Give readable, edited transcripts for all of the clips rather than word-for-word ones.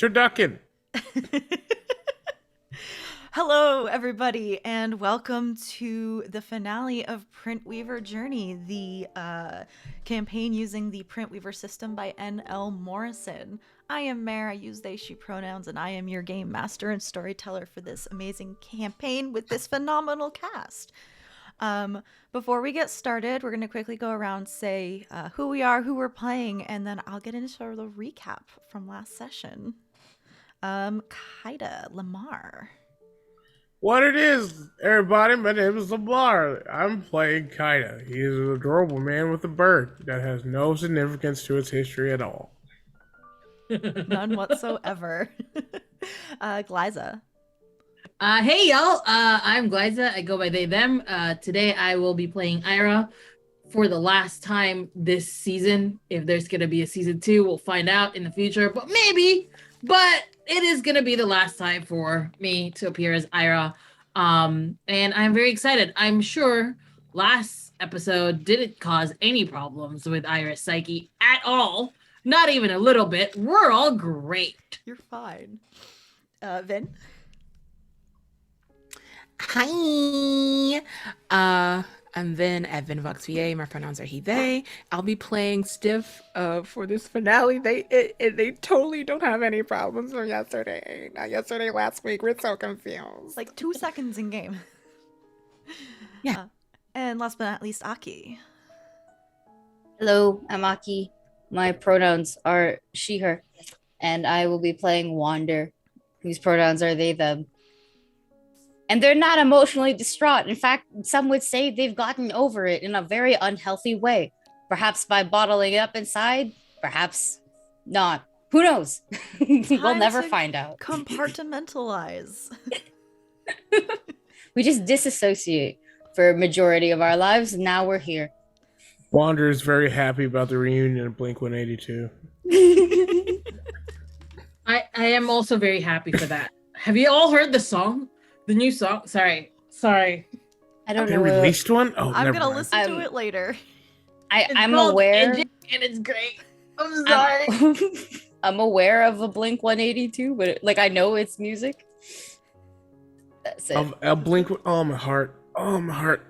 Turducken. Hello, everybody, and welcome to the finale of Printweaver Journey, the campaign using the Printweaver system by N.L. Morrison. I am Mare, I use they, she pronouns, and I am your game master and storyteller for this amazing campaign with this phenomenal cast. Before we get started, we're going to quickly go around, say who we are, who we're playing, and then I'll get into the recap from last session. Kaida, Lamar. What it is, everybody, my name is Lamar. I'm playing Kaida. He is an adorable man with a bird that has no significance to its history at all. None whatsoever. Glyza. Hey y'all, I'm Glyza. I go by they, them. Today I will be playing Ira for the last time this season. If there's gonna be a season 2, we'll find out in the future, but maybe. But it is gonna be the last time for me to appear as Ira. And I'm very excited. I'm sure last episode didn't cause any problems with Ira's psyche at all. Not even a little bit. We're all great. You're fine. Vin. Hi. I'm Vin at VinVoxVA. My pronouns are he, they. I'll be playing Stiff for this finale. They totally don't have any problems from yesterday. Not yesterday, last week. We're so confused. Like 2 seconds in game. Yeah. And last but not least, Aki. Hello, I'm Aki. My pronouns are she, her, and I will be playing Wander, whose pronouns are they, them. And they're not emotionally distraught. In fact, some would say they've gotten over it in a very unhealthy way. Perhaps by bottling it up inside, perhaps not. Who knows? We'll never find out. Compartmentalize. We just disassociate for a majority of our lives. Now we're here. Wander is very happy about the reunion of Blink 182. I am also very happy for that. Have you all heard the song? The new song? Sorry. I don't They know. released one? Oh, I'm never gonna mind. listen to it later. I'm called aware. Engine, and it's great. I'm sorry. I'm aware of a Blink 182, but I know it's music. That's it. I'll Blink. Oh, my heart. Oh, my heart.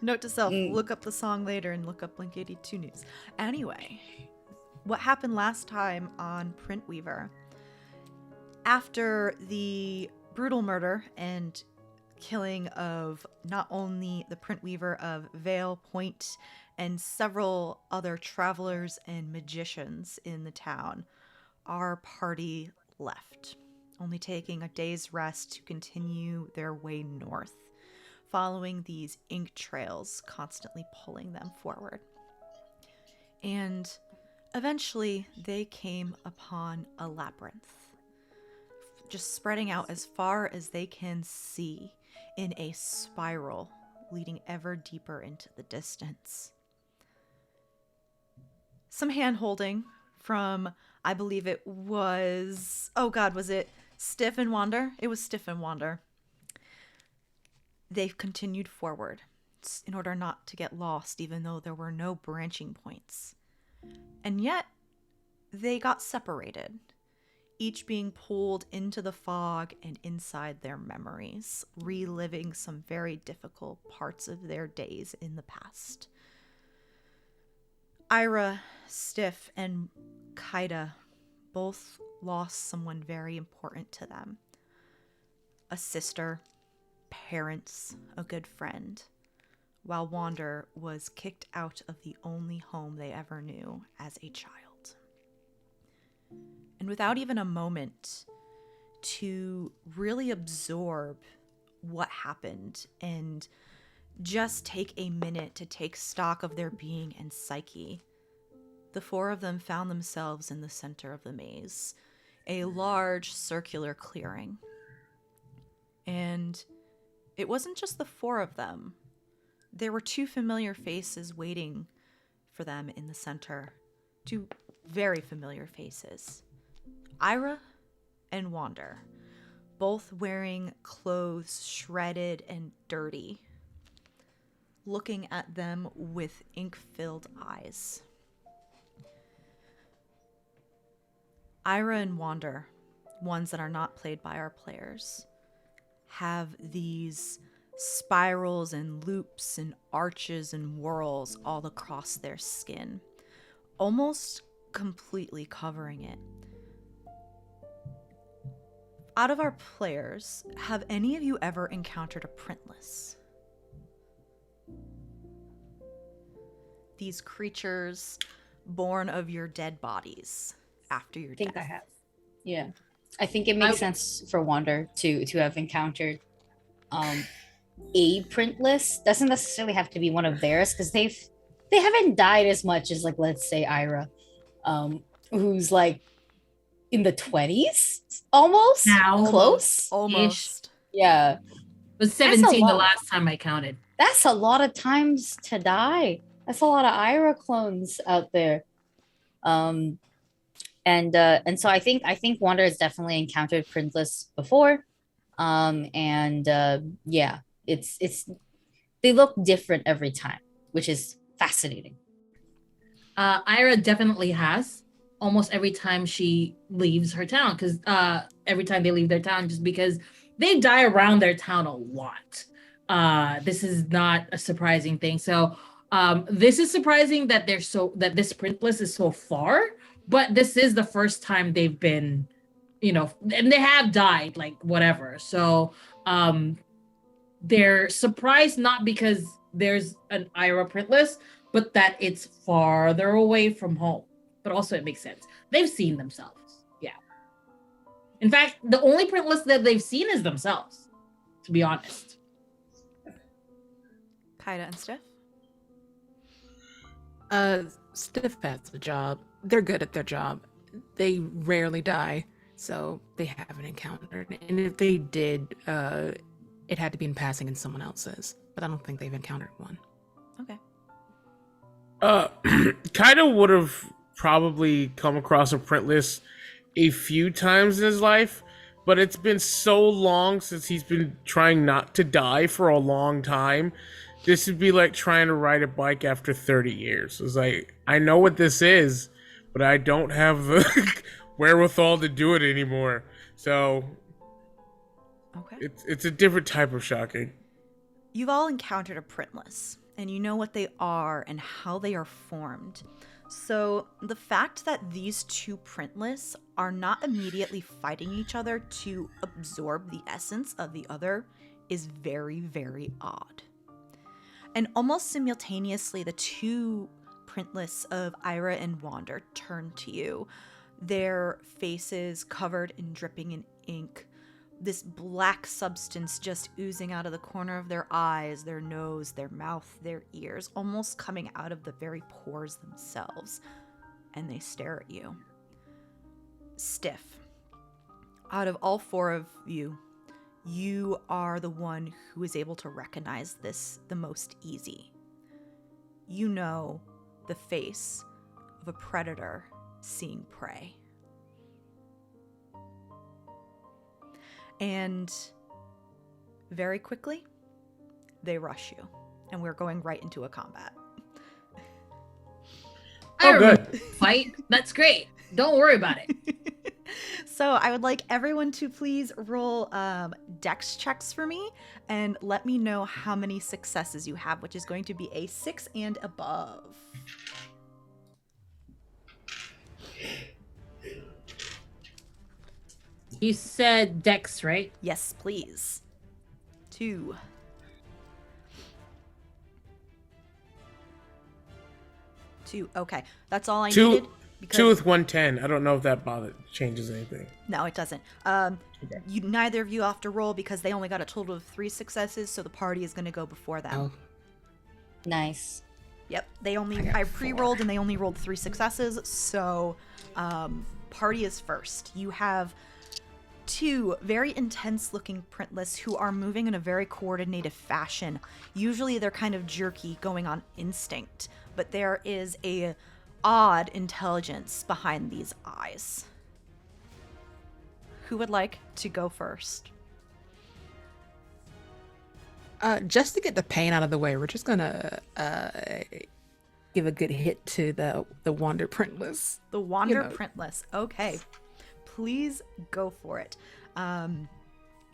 Note to self, look up the song later and look up Blink 82 news. Anyway, what happened last time on Printweaver? After the brutal murder and killing of not only the Printweaver of Vale Point and several other travelers and magicians in the town, our party left, only taking a day's rest to continue their way north, following these ink trails constantly pulling them forward. And eventually they came upon a labyrinth, just spreading out as far as they can see in a spiral leading ever deeper into the distance. Some hand-holding from, I believe it was, was it Stiff and Wander? It was Stiff and Wander. They've continued forward in order not to get lost, even though there were no branching points. And yet, they got separated, each being pulled into the fog and inside their memories, reliving some very difficult parts of their days in the past. Ira, Stiff, and Kaida both lost someone very important to them. A sister, parents, a good friend, while Wander was kicked out of the only home they ever knew as a child. And without even a moment to really absorb what happened and just take a minute to take stock of their being and psyche, the 4 of them found themselves in the center of the maze, a large circular clearing. And it wasn't just the 4 of them. There were 2 familiar faces waiting for them in the center. 2 very familiar faces. Ira and Wander, both wearing clothes shredded and dirty, looking at them with ink-filled eyes. Ira and Wander ones that are not played by our players, have these spirals and loops and arches and whorls all across their skin, almost completely covering it. Out of our players, have any of you ever encountered a printless? These creatures born of your dead bodies after your I think death. I have. Yeah. I think it makes sense for Wander to have encountered a printless. Doesn't necessarily have to be one of theirs, because they haven't died as much as, like, let's say Ira, who's like in the 20s almost. Now. Close. Almost. Yeah. It was 17 the lot. last time I counted. That's a lot of times to die. That's a lot of Ira clones out there. And so I think Wander has definitely encountered printless before. Yeah, it's they look different every time, which is fascinating. Ira definitely has, almost every time she leaves her town, because every time they leave their town, just because they die around their town a lot. This is not a surprising thing. So this is surprising that this printless is so far, but this is the first time they've been, and they have died, like, whatever. So they're surprised, not because there's an Ira printless, but that it's farther away from home. But also it makes sense. They've seen themselves. Yeah. In fact, the only printless that they've seen is themselves, to be honest. Kaida and Stiff? Stiff has the job. They're good at their job. They rarely die, so they haven't encountered. And if they did, it had to be in passing in someone else's. But I don't think they've encountered one. Okay. Kaida would have probably come across a printless a few times in his life, but it's been so long since he's been trying not to die for a long time. This would be like trying to ride a bike after 30 years. It's like, I know what this is, but I don't have the wherewithal to do it anymore. So Okay. it's a different type of shocking. You've all encountered a printless, and you know what they are and how they are formed. So the fact that these two printless are not immediately fighting each other to absorb the essence of the other is very, very odd. And almost simultaneously, the two printless of Ira and Wander turn to you, their faces covered and dripping in ink, this black substance just oozing out of the corner of their eyes, their nose, their mouth, their ears, almost coming out of the very pores themselves. And they stare at you. Stiff. Out of all four of you, you are the one who is able to recognize this the most easy. You know the face of a predator seeing prey. And very quickly, they rush you. And we're going right into a combat. I remember good. the fight. That's great. Don't worry about it. So I would like everyone to please roll dex checks for me and let me know how many successes you have, which is going to be a 6 and above. You said Dex, right? Yes, please. 2. 2. Okay, that's all I needed. Two with 110. I don't know if that changes anything. No, it doesn't. You neither of you have to roll because they only got a total of 3 successes, so the party is going to go before them. Oh, Nice. Yep, I got I pre-rolled and they only rolled 3 successes, so party is first. You have 2 very intense looking printless who are moving in a very coordinated fashion. Usually they're kind of jerky, going on instinct, but there is a odd intelligence behind these eyes. Who would like to go first? just to get the pain out of the way, we're just gonna give a good hit to the Wander printless. The Wander know. printless. Okay. please go for it.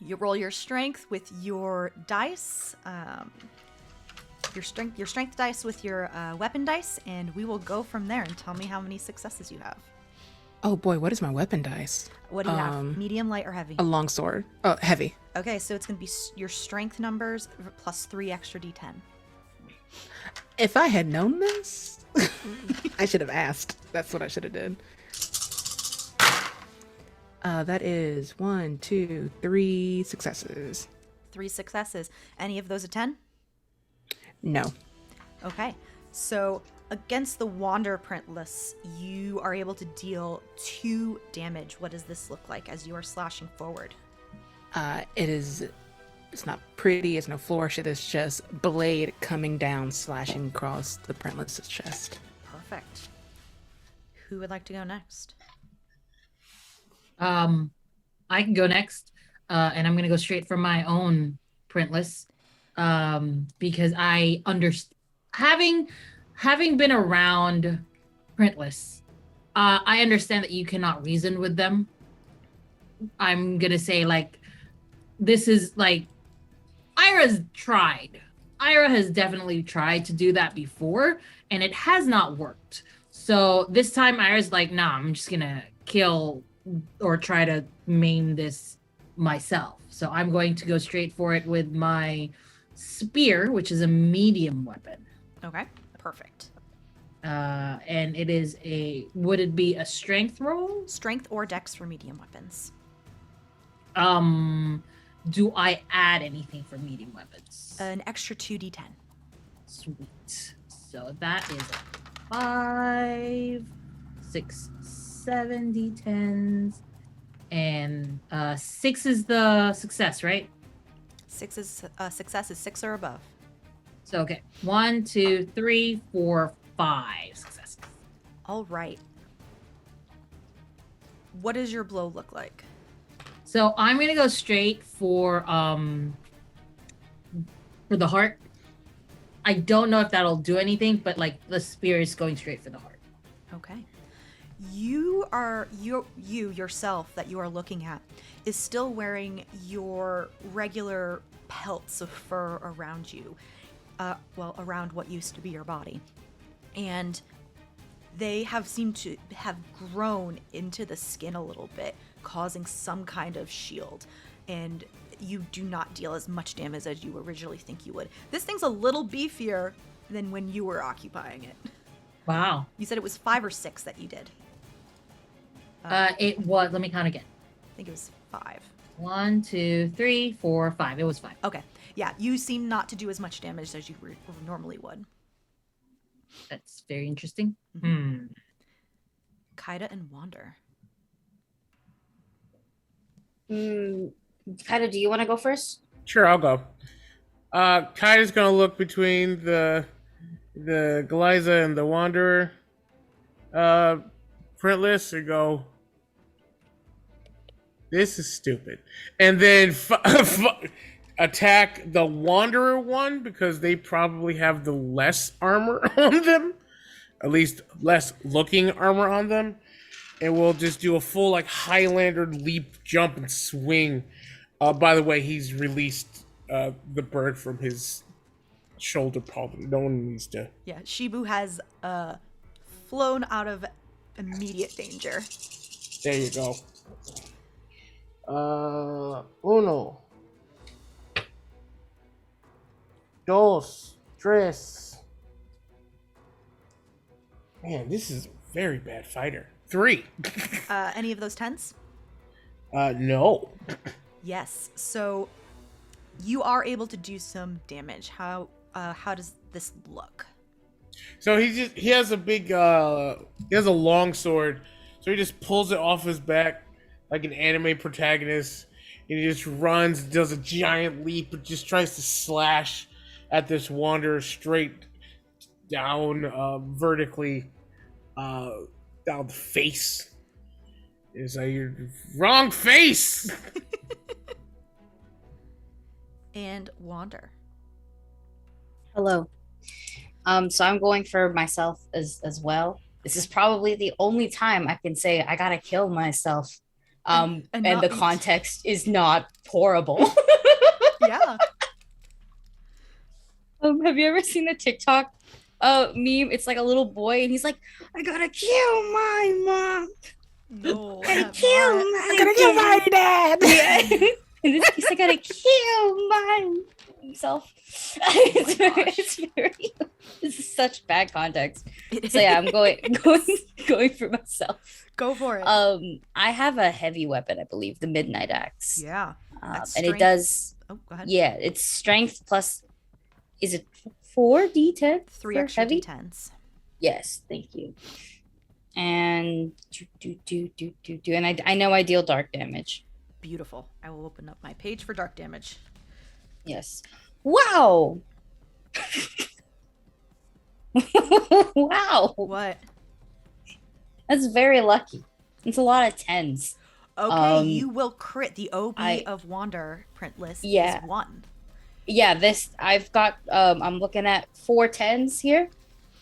You roll your strength with your dice. Your strength dice with your weapon dice, and we will go from there. And tell me how many successes you have. Oh boy, what is my weapon dice? What do you have? Medium, light, or heavy? A long sword. Oh, heavy. Okay, so it's going to be your strength numbers plus 3 extra d10. If I had known this, I should have asked. That's what I should have did. That is 1, 2, 3 successes. 3 successes. Any of those a 10? No. Okay, so against the Wander Printless, you are able to deal 2 damage. What does this look like as you are slashing forward? It's not pretty, it's no flourish, it is just blade coming down, slashing across the Printless's chest. Perfect. Who would like to go next? I can go next, and I'm gonna go straight for my own Printless, because I understand, having been around Printless, I understand that you cannot reason with them. I'm gonna say, like, this is like Ira has definitely tried to do that before, and it has not worked. So this time Ira's like, nah, I'm just gonna kill or try to maim this myself. So I'm going to go straight for it with my spear, which is a medium weapon. Okay, perfect. And it is would it be a strength roll? Strength or dex for medium weapons. Do I add anything for medium weapons? An extra 2d10. Sweet. So that is 5, 6, 7 d10s, and 6 is the success, right? 6 is success is 6 or above. So okay, 1, 2, 3, 4, 5 successes. All right. What does your blow look like? So I'm gonna go straight for the heart. I don't know if that'll do anything, but like the spear is going straight for the heart. Okay. You yourself that you are looking at is still wearing your regular pelts of fur around you. Around what used to be your body. And they have seemed to have grown into the skin a little bit, causing some kind of shield. And you do not deal as much damage as you originally think you would. This thing's a little beefier than when you were occupying it. Wow. You said it was 5 or 6 that you did. It was, let me count again. I think it was 5. 1, 2, 3, 4, 5. It was 5. Okay. Yeah, you seem not to do as much damage as you normally would. That's very interesting. Kaida and Wander. Kaida, do you want to go first? Sure, I'll go. Kaida's gonna look between the Galiza and the Wanderer Printless and go, this is stupid. And then attack the Wanderer one because they probably have the less armor on them. At least less looking armor on them. And we'll just do a full like Highlander leap, jump, and swing. By the way, he's released the bird from his shoulder problem. No one needs to. Yeah, Shibu has flown out of immediate danger. There you go. Uno. Dos. Tres. Man, this is a very bad fighter. 3. Any of those 10s? No. Yes. So you are able to do some damage. How does this look? So he has a big he has a long sword, so he just pulls it off his back like an anime protagonist, and he just runs, does a giant leap, and just tries to slash at this wanderer straight down vertically down the face. It's like, your wrong face. And Wander. Hello. So I'm going for myself as well. This is probably the only time I can say I gotta kill myself. And and not the be- context is not horrible. Yeah. Have you ever seen the TikTok meme? It's like a little boy and he's like, I gotta kill my mom. No, I Gotta have kill not. my I'm gonna kill my dad. Yeah. In this case, I gotta kill myself. This is such bad context. So yeah, I'm going for myself. Go for it. I have a heavy weapon, I believe, the Midnight Axe. Yeah. That's And it strength. does. Oh, go ahead. Yeah, it's strength plus. Is it 4d10? 3 for extra heavy? d10s. Yes, thank you. And and I know I deal dark damage. Beautiful. I will open up my page for dark damage. Yes. Wow. Wow. What? That's very lucky. It's a lot of tens. Okay, you will crit. The OB I- of Wander print list Yeah. is 1. Yeah, this I've got I'm looking at 4 tens here.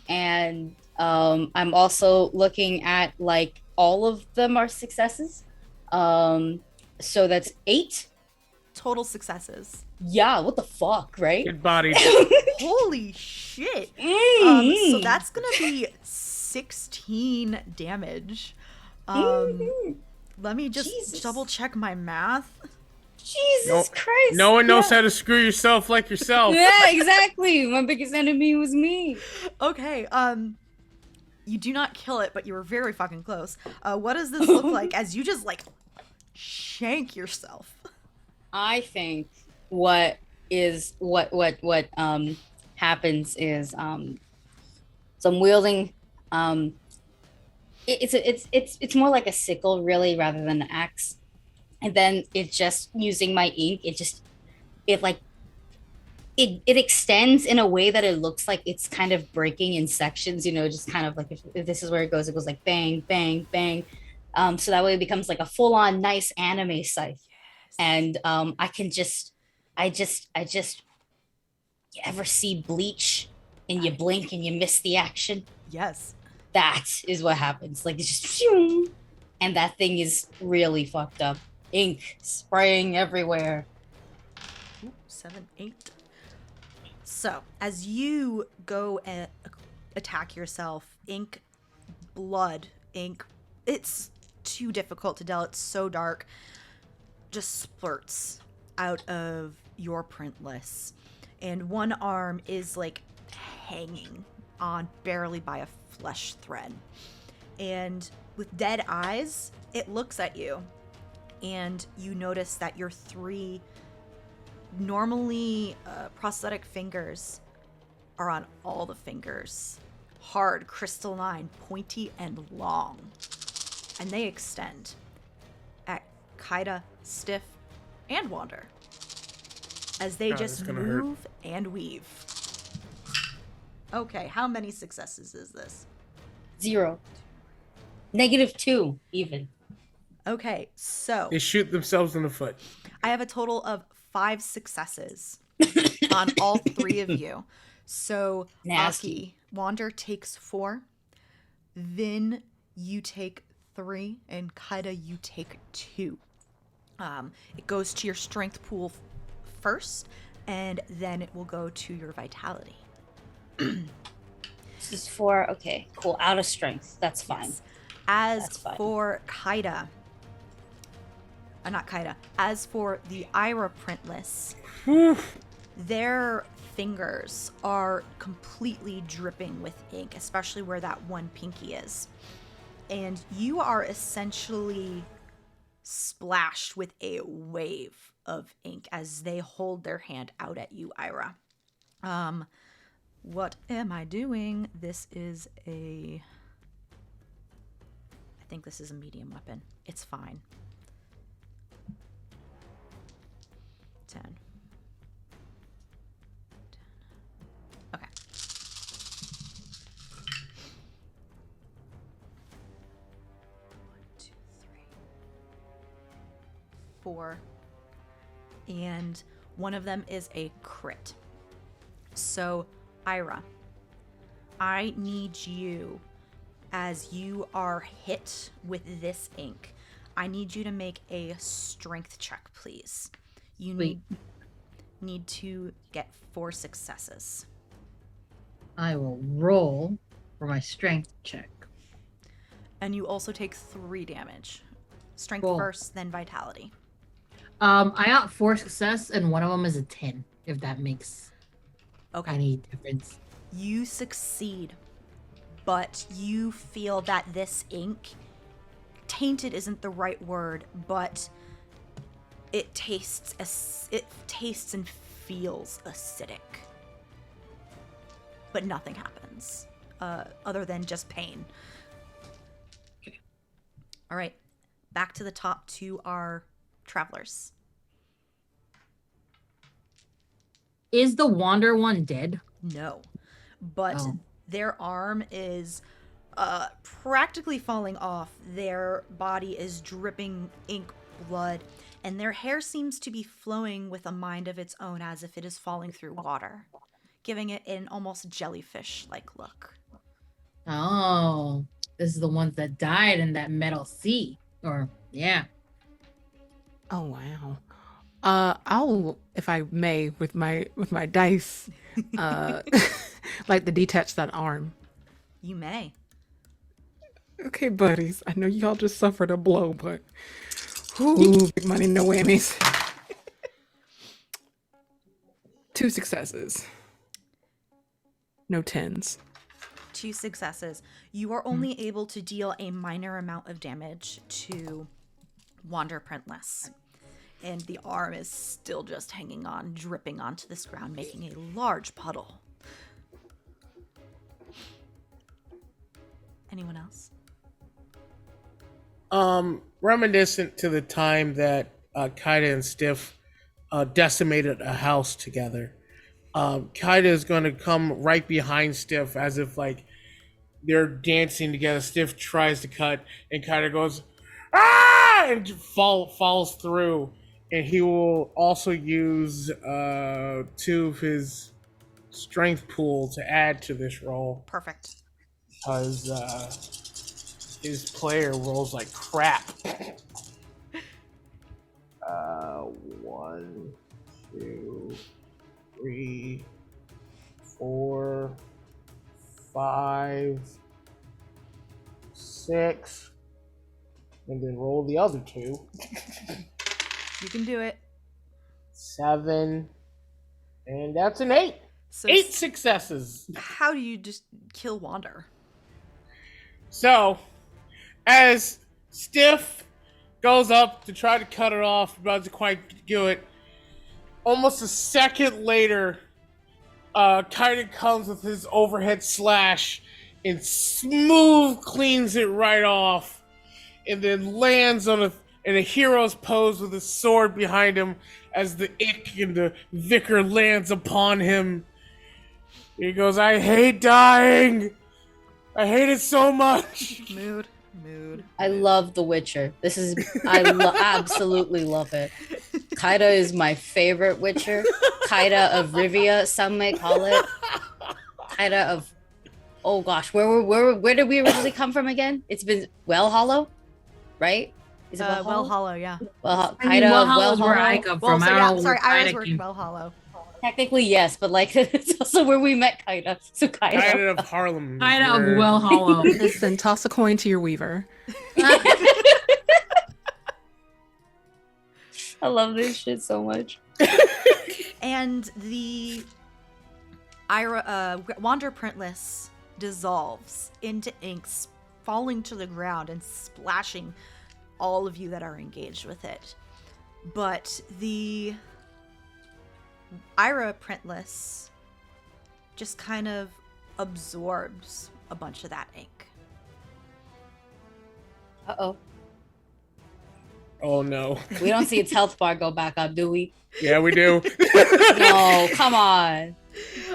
And I'm also looking at like all of them are successes. So that's 8. Total successes. Yeah, what the fuck, right? Good body. Holy shit. So Mm. that's going to be 16 damage. Let me just Jesus. double check my math. Jesus Christ. No one knows Yeah. how to screw yourself like yourself. Yeah, exactly. My biggest enemy was me. Okay, you do not kill it, but you were very fucking close. What does this look like as you just like shank yourself? I think what happens is so I'm wielding it's more like a sickle really rather than an axe, and then it's just using my ink. It extends in a way that it looks like it's kind of breaking in sections, you know, just kind of like if this is where it goes like bang, bang, bang. So that way it becomes like a full-on nice anime scythe. And I just you ever see Bleach and you blink and you miss the action? Yes. That is what happens. Like it's just phew, and that thing is really fucked up. Ink spraying everywhere. Ooh, 7, 8. So, as you go and attack yourself, blood, ink, it's too difficult to tell. It's so dark. Just splurts out of your print list. And one arm is like hanging on barely by a flesh thread. And with dead eyes, it looks at you. And you notice that your 3 normally prosthetic fingers are on all the fingers. Hard, crystalline, pointy, and long. And they extend at Kaida, Stiff, and Wander. As they God, just it's gonna hurt. move and weave. Okay, how many successes is this? 0. -2 even. Okay, so They shoot themselves in the foot. I have a total of 5 successes on all 3 of you. So Nasty. Aki, Wander takes 4. Vin, you take 3, and Kaida, you take 2. It goes to your strength pool first, and then it will go to your vitality. This is 4. Okay, cool. Out of strength. That's fine. Yes. As That's fine. for Kaida, not Kaida, as for the Ira print lists, their fingers are completely dripping with ink, especially where that one pinky is. And you are essentially splashed with a wave of ink as they hold their hand out at you, Ira. What am I doing? This is I think this is a medium weapon. It's fine. 10. Okay. 1, 2, 3, 4. And one of them is a crit. So, Ira, I need you, as you are hit with this ink, I need you to make a strength check, please. You Wait. need to get 4 successes. I will roll for my strength check. And you also take 3 damage. Strength Cool. first, then vitality. I got 4 success, and one of them is a 10. If that makes Okay. any difference. You succeed, but you feel that this ink, tainted isn't the right word, but it tastes and feels acidic. But nothing happens, other than just pain. All right, back to the top to our travelers. Is the Wander one dead? No, but Oh. their arm is practically falling off. Their body is dripping ink blood, and their hair seems to be flowing with a mind of its own as if it is falling through water, giving it an almost jellyfish-like look. Oh, this is the ones that died in that metal sea. Or, yeah. Oh wow. I'll, if I may, with my dice, like to detach that arm. You may. Okay, buddies. I know y'all just suffered a blow, but ooh, big money, no whammies. 2 successes. No 10s. 2 successes. You are only able to deal a minor amount of damage to Wander Printless. And the arm is still just hanging on, dripping onto this ground, making a large puddle. Anyone else? Reminiscent to the time that Kaida and Stiff decimated a house together. Kaida is going to come right behind Stiff as if like they're dancing together. Stiff tries to cut, and Kaida goes, "Ah!" and falls through. And he will also use 2 of his strength pool to add to this roll Perfect. because his player rolls like crap. 1, 2, 3, 4, 5, 6, and then roll the other 2. You can do it. 7, and that's an 8. So 8 successes. how do you just kill Wander? So, as Stiff goes up to try to cut it off, about to quite do it, almost a second later, Kaiden comes with his overhead slash and smooth cleans it right off, and then lands on in a hero's pose with his sword behind him as the ick and the vicar lands upon him. He goes, "I hate dying. I hate it so much." Mood. I love The Witcher. This is absolutely love it. Kaida is my favorite Witcher. Kaida of Rivia, some may call it. Kaida of, oh gosh, where did we originally come from again? It's been Well Hollow, right? Is it Well Well Hollow? Hollow, yeah. Well, I mean, Kaida Well of Well Hollow's where I Hollow. come Well, from. so I don't yeah, know sorry, where I was Kaida working came Well Hollow. Technically, yes, but like it's also where we met Kaida. So Kaida. Kaiden of Harlem. is Kaida where- of Well Hollow. Listen, toss a coin to your weaver. I love this shit so much. And the Wander Printless dissolves into inks, falling to the ground and splashing all of you that are engaged with it. But the Ira Printless just kind of absorbs a bunch of that ink. Uh-oh. Oh no. We don't see its health bar go back up, do we? Yeah, we do. No, come on.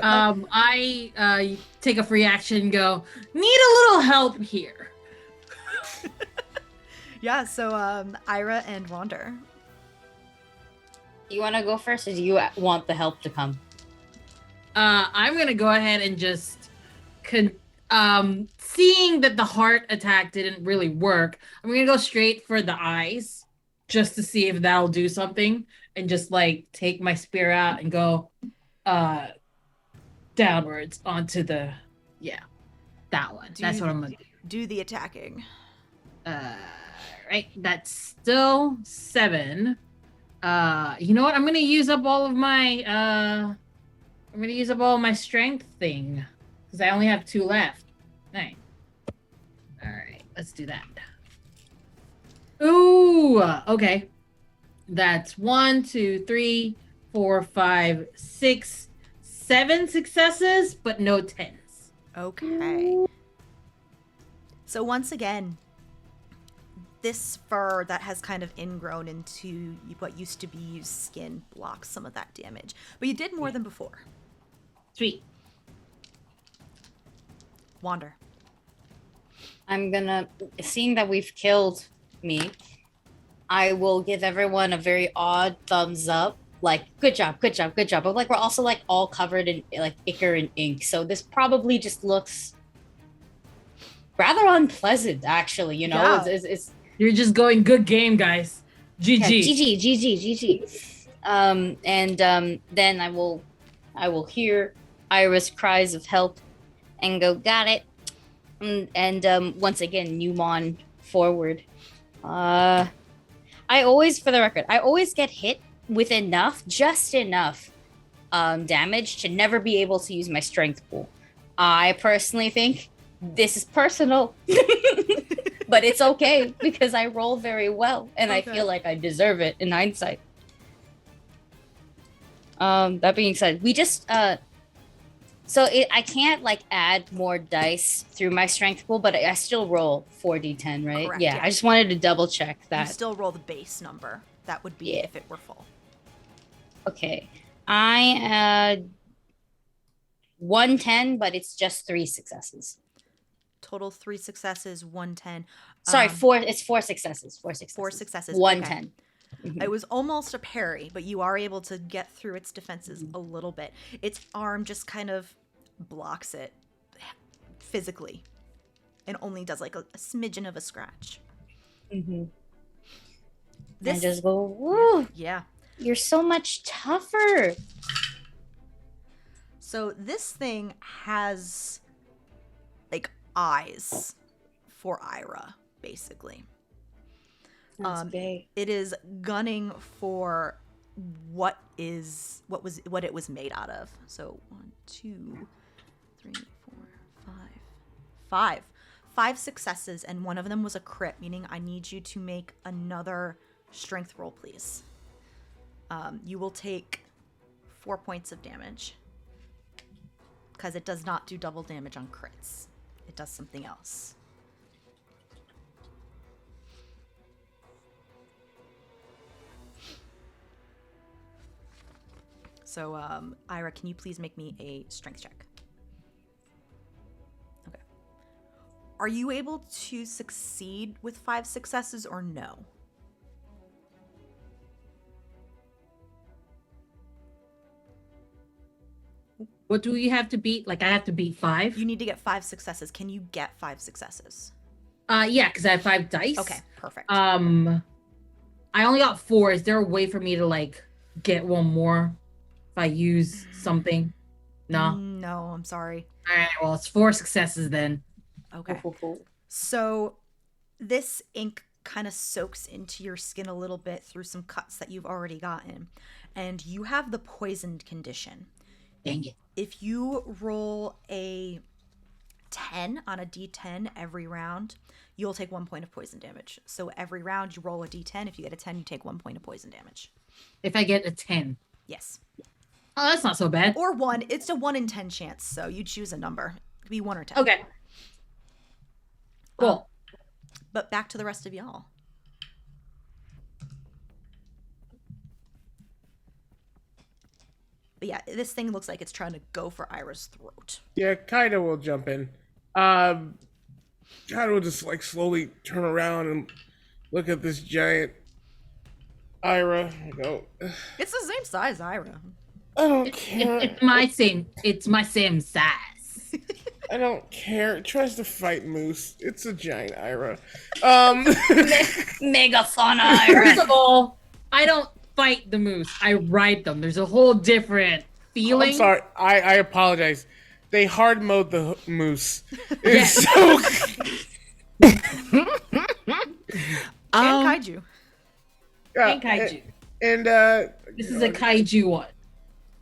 I take a free action and go, need a little help here. Yeah, so Ira and Wander. You want to go first, or do you want the help to come? I'm gonna go ahead and just Seeing that the heart attack didn't really work, I'm gonna go straight for the eyes just to see if that'll do something, and just like take my spear out and go downwards onto the that one. That's what I'm gonna do. Do the attacking. Right, that's still 7. You know what? I'm gonna use up all of my strength thing because I only have 2 left. Nice. All right, let's do that. Ooh, okay. That's 1, 2, 3, 4, 5, 6, 7 successes, but no 10s. Okay. So once again, this fur that has kind of ingrown into what used to be used skin blocks some of that damage. But you did more than before. Sweet. Wander. I'm gonna, seeing that we've killed me, I will give everyone a very odd thumbs up. Like, good job, good job, good job. But like, we're also like all covered in like ichor and ink. So this probably just looks rather unpleasant, actually. You know, Yeah. it's You're just going good game, guys. GG. GG. Then I will hear Iris' cries of help and go, got it. Once again, Newmon forward. I always, for the record, I always get hit with just enough damage to never be able to use my strength pool. I personally think this is personal. But it's okay because I roll very well and I feel like I deserve it in hindsight. That being said, we just I can't like add more dice through my strength pool, but I still roll 4d10, right? Correct, yeah, yeah. I just wanted to double check You that. still roll the base number. That would be Yeah. if it were full. Okay. I had 110, but it's just 3 successes. Total 3 successes, 110. Sorry, 4. It's 4 successes. 4 successes. 4 successes. 110. Okay. It was almost a parry, but you are able to get through its defenses a little bit. Its arm just kind of blocks it physically and only does like a smidgen of a scratch. Mm-hmm. This, I just go, woo, yeah. you're so much tougher. So this thing has like eyes for Ira, basically. That's big. It is gunning for what it was made out of. So 1, 2, 3, 4, 5. 5 successes, and one of them was a crit, meaning I need you to make another strength roll, please. You will take 4 points of damage because it does not do double damage on crits. It does something else. So, Ira, can you please make me a strength check? Okay. Are you able to succeed with 5 successes or no? What do we have to beat? Like, I have to beat 5? You need to get 5 successes. Can you get 5 successes? Yeah, because I have 5 dice. Okay, perfect. I only got 4. Is there a way for me to, like, get one more if I use something? No? No, I'm sorry. All right, well, it's 4 successes then. Okay. So this ink kind of soaks into your skin a little bit through some cuts that you've already gotten. And you have the poisoned condition. Dang it. If you roll a 10 on a d10 every round, you'll take 1 point of poison damage. So every round you roll a d10. If you get a 10, you take 1 point of poison damage. If I get a 10. Yes. Oh, that's not so bad. Or 1. It's a 1 in 10 chance. So you choose a number. It could be 1 or 10. Okay. Cool. But back to the rest of y'all. But yeah, this thing looks like it's trying to go for Ira's throat. Yeah, Kaido will jump in. Kaido will just like slowly turn around and look at this giant Ira and go, It's the same size, Ira. I don't care. It's my same size. I don't care. It tries to fight Moose. It's a giant Ira. Megafauna First Ira. of all, I don't fight the moose. I ride them. There's a whole different feeling. I'm sorry. I apologize. They hard mode the moose. Yes. It's so. And kaiju. And kaiju. And This is a kaiju one.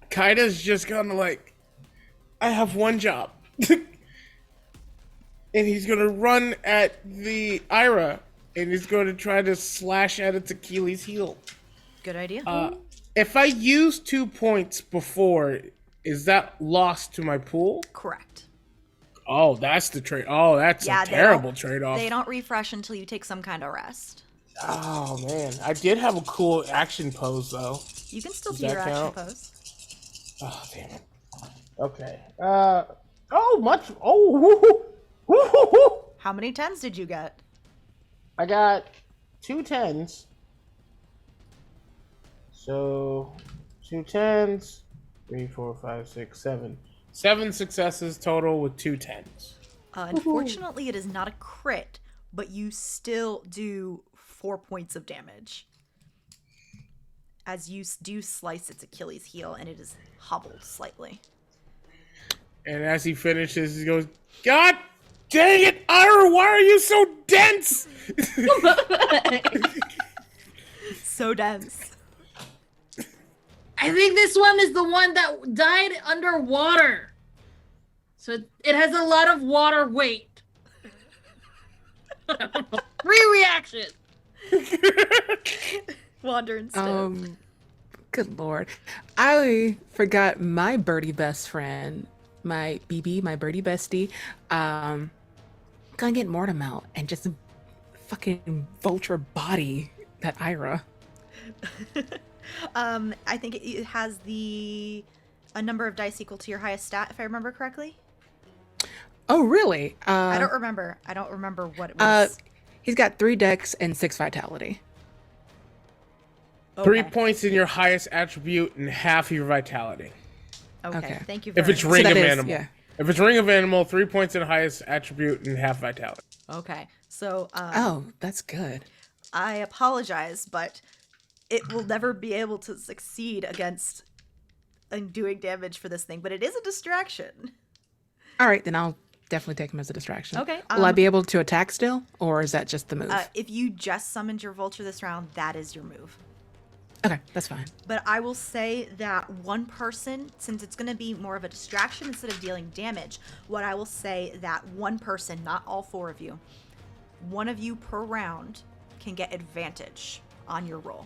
Kaida's just kind of like, I have one job. And he's gonna run at the Ira, and he's going to try to slash at its Achilles heel. Good idea. If I use 2 points before, is that lost to my pool? Correct. Oh, that's the trade. Oh, that's Yeah, a they terrible don't- trade-off. They don't refresh until you take some kind of rest. Oh man, I did have a cool action pose though. You can still Does do that your action count? pose. Oh damn it. Okay. Oh, much. Oh. Woo-hoo-hoo. How many 10s did you get? I got 2 10s. So 2 10s. 3, 4, 5, 6, 7. 7 successes total with 2 10s. Unfortunately, it is not a crit, but you still do 4 points of damage. As you do slice its Achilles heel, and it is hobbled slightly. And as he finishes, he goes, "God dang it, Ira! Why are you so dense?" So dense. I think this one is the one that died underwater. So it has a lot of water weight. Reaction. Wander instead. Good lord. I forgot my birdie best friend, my BB, my birdie bestie. Gonna get Mortem out and just fucking vulture body that Ira. I think it has a number of dice equal to your highest stat, if I remember correctly. Oh, really? I don't remember. I don't remember what it was. He's got 3 dex and 6 vitality. 3 Okay. points in your highest attribute and half your vitality. Okay. Okay. Thank you If very it's much. ring that of is- animal. yeah. If it's ring of animal, 3 points in highest attribute and half vitality. Okay. So Oh, that's good. I apologize, but it will never be able to succeed against doing damage for this thing, but it is a distraction. All right, then I'll definitely take him as a distraction. Okay, Will I be able to attack still, or is that just the move? If you just summoned your vulture this round, that is your move. Okay, that's fine. But I will say that one person, since it's going to be more of a distraction instead of dealing damage, what I will say that one person, not all 4 of you, one of you per round can get advantage on your roll.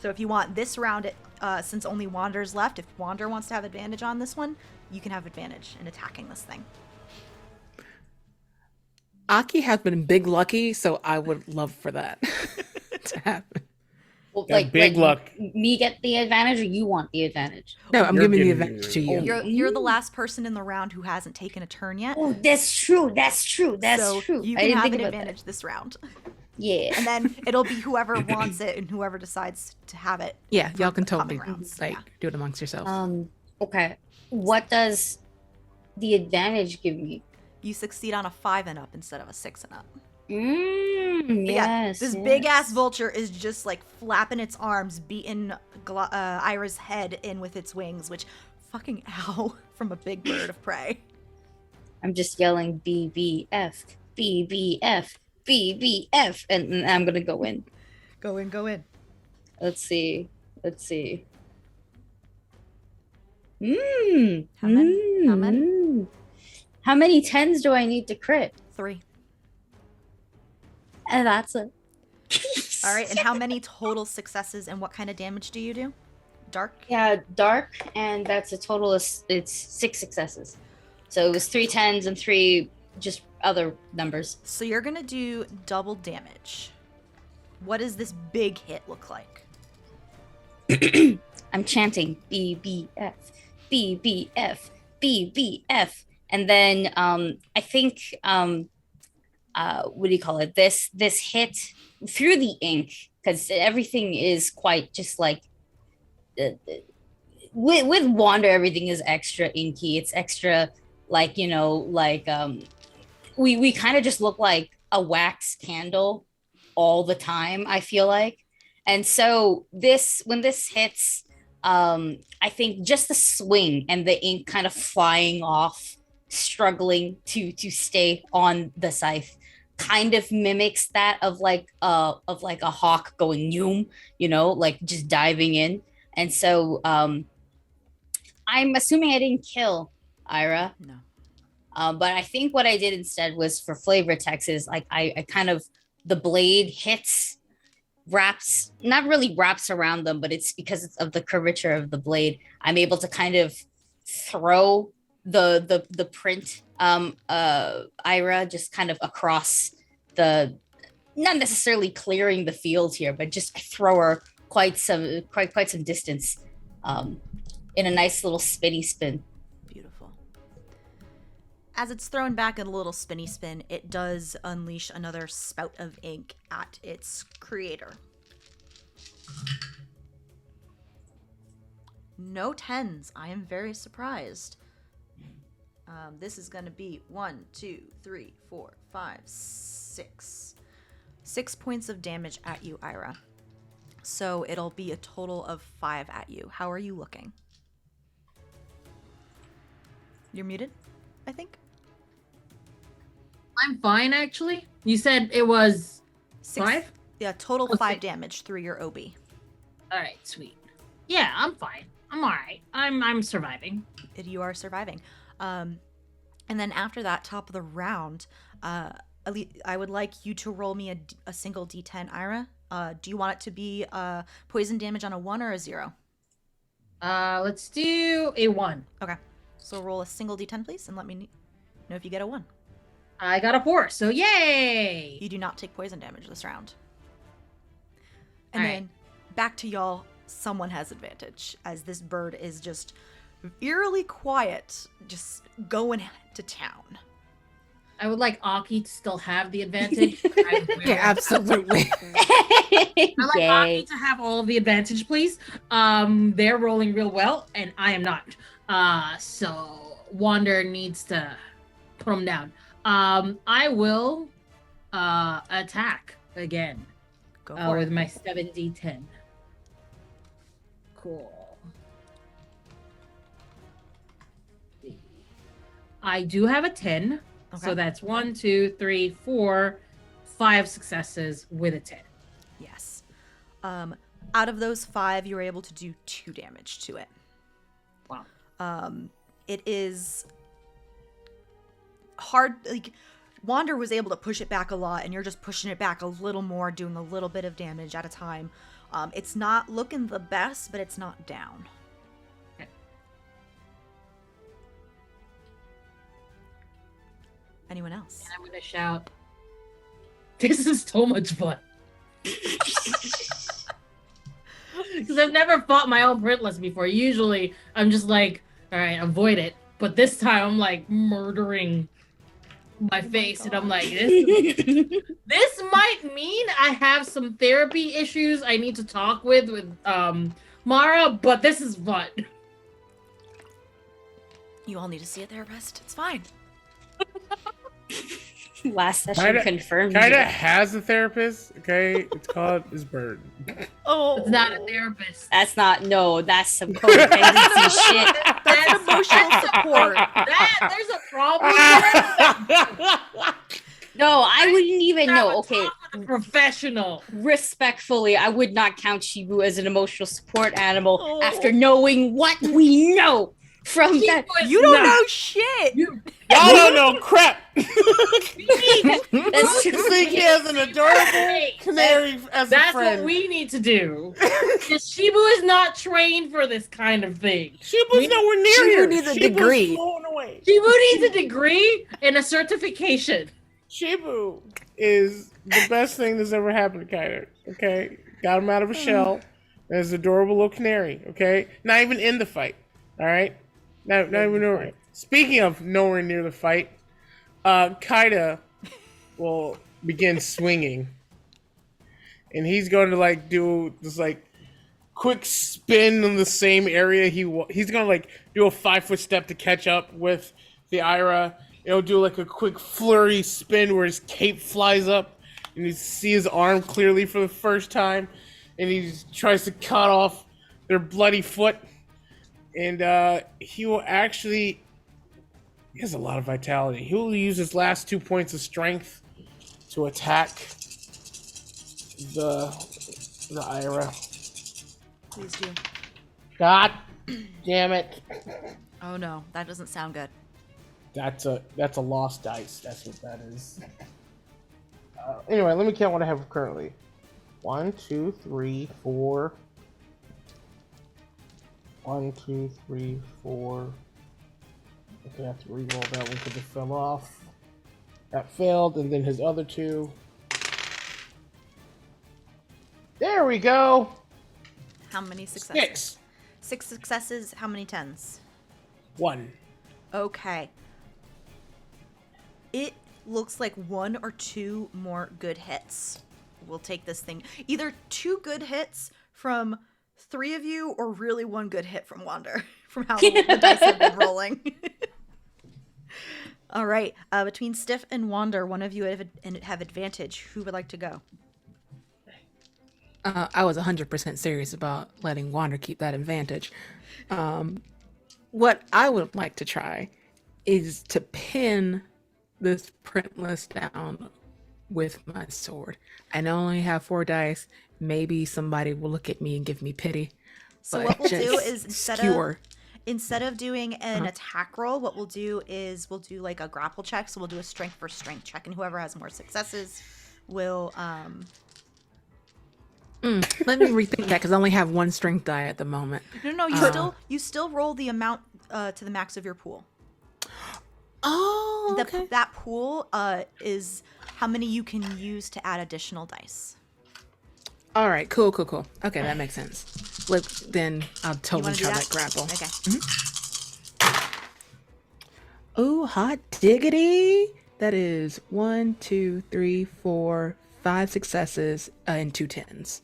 So if you want this round, since only Wander's left, if Wander wants to have advantage on this one, you can have advantage in attacking this thing. Aki has been big lucky, so I would love for that to happen. Well, Yeah, big luck. Me get the advantage, or you want the advantage? No, I'm You're giving the giving advantage me to you. You're the last person in the round who hasn't taken a turn yet. Oh, that's true. That's true. That's so true. you I can didn't have think an about advantage this round. that. Yeah. And then it'll be whoever wants it and whoever decides to have it. Yeah, y'all can the coming totally rounds, like yeah. do it amongst yourselves. Okay. What does the advantage give me? You succeed on a 5 and up instead of a 6 and up. But Yes. this yes. big ass vulture is just like flapping its arms, beating Ira's head in with its wings, which fucking ow from a big bird of prey. I'm just yelling BBF, BBF, BBF, and I'm gonna go in. Go in, go in. Let's see. How many? How many? How many 10s do I need to crit? 3. And that's it. All right, and how many total successes and what kind of damage do you do? Dark? Yeah, dark, and that's a total of it's 6 successes. So it was 3 10s and 3 just other numbers. So you're gonna do double damage. What does this big hit look like? I'm chanting BBF, BBF, BBF, and then I think what do you call it? This hit through the ink, because everything is quite just like with Wander, everything is extra inky. It's extra like we kind of just look like a wax candle all the time, I feel like. And so this when this hits, I think just the swing and the ink kind of flying off, struggling to stay on the scythe, kind of mimics that of like a hawk going yoom, like just diving in. And so I'm assuming I didn't kill Ira. No. But I think what I did instead was for flavor text is like I kind of the blade hits, wraps, not really wraps around them, but it's because it's of the curvature of the blade. I'm able to kind of throw the print Ira just kind of across the, not necessarily clearing the field here, but just I throw her quite some distance in a nice little spinny spin. Beautiful. As it's thrown back in a little spinny spin, it does unleash another spout of ink at its creator. No 10s. I am very surprised. This is going to be 1, 2, 3, 4, 5, 6. 6 points of damage at you, Ira. So it'll be a total of 5 at you. How are you looking? You're muted, I think. I'm fine, actually. You said it was 6, 5? Yeah, total Okay. 5 damage through your OB. All right, sweet. Yeah, I'm fine. I'm all right. I'm surviving. You are surviving. And then after that, top of the round, I would like you to roll me a single D10, Ira. Do you want it to be poison damage on a 1 or a 0? Let's do a 1. Okay. So roll a single D10, please, and let me know if you get a 1. I got a 4, so yay! You do not take poison damage this round. And All then right. back to y'all, someone has advantage, as this bird is just eerily quiet, just going to town. I would like Aki to still have the advantage. I will. Yeah, absolutely. I like Yay. Aki to have all of the advantage, please. They're rolling real well, and I am not. So Wander needs to put him down. I will attack again Go for with it. my 7d10. Cool. I do have a 10. Okay. So that's 1, 2, 3, 4, 5 successes with a 10. Yes. Out of those 5, you were able to do 2 damage to it. Wow. It is hard, like, Wander was able to push it back a lot, and you're just pushing it back a little more, doing a little bit of damage at a time. It's not looking the best, but it's not down. Okay. Anyone else? And I'm going to shout, this is so much fun. Because I've never fought my own printless before. Usually, I'm just like, all right, avoid it. But this time, I'm like murdering my face, and I'm like, this might mean I have some therapy issues I need to talk with Mara, but this is fun. You all need to see a therapist. It's fine. Last session Kinda- confirmed. Kinda has a therapist, okay? It's called his bird. Oh, It's not a therapist. That's some codependency shit. That's emotional support. There's a problem there. No, I wouldn't even Have know. a Okay, talk with a professional. respectfully, I would not count Shibu as an emotional support animal Oh. after knowing what we know from that. Shibu is You don't not. know shit. Y'all don't know crap. That's You true. think he has an adorable Hey, canary as a That's friend? what we need to do. Because Shibu is not trained for this kind of thing. Shibu's nowhere near Shibu here. needs a Shibu's degree. flown away. Shibu needs a degree and a certification. Shibu is the best thing that's ever happened to Kyler. Okay, got him out of a shell. There's an adorable little canary. Okay, not even in the fight. All right, not even nowhere. Speaking of nowhere near the fight, Kaida will begin swinging, and he's going to like do this like quick spin in the same area he's gonna like do a 5-foot step to catch up with the Ira. He'll do like a quick flurry spin where his cape flies up and you see his arm clearly for the first time, and he tries to cut off their bloody foot. And he will actually. He has a lot of vitality. He will use his last 2 points of strength to attack the Ira. Please do. God damn it! Oh no, that doesn't sound good. That's a lost dice. That's what that is. Anyway, let me count what I have currently. 1, 2, 3, 4. 1, 2, 3, 4. Okay, I have to re-roll that one because it fell off. That failed, and then his other 2. There we go! How many successes? 6. 6 successes. How many 10s? 1. Okay. It looks like 1 or 2 more good hits will take this thing. Either 2 good hits from 3 of you, or really 1 good hit from Wander, from how the dice have been rolling. All right. Between Stiff and Wander, one of you have advantage. Who would like to go? I was 100% serious about letting Wander keep that advantage. What I would like to try is to pin this printless down with my sword. I only have 4 dice. Maybe somebody will look at me and give me pity. So but what we'll do just is skewer. instead of doing an attack roll, what we'll do is we'll do like a grapple check. So we'll do a strength for strength check, and whoever has more successes will Let me rethink that because I only have 1 strength die at the moment. No, you still roll the amount to the max of your pool. Oh, okay. That pool is how many you can use to add additional dice. All right, cool. Okay, that makes sense. Then I'll totally try that grapple. Okay. Oh, hot diggity! That is 1, 2, 3, 4, 5 successes and 2 10s.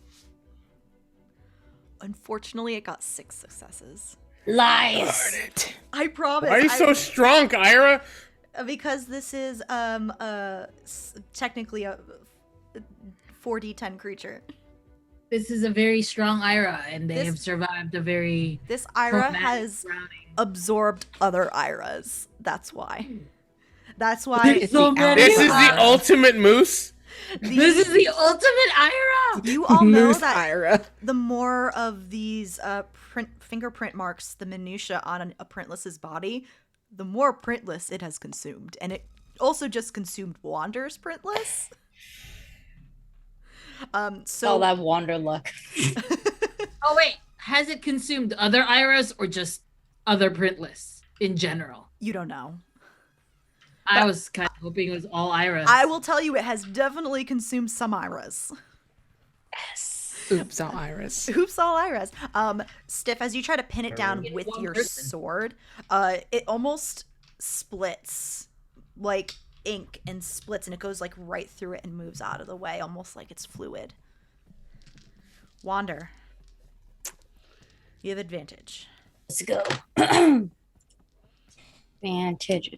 Unfortunately, it got 6 successes. Lies. Darn it. I promise. Why are you so strong, Ira? Because this is technically a 4d10 creature. This is a very strong Ira, and they This- have survived a very This Ira traumatic has drowning. absorbed other Iras. That's why. That's why It's the This is the Ira. ultimate moose. This is the ultimate Ira. you all know Moose that Ira. the more of these fingerprint marks, the minutia on a printless's body, the more printless it has consumed, and it also just consumed Wander's printless. So All that wander luck. Oh wait, has it consumed other Iras or just other printless in general? you don't know. I was kind of hoping it was all Iras. I will tell you, it has definitely consumed some Iras. Oops, all Iris. Oops, all Iras. Stiff, as you try to pin it down It's with one your person. sword, it almost splits like ink and splits, and it goes like right through it and moves out of the way, almost like it's fluid. Wander, you have advantage. Let's go. Advantage.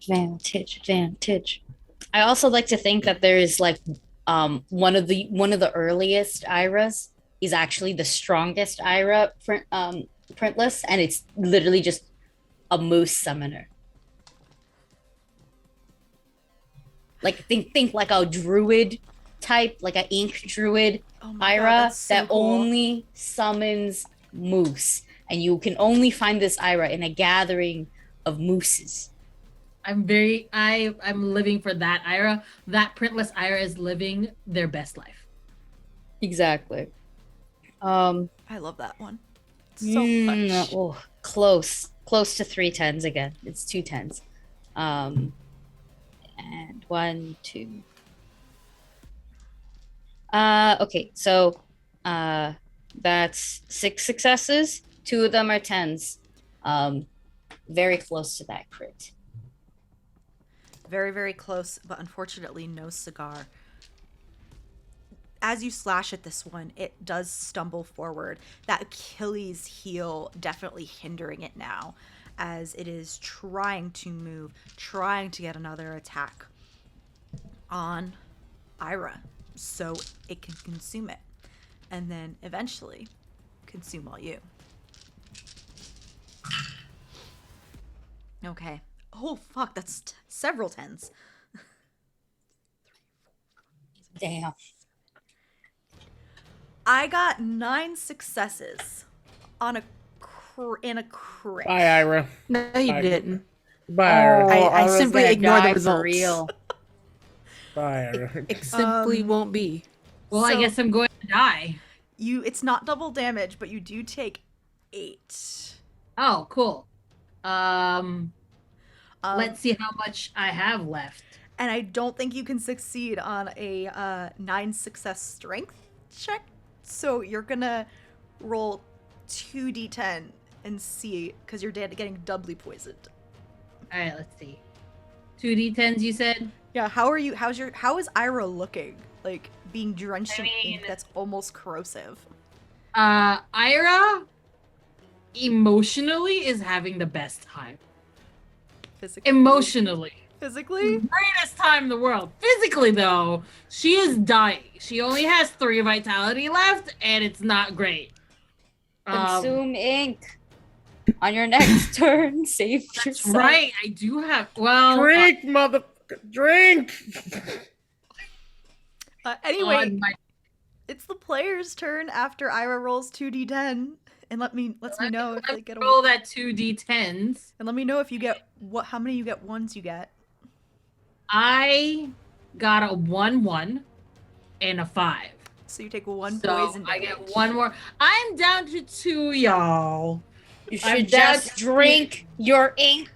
I also like to think that there is like one of the earliest Iras is actually the strongest Ira printless, and it's literally just a moose summoner. Like think like a druid type, like an ink druid Oh my God, Ira that's so that cool. only summons moose, and you can only find this Ira in a gathering of mooses. I'm living for that Ira. That printless Ira is living their best life. Exactly. I love that one so much. Oh, close to 3 10s again. It's 2 10s. And 1, 2. Okay, so that's 6 successes. 2 of them are 10s. Very close to that crit. Very, very close, but unfortunately no cigar. as you slash at this one, it does stumble forward. That Achilles heel definitely hindering it now, as it is trying to move, trying to get another attack on Ira so it can consume it. And then eventually consume all you. Okay. Oh, fuck, that's several tens. Damn. I got 9 successes on a in a crit. Bye, Ira. No, you Bye. didn't. Bye, Ira. I was simply gonna ignore the die for results. real. Bye, Ira. It simply won't be. Well, I So- guess I'm going to die. It's not double damage, but you do take 8. Oh, cool. Um, Let's see how much I have left. And I don't think you can succeed on a 9 success strength check. So you're gonna roll 2d10 and see, because you're getting doubly poisoned. All right, let's see. 2d10s, you said? Yeah, how is Ira looking? Like being drenched in ink mean- that's almost corrosive. Ira emotionally is having the best time. Emotionally. Physically? Greatest time in the world. Physically, though, she is dying. She only has 3 vitality left, and it's not great. Consume ink. On your next turn, save That's yourself. right. I do have. Well, Drink, motherfucker. Drink. Anyway, on my- it's the player's turn after Ira rolls 2d10 and lets me know if they get a roll that 2d10s. and let me know if you get how many you get ones you get. I got a 1-1 and a 5. So you take 1 So poison I damage. get 1 more. I'm down to 2, y'all. You I'm should just- just drink your ink.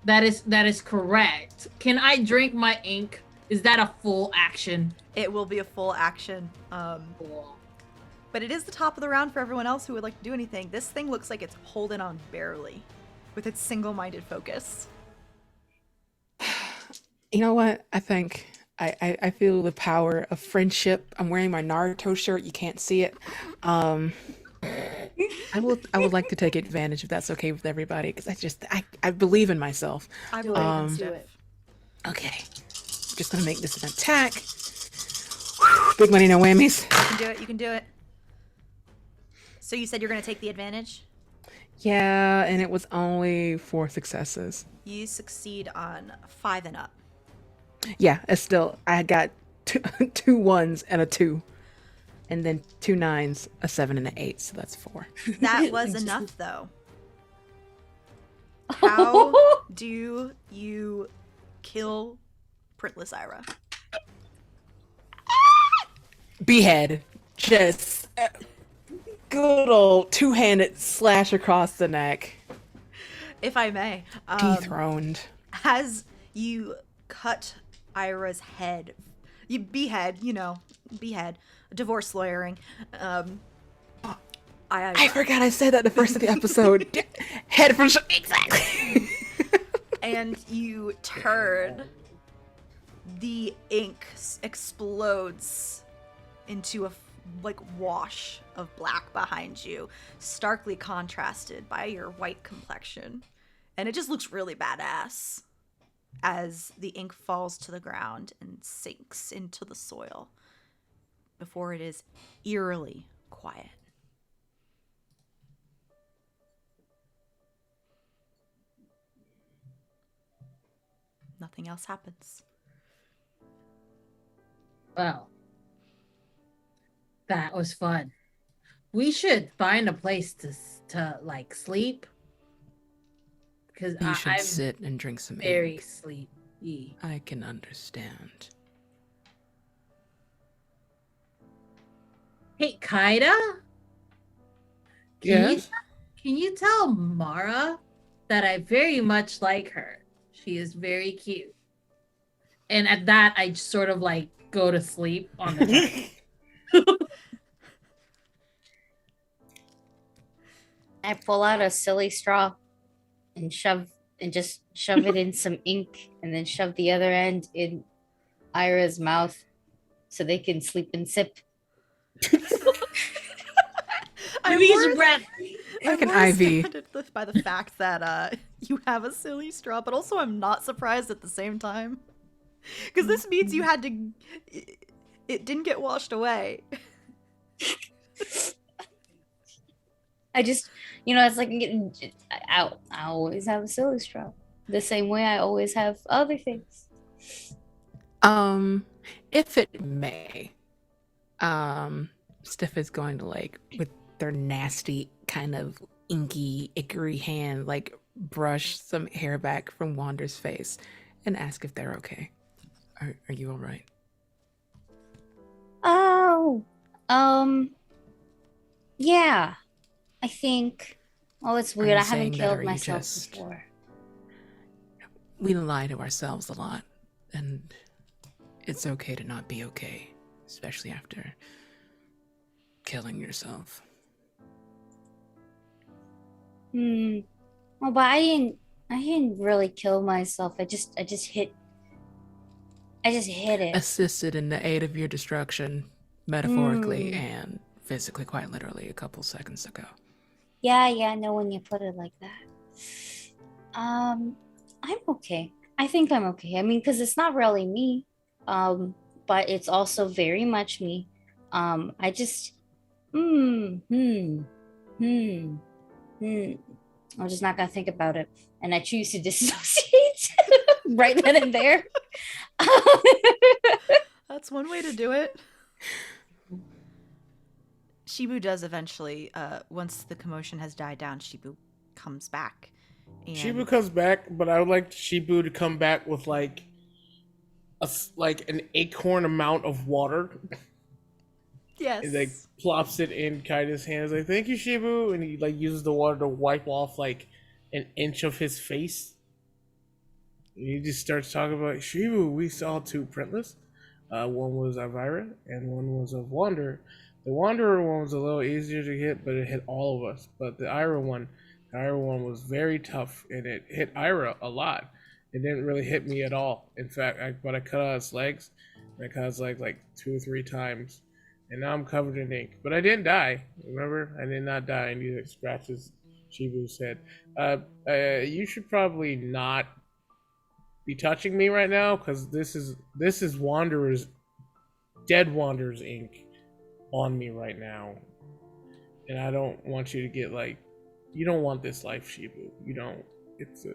That is correct. Can I drink my ink? Is that a full action? It will be a full action. Cool. But it is the top of the round for everyone else who would like to do anything. This thing looks like it's holding on barely with its single-minded focus. You know what? I think I feel the power of friendship. I'm wearing my Naruto shirt. You can't see it. I would like to take advantage if that's okay with everybody, because I believe in myself. I Do it, believe in do Steph. it. Okay. Just gonna make this an attack. Big money, no whammies. You can do it. You can do it. So you said you're going to take the advantage? Yeah, and it was only 4 successes. You succeed on 5 and up. Yeah, it's still, I got two 1s and a 2. And then 2 9s, a 7 and an 8, so that's 4. That was enough, though. How do you kill Printless Ira? Behead. Just good old 2-handed slash across the neck. If I may. Dethroned. As you cut Ira's head, you behead, divorce lawyering. I forgot I said that the first of the episode. Head from exactly. And you turn. The ink explodes into a wash of black behind you, starkly contrasted by your white complexion. And it just looks really badass as the ink falls to the ground and sinks into the soil before it is eerily quiet. Nothing else happens. Well, that was fun. We should find a place to like sleep because You should I'm sit and drink some very ink. sleepy. I can understand. Hey, Kaida, Yes? can you tell Mara that I very much like her? She is very cute. And at that, I sort of like go to sleep on the deck. I pull out a silly straw and just shove it in some ink and then shove the other end in Ira's mouth so they can sleep and sip. I'm Use more your breath. Like I'm an more IV. astounded by the fact that you have a silly straw, but also I'm not surprised at the same time. Because this means you had to. It didn't get washed away. I just, it's like I always have a silly straw. The same way I always have other things. If it may, Stiff is going to with their nasty kind of inky, icky hand, brush some hair back from Wander's face and ask if they're okay. Are you all right? Oh, yeah. I think. Oh, it's weird. you I haven't saying that, or killed are you myself just- before. We lie to ourselves a lot, and it's okay to not be okay, especially after killing yourself. Well, but I didn't really kill myself. I just hit it. Assisted in the aid of your destruction, metaphorically and physically, quite literally, a couple seconds ago. Yeah, I know when you put it like that. I'm okay. I think I'm okay. I mean, because it's not really me. But it's also very much me. I just I'm just not gonna think about it. And I choose to dissociate right then and there. That's one way to do it. Shibu does eventually, once the commotion has died down, Shibu comes back. And Shibu comes back, but I would like Shibu to come back with an acorn amount of water. yes. And plops it in Kaida's hands. Thank you, Shibu, and he uses the water to wipe off an inch of his face. And he just starts talking about Shibu. We saw two printless. One was Elvira, and one was of Wander. The Wanderer one was a little easier to hit, but it hit all of us. But the Ira one was very tough, and it hit Ira a lot. It didn't really hit me at all. In fact, I cut out his legs. And I cut his legs 2 or 3 times. And now I'm covered in ink. But I didn't die. Remember? I did not die. And he scratches Shibu's head. You should probably not be touching me right now, because this is Wanderer's dead Wanderer's ink on me right now. And I don't want you to get you don't want this life, Shibu. You don't. It's a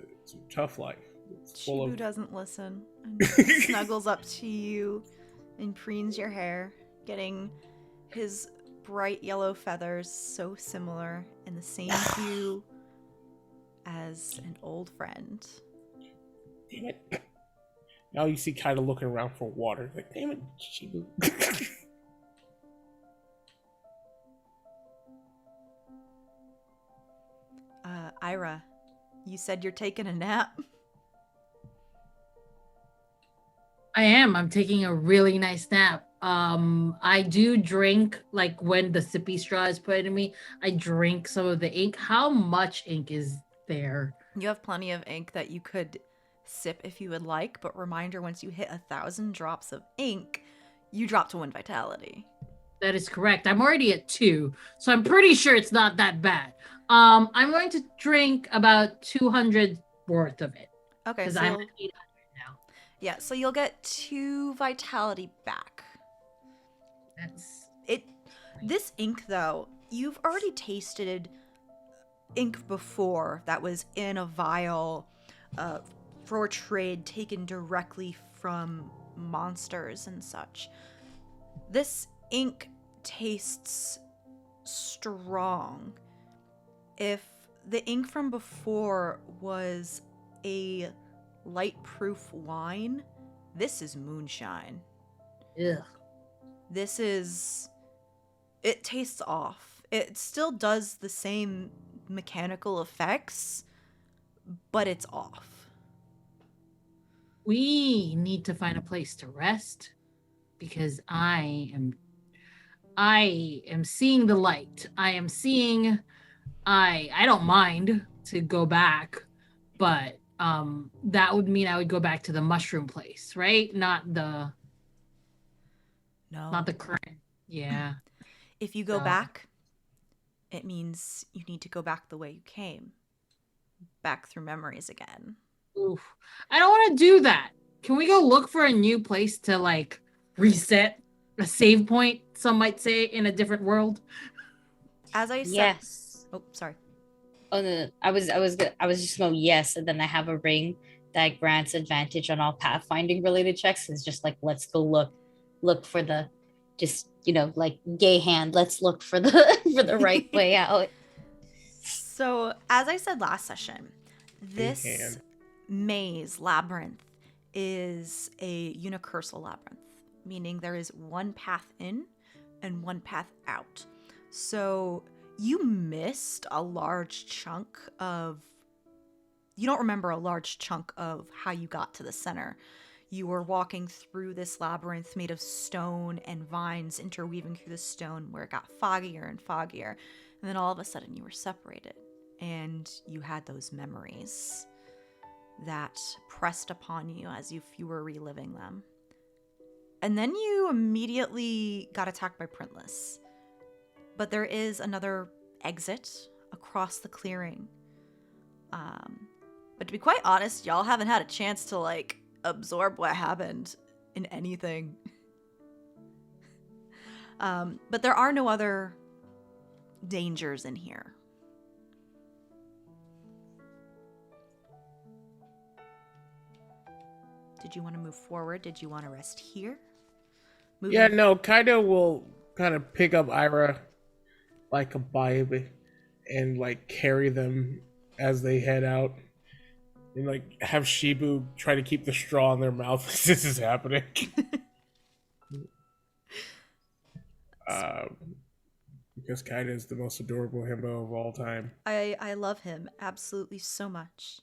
tough life. It's full Shibu of doesn't listen and snuggles up to you and preens your hair, getting his bright yellow feathers so similar and the same hue as an old friend. Damn it. Now you see Kaida looking around for water. Damn it, Shibu. Ira, you said you're taking a nap? I am. I'm taking a really nice nap. I do drink when the sippy straw is put in me. I drink some of the ink. How much ink is there? You have plenty of ink that you could sip if you would like, but reminder, once you hit 1,000 drops of ink, you drop to 1 vitality. That is correct. I'm already at 2, so I'm pretty sure it's not that bad. I'm going to drink about 200 worth of it. Okay, because so I'm at 800 now. yeah, so you'll get 2 vitality back. That's This ink, though, you've already tasted ink before that was in a vial for trade, taken directly from monsters and such. This ink tastes strong. If the ink from before was a light-proof wine, this is moonshine. ugh. It tastes off. It still does the same mechanical effects, but it's off. We need to find a place to rest because I am seeing the light. I don't mind to go back, but that would mean I would go back to the mushroom place, right? Not the No. current. Yeah. If you go Ah. back, it means you need to go back the way you came, back through memories again. Oof. I don't want to do that. Can we go look for a new place to like reset a save point, some might say, in a different world? As I said, Yes. oh, sorry. Oh no, no. I was just going yes, and then I have a ring that grants advantage on all pathfinding related checks. It's just like let's go look for the, just like gay hand. Let's look for the for the right way out. So, as I said last session, this hand. maze labyrinth is a unicursal labyrinth, meaning there is one path in and one path out. So, you missed a large chunk of. You don't remember a large chunk of how you got to the center. You were walking through this labyrinth made of stone and vines interweaving through the stone where it got foggier and foggier. And then all of a sudden you were separated and you had those memories that pressed upon you as if you were reliving them. And then you immediately got attacked by Printless. But there is another exit across the clearing. But to be quite honest, y'all haven't had a chance to like absorb what happened in anything. But there are no other dangers in here. Did you want to move forward? Did you want to rest here? Yeah, no, Kaido will kind of pick up Ira like a baby and like carry them as they head out. And like have Shibu try to keep the straw in their mouth as this is happening. Because Kaido is the most adorable himbo of all time. I love him absolutely so much.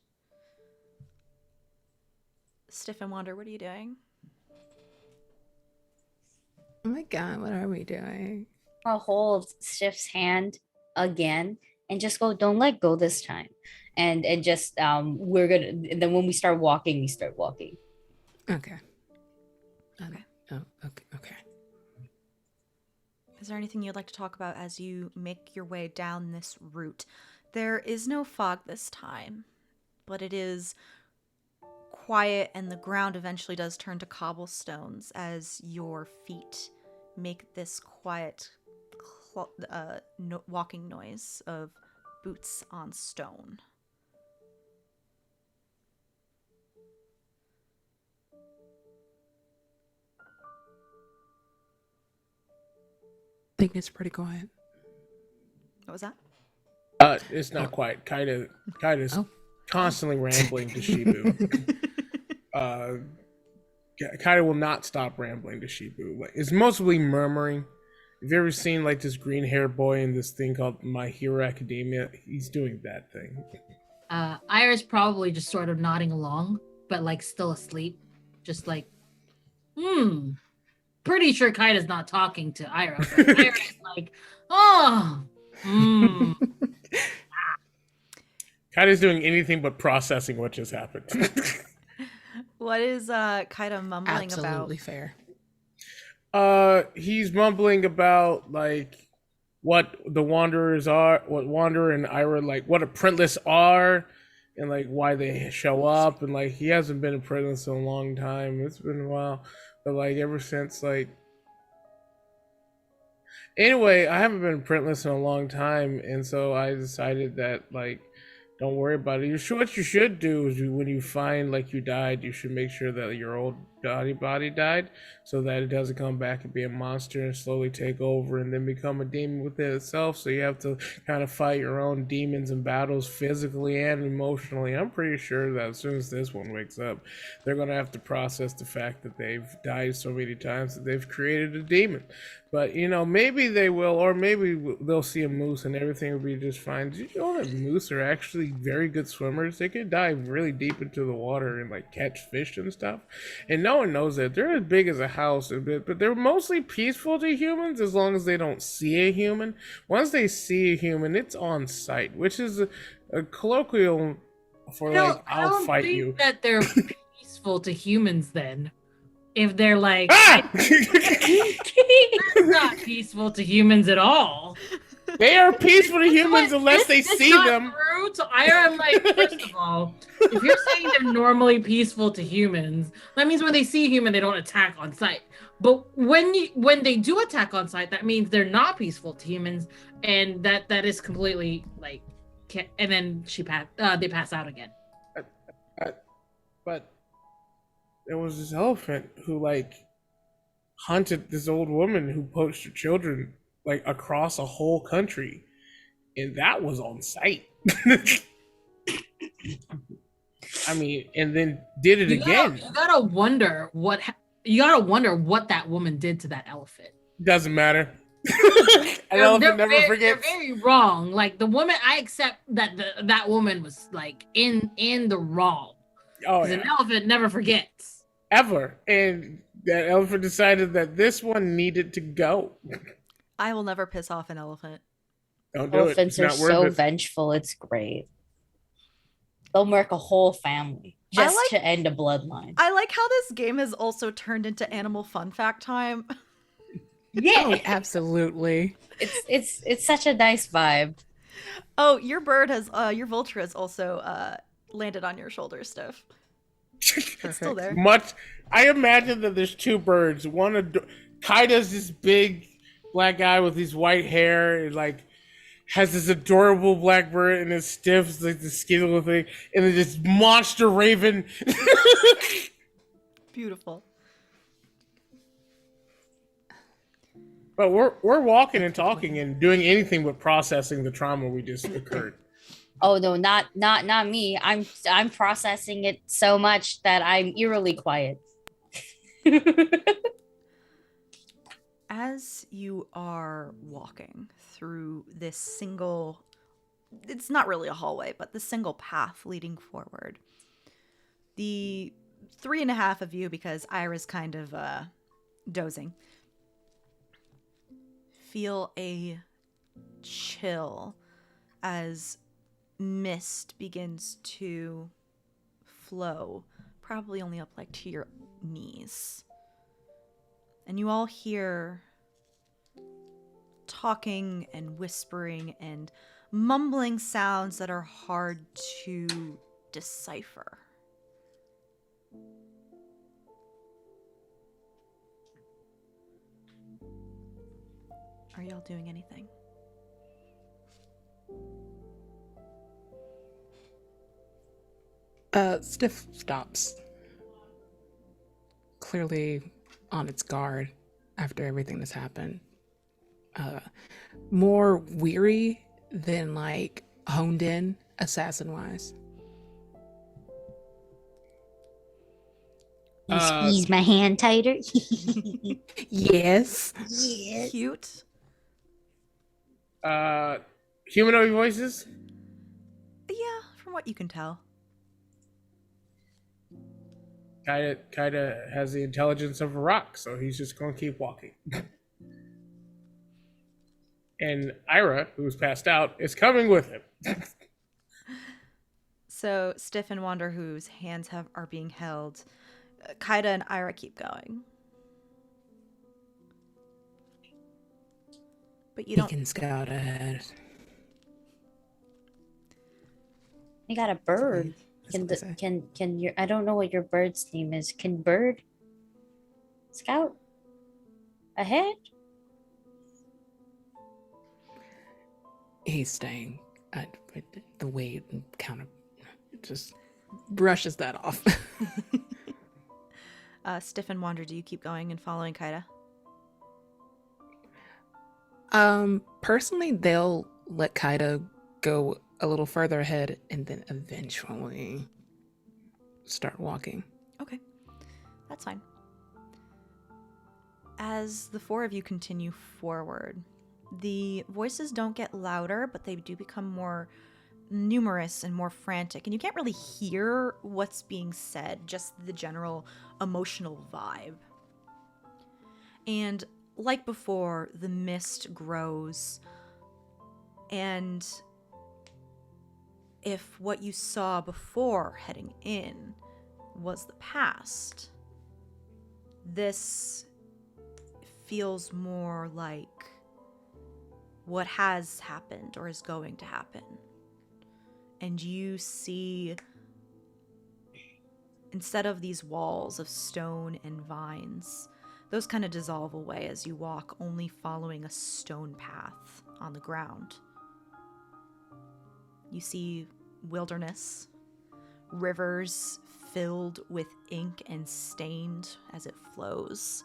Stiff and Wander, what are you doing? Oh my god, what are we doing? I'll hold Stiff's hand again and just go, don't let go this time. And just we're gonna, and then when we start walking, we start walking. Okay. Okay. Oh, okay. Is there anything you'd like to talk about as you make your way down this route? There is no fog this time, but it is quiet and the ground eventually does turn to cobblestones as your feet make this quiet walking noise of boots on stone. I think it's pretty quiet. What was that? It's not quite. Kaido's Oh. constantly rambling to Shibu. Kaido will not stop rambling to Shibu. Like, it's mostly murmuring. Have you ever seen like this green haired boy in this thing called My Hero Academia? He's doing that thing. Ira's probably just sort of nodding along, but like still asleep. Just like, pretty sure Kaida's not talking to Ira, but Ira's like, Kaido's doing anything but processing what just happened. What is Kaido mumbling Absolutely about? fair. He's mumbling about like what the Wanderers are, what Wanderer and Ira like, what a Printless are, and like why they show up, and like he hasn't been a Printless in a long time. It's been a while, but like ever since like. Anyway, I haven't been Printless in a long time, and so I decided that like. Don't worry about it. What you should do is when you find like you died, you should make sure that your old body died, so that it doesn't come back and be a monster and slowly take over and then become a demon within itself. So you have to kind of fight your own demons and battles physically and emotionally. I'm pretty sure that as soon as this one wakes up, they're gonna have to process the fact that they've died so many times that they've created a demon. But maybe they will, or maybe they'll see a moose and everything will be just fine. Did you know that moose are actually very good swimmers? They can dive really deep into the water and like catch fish and stuff. And no one knows that. They're as big as a house, but they're mostly peaceful to humans as long as they don't see a human. Once they see a human, it's on sight, which is a colloquial for like, I'll fight you. That they're peaceful to humans then. If they're like, Ah! It's not peaceful to humans at all. They are peaceful to humans unless they This see not them. True. So I'm like, first of all, if you're saying they're normally peaceful to humans, that means when they see a human, they don't attack on sight. But when they do attack on sight, that means they're not peaceful to humans, and that is completely like. And then they pass out again. But there was this elephant who like hunted this old woman who poached her children like across a whole country, and that was on sight. I mean, and then did it again. You gotta wonder what that woman did to that elephant. Doesn't matter. An elephant never forgets. They're very wrong. Like the woman, I accept that that woman was like in the wrong. Oh, Because an elephant never forgets. Ever. And that elephant decided that this one needed to go. I will never piss off an elephant. Don't do it. Elephants It's are not worth so it. vengeful. It's great. They'll murk a whole family just like- to end a bloodline. I like how this game has also turned into animal fun fact time. Oh, absolutely. It's such a nice vibe. Oh, your vulture has also landed on your shoulder, Steph. It's still there. I imagine that there's two birds. One, Kaida's this big black guy with his white hair and like has this adorable black bird and it's stiff, like the skin little thing, and then this monster raven. Beautiful. But we're walking and talking and doing anything but processing the trauma we just occurred. Oh no, not me. I'm processing it so much that I'm eerily quiet. As you are walking through this single, it's not really a hallway, but the single path leading forward, the 3.5 of you, because Ira's kind of dozing, feel a chill as mist begins to flow, probably only up like to your knees. And you all hear talking and whispering and mumbling sounds that are hard to decipher. Are y'all doing anything? Stiff stops. Clearly on its guard after everything that's happened. More weary than like honed in assassin wise. Squeeze my hand tighter. Yes. Yes. Cute. Humanoid voices? Yeah, from what you can tell. Kaida has the intelligence of a rock, so he's just going to keep walking. And Ira, who's passed out, is coming with him. So Stiff and Wander, whose hands are being held, Kaida and Ira keep going. But you don't. He can scout ahead. You got a bird. That's what I say. Can your I don't know what your bird's name is. Can bird scout ahead? He's staying. The weight and kind of just brushes that off. Stiff and Wander, do you keep going and following Kaida? Personally, they'll let Kaida go a little further ahead and then eventually start walking. Okay, that's fine. As the four of you continue forward, the voices don't get louder, but they do become more numerous and more frantic, and you can't really hear what's being said, just the general emotional vibe. And like before, the mist grows, and if what you saw before heading in was the past, this feels more like what has happened or is going to happen. And you see, instead of these walls of stone and vines, those kind of dissolve away as you walk, only following a stone path on the ground. You see wilderness, rivers filled with ink and stained as it flows,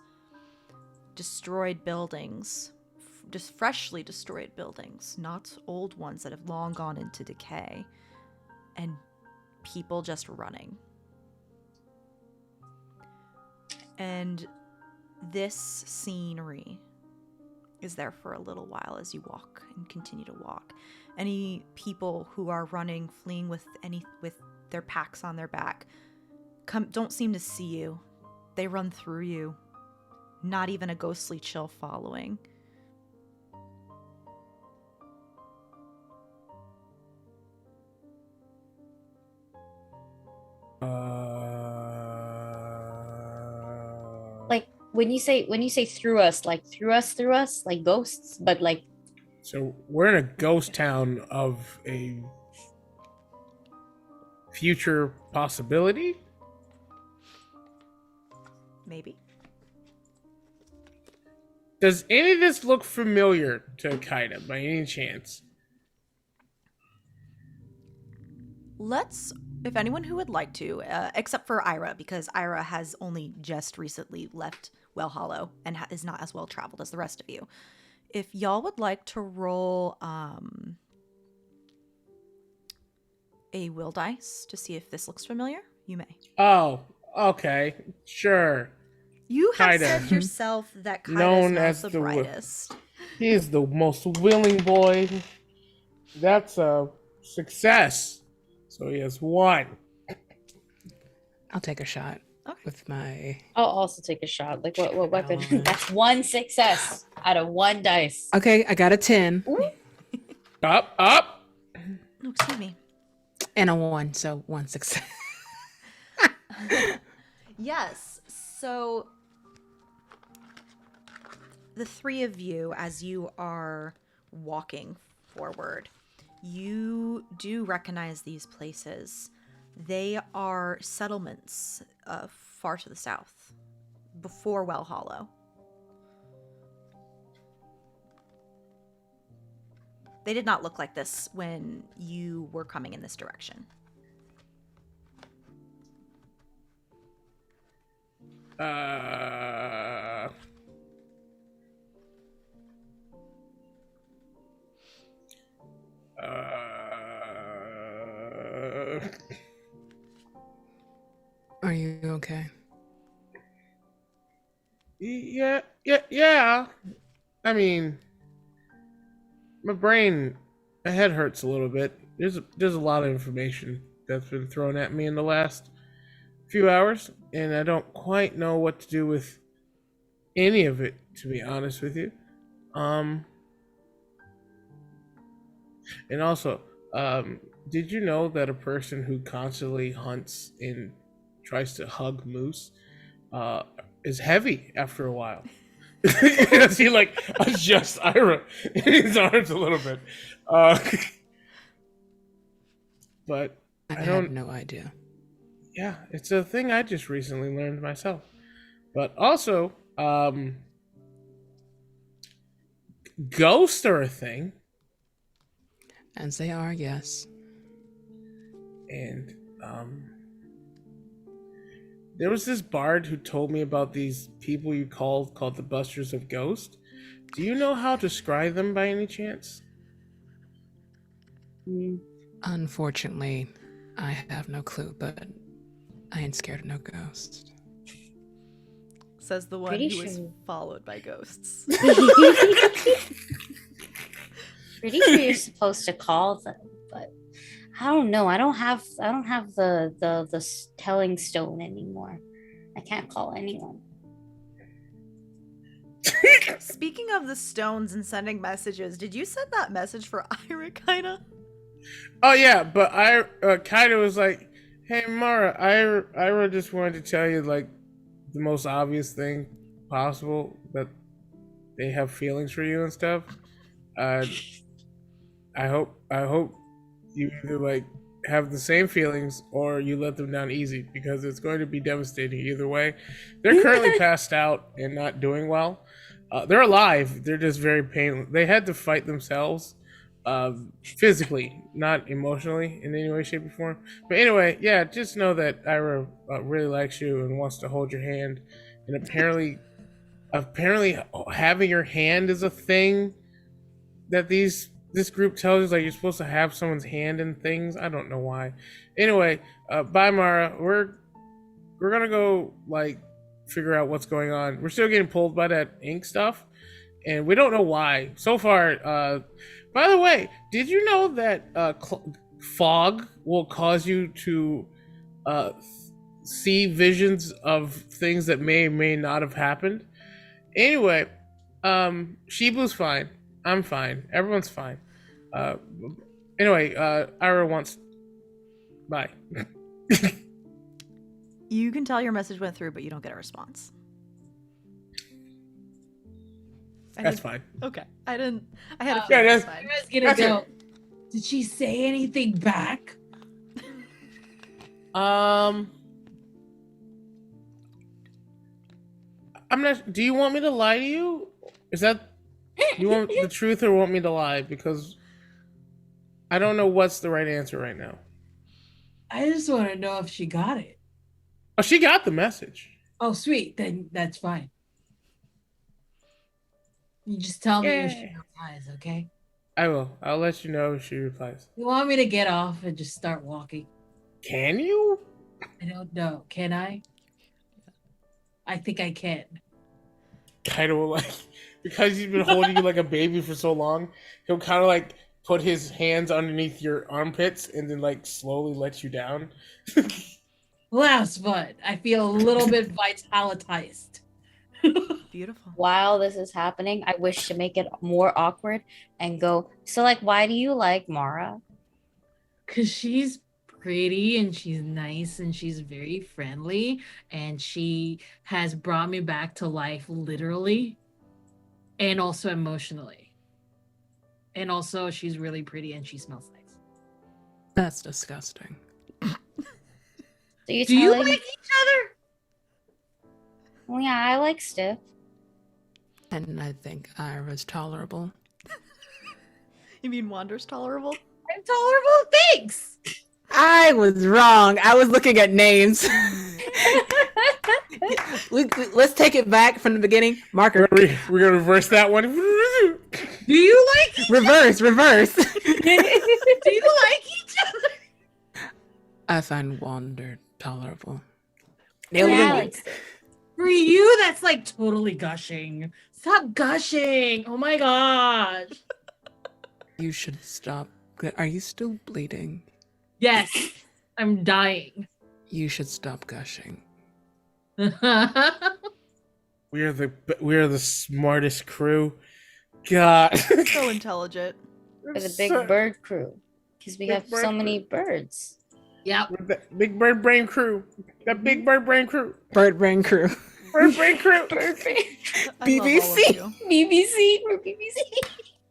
destroyed buildings, just freshly destroyed buildings, not old ones that have long gone into decay, and people just running. And this scenery is there for a little while as you walk and continue to walk. Any people who are running, fleeing with their packs on their back, don't seem to see you. They run through you. Not even a ghostly chill following. Like when you say through us, like through us, like ghosts, but like. So we're in a ghost town of a future possibility? Maybe. Does any of this look familiar to Kaida by any chance? Let's, if anyone who would like to, except for Ira, because Ira has only just recently left Well Hollow and is not as well traveled as the rest of you. If y'all would like to roll a will dice to see if this looks familiar, you may. Oh, okay, sure. You have Kaida. said yourself that Kaida Known is as not the the wi- brightest. He is the most willing boy. That's a success. So he has 1. I'll take a shot Okay. with my. I'll also take a shot. Like what weapon? Challenge. That's 1 success out of 1 dice. Okay, I got a 10 Up. Oh, excuse me. and a 1, so 1 success. Yes. So the three of you, as you are walking forward, you do recognize these places. They are settlements far to the south, before Well Hollow. They did not look like this when you were coming in this direction. Are you okay? Yeah. I mean, my head hurts a little bit. There's a lot of information that's been thrown at me in the last few hours, and I don't quite know what to do with any of it, to be honest with you. And also, did you know that a person who constantly hunts and tries to hug moose is heavy after a while? As he like adjusts Ira in his arms a little bit. But I I have don't. no idea. Yeah, it's a thing I just recently learned myself. But also, ghosts are a thing. As they are, yes. And there was this bard who told me about these people you called the Busters of Ghosts. Do you know how to describe them by any chance? Unfortunately, I have no clue, but I ain't scared of no ghosts. Says the one Pretty who is sure. followed by ghosts. Pretty sure you're supposed to call them, but I don't know. I don't have the telling stone anymore. I can't call anyone. Speaking of the stones and sending messages, did you send that message for Ira, kinda? Oh yeah, but I Kaida was like, "Hey Mara, Ira just wanted to tell you like the most obvious thing possible that they have feelings for you and stuff. Uh, I hope you either like have the same feelings or you let them down easy because it's going to be devastating either way. They're currently passed out and not doing well. They're alive. They're just very pain. They had to fight themselves, physically, not emotionally in any way, shape, or form. But anyway, yeah, just know that Ira really likes you and wants to hold your hand. And apparently, having your hand is a thing that this group tells you, like you're supposed to have someone's hand in things. I don't know why. Anyway, bye Mara. We're gonna go like figure out what's going on. We're still getting pulled by that ink stuff, and we don't know why. So far, by the way, did you know that fog will cause you to see visions of things that may or may not have happened? Anyway, Shibu's fine. I'm fine. Everyone's fine. Uh, anyway, Ira wants. Bye. You can tell your message went through, but you don't get a response. That's fine. Okay. I had a Yeah, feeling that's- it's fine. Ira's gonna That's go. Did she say anything back? I'm not. Do you want me to lie to you? Is that? You want the truth or want me to lie? Because I don't know what's the right answer right now. I just want to know if she got it. Oh, she got the message. Oh, sweet. Then that's fine. You just tell me if she Yeah. replies, okay? I will. I'll let you know if she replies. You want me to get off and just start walking? Can you? I don't know. Can I? I think I can. Kind of like because he's been holding you like a baby for so long. He'll kind of like put his hands underneath your armpits and then like slowly let you down. Well, that was fun. I feel a little bit vitalized. Beautiful. While this is happening, I wish to make it more awkward and go, so like, why do you like Mara? Because she's pretty and she's nice and she's very friendly and she has brought me back to life literally and also emotionally. And also she's really pretty and she smells nice. That's disgusting. So you Do you telling? like each other? Well, yeah, I like Stiff. And I think Ira's tolerable. You mean Wander's tolerable? I'm tolerable. Thanks. I was wrong. I was looking at names. Let's take it back from the beginning. Marker. We're gonna reverse that one. Do you like each Reverse. Do you like each other? I find Wander tolerable. Yeah, Nailed I it. like Stiff. For you, that's like totally gushing. Stop gushing. Oh my gosh. You should stop. Are you still bleeding? Yes, I'm dying. You should stop gushing. We are the smartest crew. God. So intelligent. For the big bird crew. Because we Big have bird so crew. many birds. Yep. We're the big bird brain crew. That big bird brain crew. Bird brain crew. Bird brain crew. Perfect. I love all of BBC. you. BBC. We're BBC.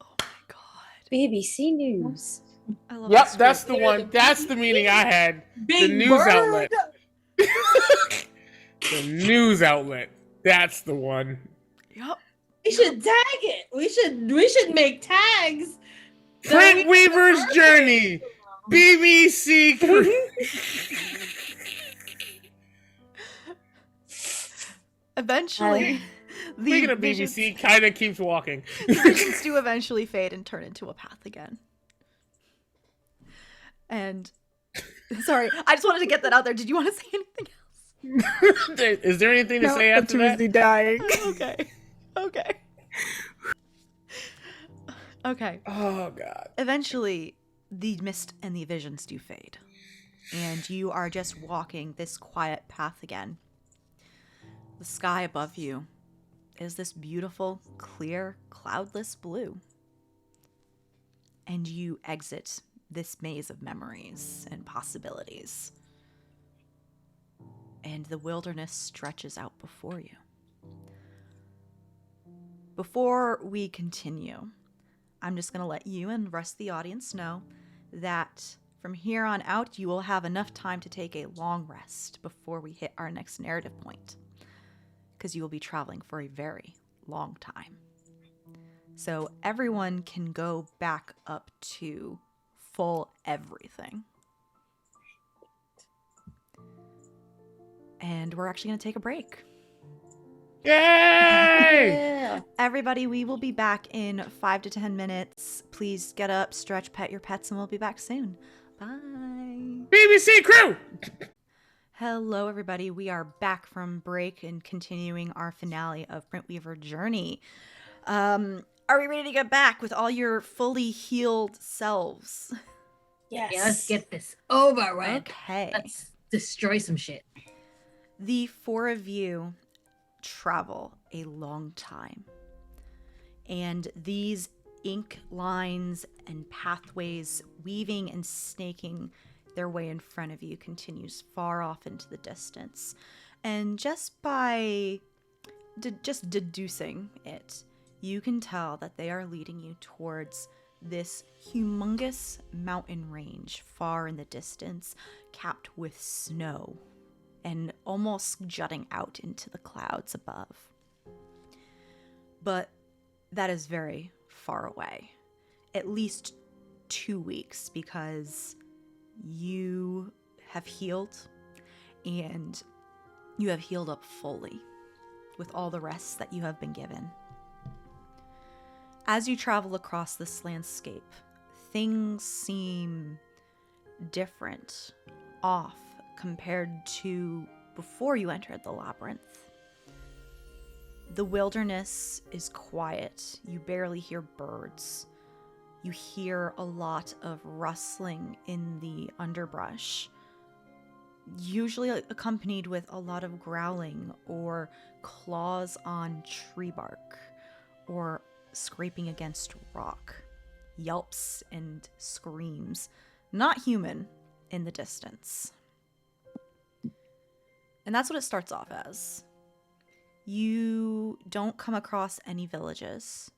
Oh my god. BBC News. I love Yep, this that's group. the one. That's the meaning I had. Big The news bird. outlet. The news outlet. That's the one. Yep. We should tag it. We should make tags. Print Weaver's Journey. BBC crew. Eventually, the Speaking of visions, BBC, kind of keeps walking. the visions do eventually fade and turn into a path again. And sorry, I just wanted to get that out there. Did you want to say anything Is there anything to say after that? dying. else? Okay. Okay. Okay. Oh God. Eventually, the mist and the visions do fade, and you are just walking this quiet path again. The sky above you is this beautiful, clear, cloudless blue. And you exit this maze of memories and possibilities. And the wilderness stretches out before you. Before we continue, I'm just going to let you and the rest of the audience know that from here on out, you will have enough time to take a long rest before we hit our next narrative point, because you will be traveling for a very long time. So everyone can go back up to full everything. And we're actually going to take a break. Yay! Yeah. Everybody, we will be back in 5 to 10 minutes. Please get up, stretch, pet your pets, and we'll be back soon. Bye. BBC crew! Hello, everybody. We are back from break and continuing our finale of Printweaver Journey. Are we ready to get back with all your fully healed selves? Yes. Yeah, let's get this over with. Okay. Let's destroy some shit. The four of you travel a long time, and these ink lines and pathways weaving and snaking their way in front of you continues far off into the distance. And just by just deducing it, you can tell that they are leading you towards this humongous mountain range far in the distance, capped with snow and almost jutting out into the clouds above. But that is very far away. At least 2 weeks, because you have healed, and you have healed up fully with all the rest that you have been given. As you travel across this landscape, things seem different, off, compared to before you entered the labyrinth. The wilderness is quiet. You barely hear birds. You hear a lot of rustling in the underbrush, usually accompanied with a lot of growling or claws on tree bark or scraping against rock, yelps and screams, not human, in the distance. And that's what it starts off as. You don't come across any villages,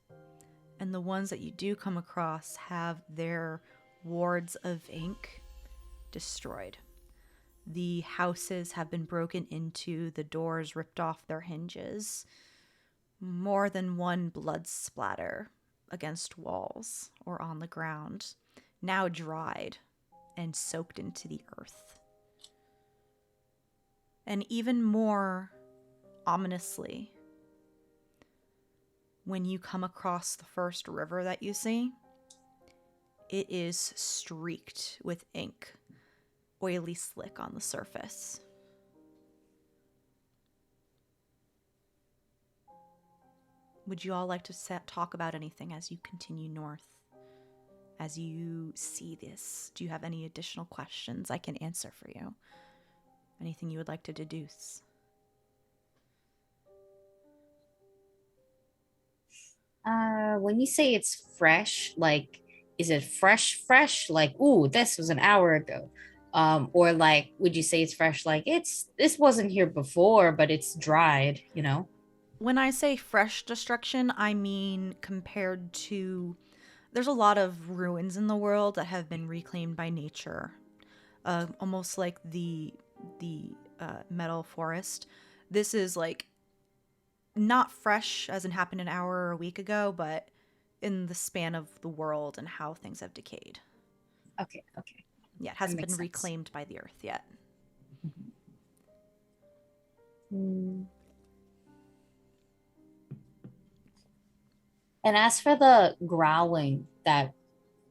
and the ones that you do come across have their wards of ink destroyed. The houses have been broken into, the doors ripped off their hinges. More than one blood splatter against walls or on the ground, now dried and soaked into the earth. And even more ominously, when you come across the first river that you see, it is streaked with ink, oily slick on the surface. Would you all like to talk about anything as you continue north? As you see this, do you have any additional questions I can answer for you? Anything you would like to deduce? When you say it's fresh, like, is it fresh, like, ooh, this was an hour ago? Or like, would you say it's fresh, like this wasn't here before, but it's dried, you know? When I say fresh destruction, I mean compared to... There's a lot of ruins in the world that have been reclaimed by nature. Almost like the metal forest. This is like not fresh as in happened an hour or a week ago, but in the span of the world and how things have decayed. Okay. Yeah, it hasn't makes been sense. reclaimed by the earth yet. Mm. And as for the growling that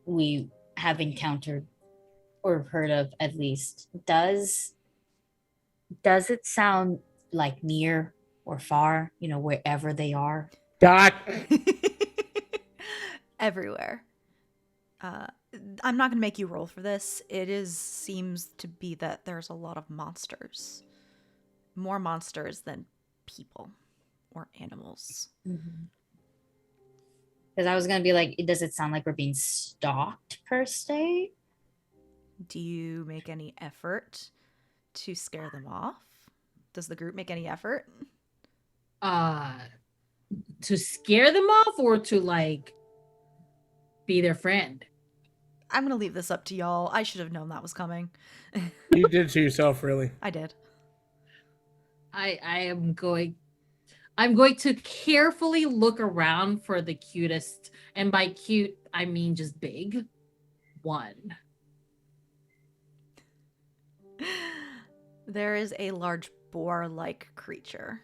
we have encountered or heard of, at least, does it sound like near or far, you know, wherever they are? Dot. Everywhere. I'm not going to make you roll for this. Seems to be that there's a lot of monsters. More monsters than people or animals. Because I was gonna be like, does it sound like we're being stalked per se? Do you make any effort to scare them off? Does the group make any effort? to scare them off or to like be their friend? I'm gonna leave this up to y'all. I should have known that was coming. You did to yourself, really. I did. I'm going to carefully look around for the cutest, and by cute I mean just big one. There is a large boar-like creature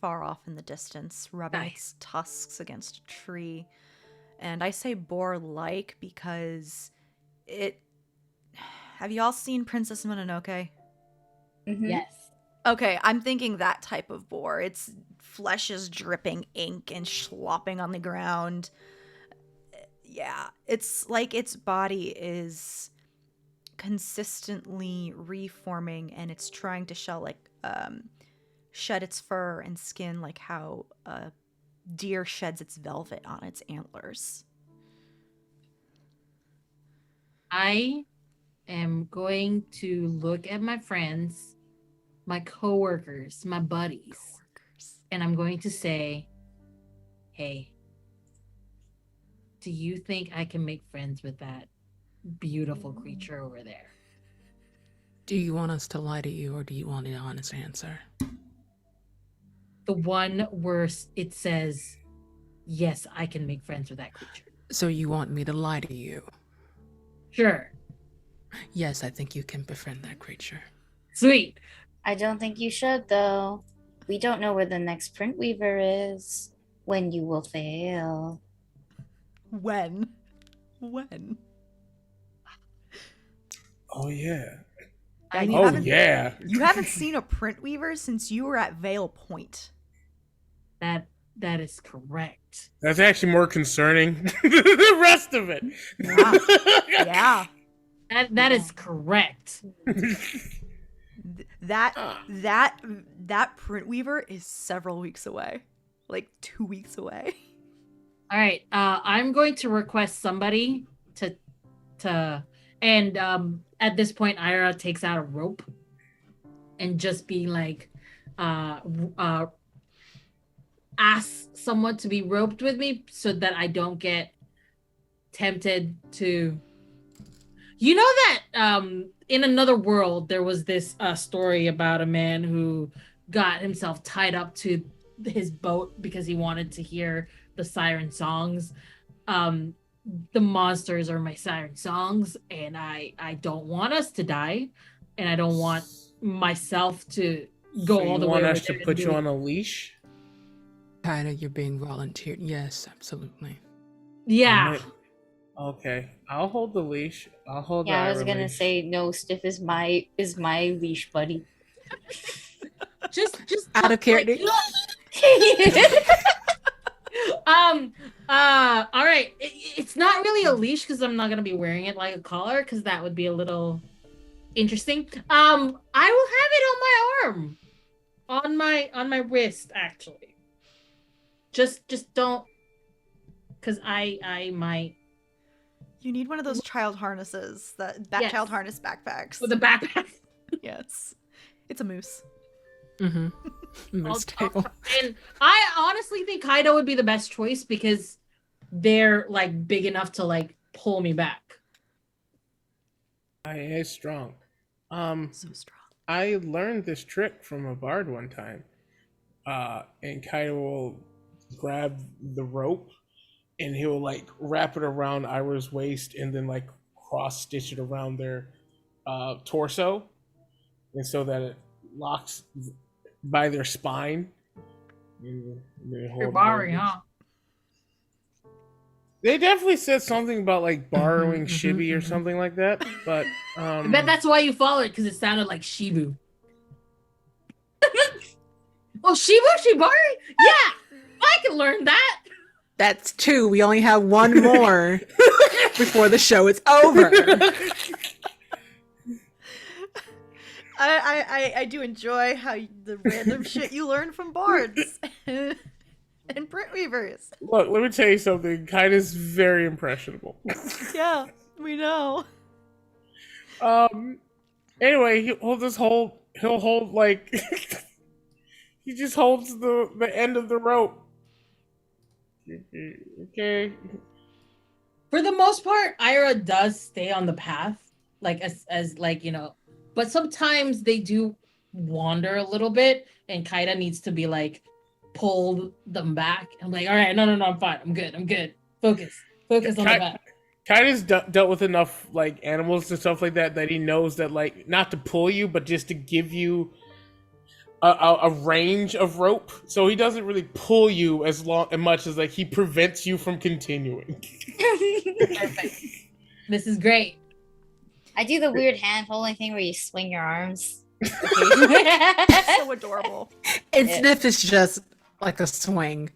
far off in the distance, rubbing Nice. its tusks against a tree. And I say boar-like because it... Have y'all seen Princess Mononoke? Mhm. Yes. Okay, I'm thinking that type of boar. Its flesh is dripping ink and slopping on the ground. Yeah, it's like its body is consistently reforming, and it's trying to shed its fur and skin like how a deer sheds its velvet on its antlers. I am going to look at my friends, my coworkers, my buddies, and I'm going to say, hey, do you think I can make friends with that beautiful creature over there? Do you want us to lie to you, or do you want an honest answer? The one where it says, yes, I can make friends with that creature. So you want me to lie to you? Sure. Yes, I think you can befriend that creature. Sweet. I don't think you should, though. We don't know where the next print weaver is. When you will fail. When? When? Oh yeah. Yeah, you Oh haven't- yeah. You haven't seen a print weaver since you were at Vale Point. That is correct. That's actually more concerning than the rest of it. Yeah. That is correct. That print weaver is several weeks away. Like 2 weeks away. All right. I'm going to request somebody and at this point Ira takes out a rope and just be like ask someone to be roped with me so that I don't get tempted to, you know, that in another world there was this story about a man who got himself tied up to his boat because he wanted to hear the siren songs. The monsters are my siren songs, and I don't want us to die, and I don't want myself to go So all the you way want over us to there put and you do it. on a leash? Kinda, you're being volunteered. Yes, absolutely. Yeah. Right. Okay, I'll hold the leash. I'll hold. Yeah, the I was Ira gonna leash. say no. Stiff is my leash buddy. just Out of character. like, all right. It's not really a leash because I'm not gonna be wearing it like a collar because that would be a little interesting. I will have it on my arm, on my wrist actually. Just don't, because I might You need one of those child harnesses, Yes. child harness backpacks. with a backpack. Yes. It's a moose. Mm-hmm. I'll- Moose I'll tail. try- and I honestly think Kaido would be the best choice because they're like big enough to like pull me back. I is strong. So strong. I learned this trick from a bard one time. And Kaido will grab the rope and he'll like wrap it around Ira's waist and then like cross stitch it around their torso, and so that it locks by their spine. And they You're hold borrowing, their- huh? They definitely said something about like borrowing Mhm, Shibi or mhm. something like that, but I bet that's why you followed because it sounded like Shibu. Oh, Shibari? Yeah, I can learn that. That's 2. We only have 1 more before the show is over. I do enjoy how the random shit you learn from bards and print weavers. Look, let me tell you something. Kaido's very impressionable. Yeah, we know. Anyway, he'll hold like He just holds the end of the rope. Okay. For the most part, Ira does stay on the path, like as like but sometimes they do wander a little bit, and Kaida needs to be like pulled them back. I'm like, all right, no, I'm fine, I'm good. Focus on the path. Kaida's dealt with enough like animals and stuff like that he knows that like not to pull you, but just to give you a range of rope. So he doesn't really pull you as much as like he prevents you from continuing. Perfect. This is great. I do the weird hand holding thing where you swing your arms. So adorable. And Yeah. Sniff is just like a swing.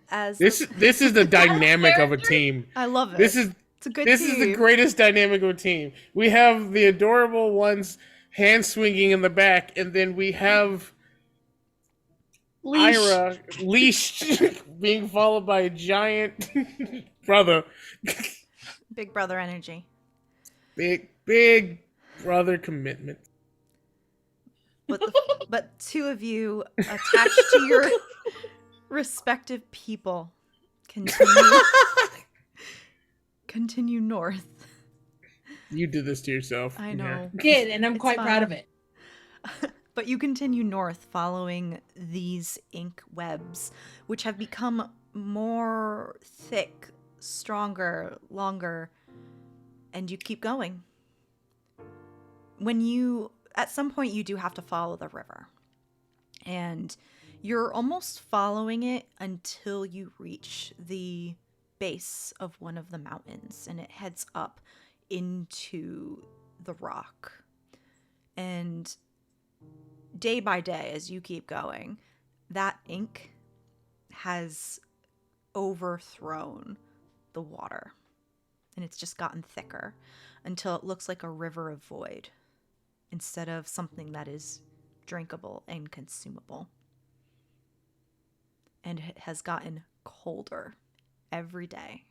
As This is the dynamic of a team. I love it. This is it's a good this team. is the greatest dynamic of a team. We have the adorable ones hand swinging in the back, and then we have Leash. Ira leashed, being followed by a giant brother. Big brother energy. Big brother commitment. But two of you attached to your respective people continue north. You did this to yourself. I know. Did, and I'm It's quite fine. proud of it. But you continue north following these ink webs, which have become more thick, stronger, longer, and you keep going. At some point, you do have to follow the river. And you're almost following it until you reach the base of one of the mountains, and it heads up into the rock. And day by day, as you keep going, that ink has overthrown the water. And it's just gotten thicker until it looks like a river of void instead of something that is drinkable and consumable. And it has gotten colder every day.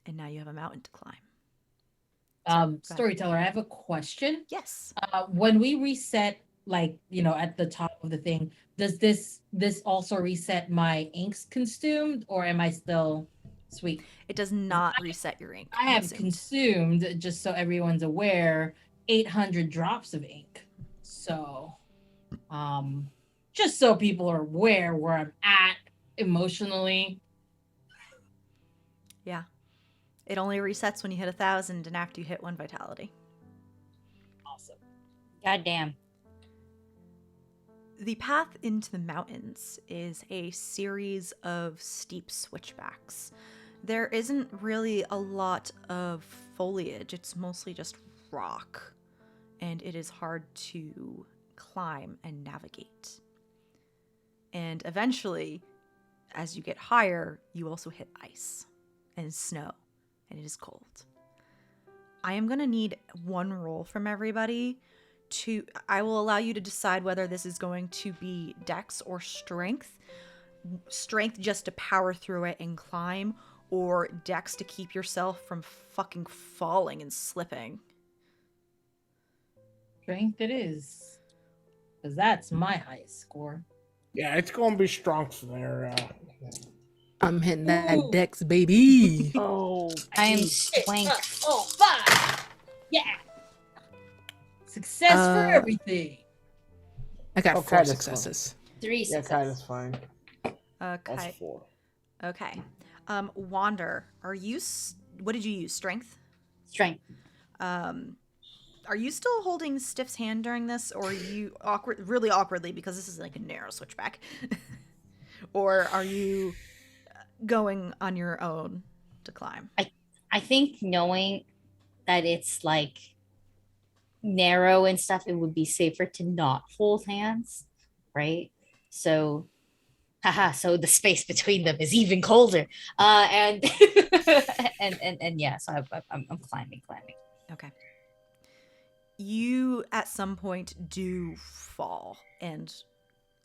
And now you have a mountain to climb. Storyteller, I have a question. Yes. When we reset, like at the top of the thing, does this also reset my inks consumed, or am I still sweet? It does not reset your ink. I have consumed. consumed, just so everyone's aware, 800 drops of ink. So, just so people are aware where I'm at emotionally. Yeah. It only resets when you hit 1,000 and after you hit 1 vitality. Awesome. Goddamn. The path into the mountains is a series of steep switchbacks. There isn't really a lot of foliage, it's mostly just rock, and it is hard to climb and navigate. And eventually, as you get higher, you also hit ice and snow, and it is cold. I am going to need one roll from everybody. I will allow you to decide whether this is going to be dex or strength. Strength just to power through it and climb, or dex to keep yourself from fucking falling and slipping. Strength it is. Because that's my highest score. Yeah, it's gonna be strong there. I'm hitting that Ooh. dex, baby. Oh, I am Shit. swank. Oh, 5. Yeah. Success for everything. I got Oh, 4 Kaida's successes. 3 yeah, success. kind of fine. Okay. That's 4. Okay. Wander, what did you use? Strength? Strength. Are you still holding Stiff's hand during this, or are you really awkwardly, because this is like a narrow switchback? Or are you going on your own to climb? I think knowing that it's like narrow and stuff, it would be safer to not hold hands, right? So, so the space between them is even colder. And and yeah, so I'm climbing. Okay. You at some point do fall and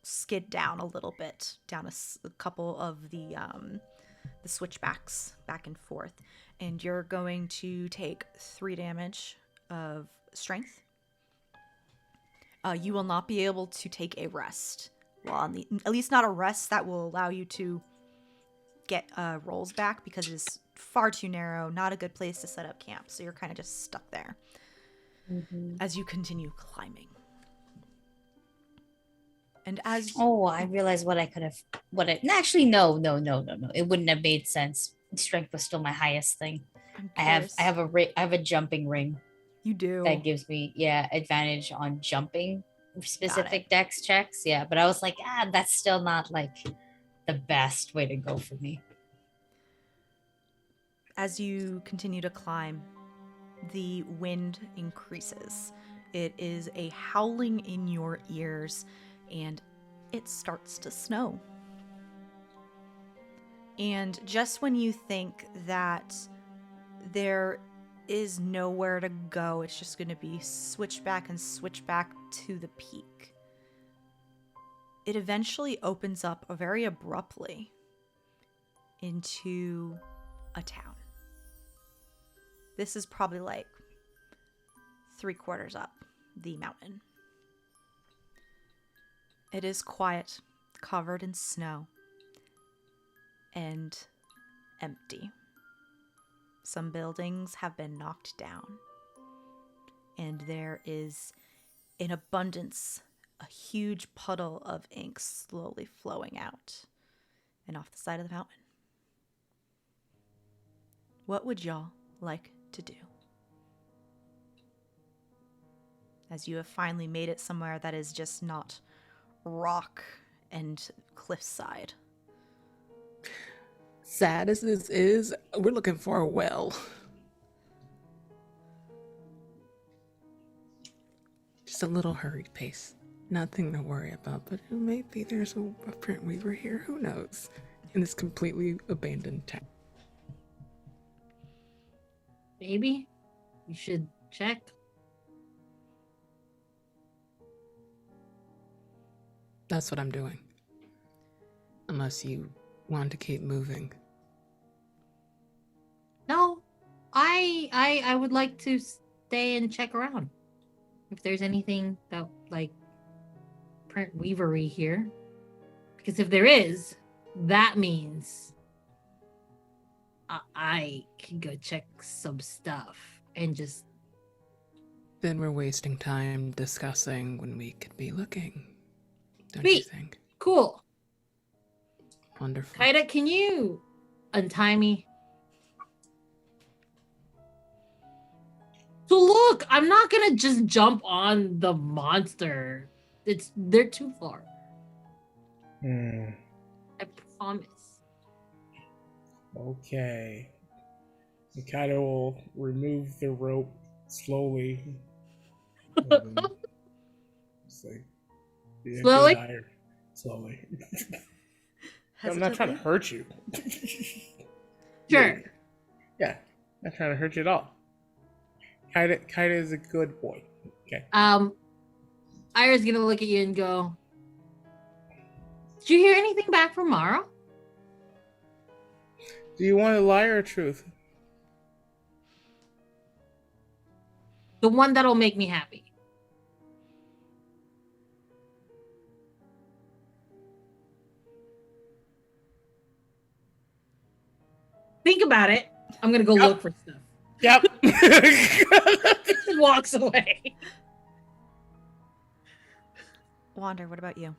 skid down a little bit, down a couple of the switchbacks back and forth, and you're going to take 3 damage of strength, you will not be able to take a rest. Well, at least not a rest that will allow you to get rolls back, because it is far too narrow, not a good place to set up camp. So you're kind of just stuck there as you continue climbing. And as Oh, I realized what I could have. Actually, no. It wouldn't have made sense. Strength was still my highest thing. I'm I have curious- I have a jumping ring you do. that gives me advantage on jumping specific dex checks. Yeah, but I was like, that's still not like the best way to go for me. As you continue to climb, the wind increases. It is a howling in your ears, and it starts to snow. And just when you think that there is nowhere to go, it's just going to be switch back to the peak, it eventually opens up very abruptly into a town. This is probably like 3/4 up the mountain. It is quiet, covered in snow, and empty. Some buildings have been knocked down, and there is, in abundance, a huge puddle of ink slowly flowing out and off the side of the mountain. What would y'all like to do? As you have finally made it somewhere that is just not rock and cliffside. Sad as this is, we're looking for a well. Just a little hurried pace. Nothing to worry about, but maybe there's a print weaver here. Who knows? In this completely abandoned town. Maybe you should check. That's what I'm doing. Unless you want to keep moving. No, I would like to stay and check around. If there's anything that like print weavery here. Because if there is, that means I can go check some stuff and just... Then we're wasting time discussing when we could be looking. Don't you Sweet. think? Cool. Wonderful. Kaida, can you untie me? So look, I'm not gonna just jump on the monster. They're too far. I promise. Okay. Mikado will remove the rope slowly. It's like, yeah, Slowly? get higher. Slowly. I'm not trying to hurt you. Sure. Yeah, not trying to hurt you at all. Kaida is a good boy. Okay. Ira's gonna look at you and go, "Did you hear anything back from Mara?" Do you want a lie or a truth? The one that'll make me happy. Think about it. I'm gonna go look for stuff. Yep. Walks away. Wander, what about you?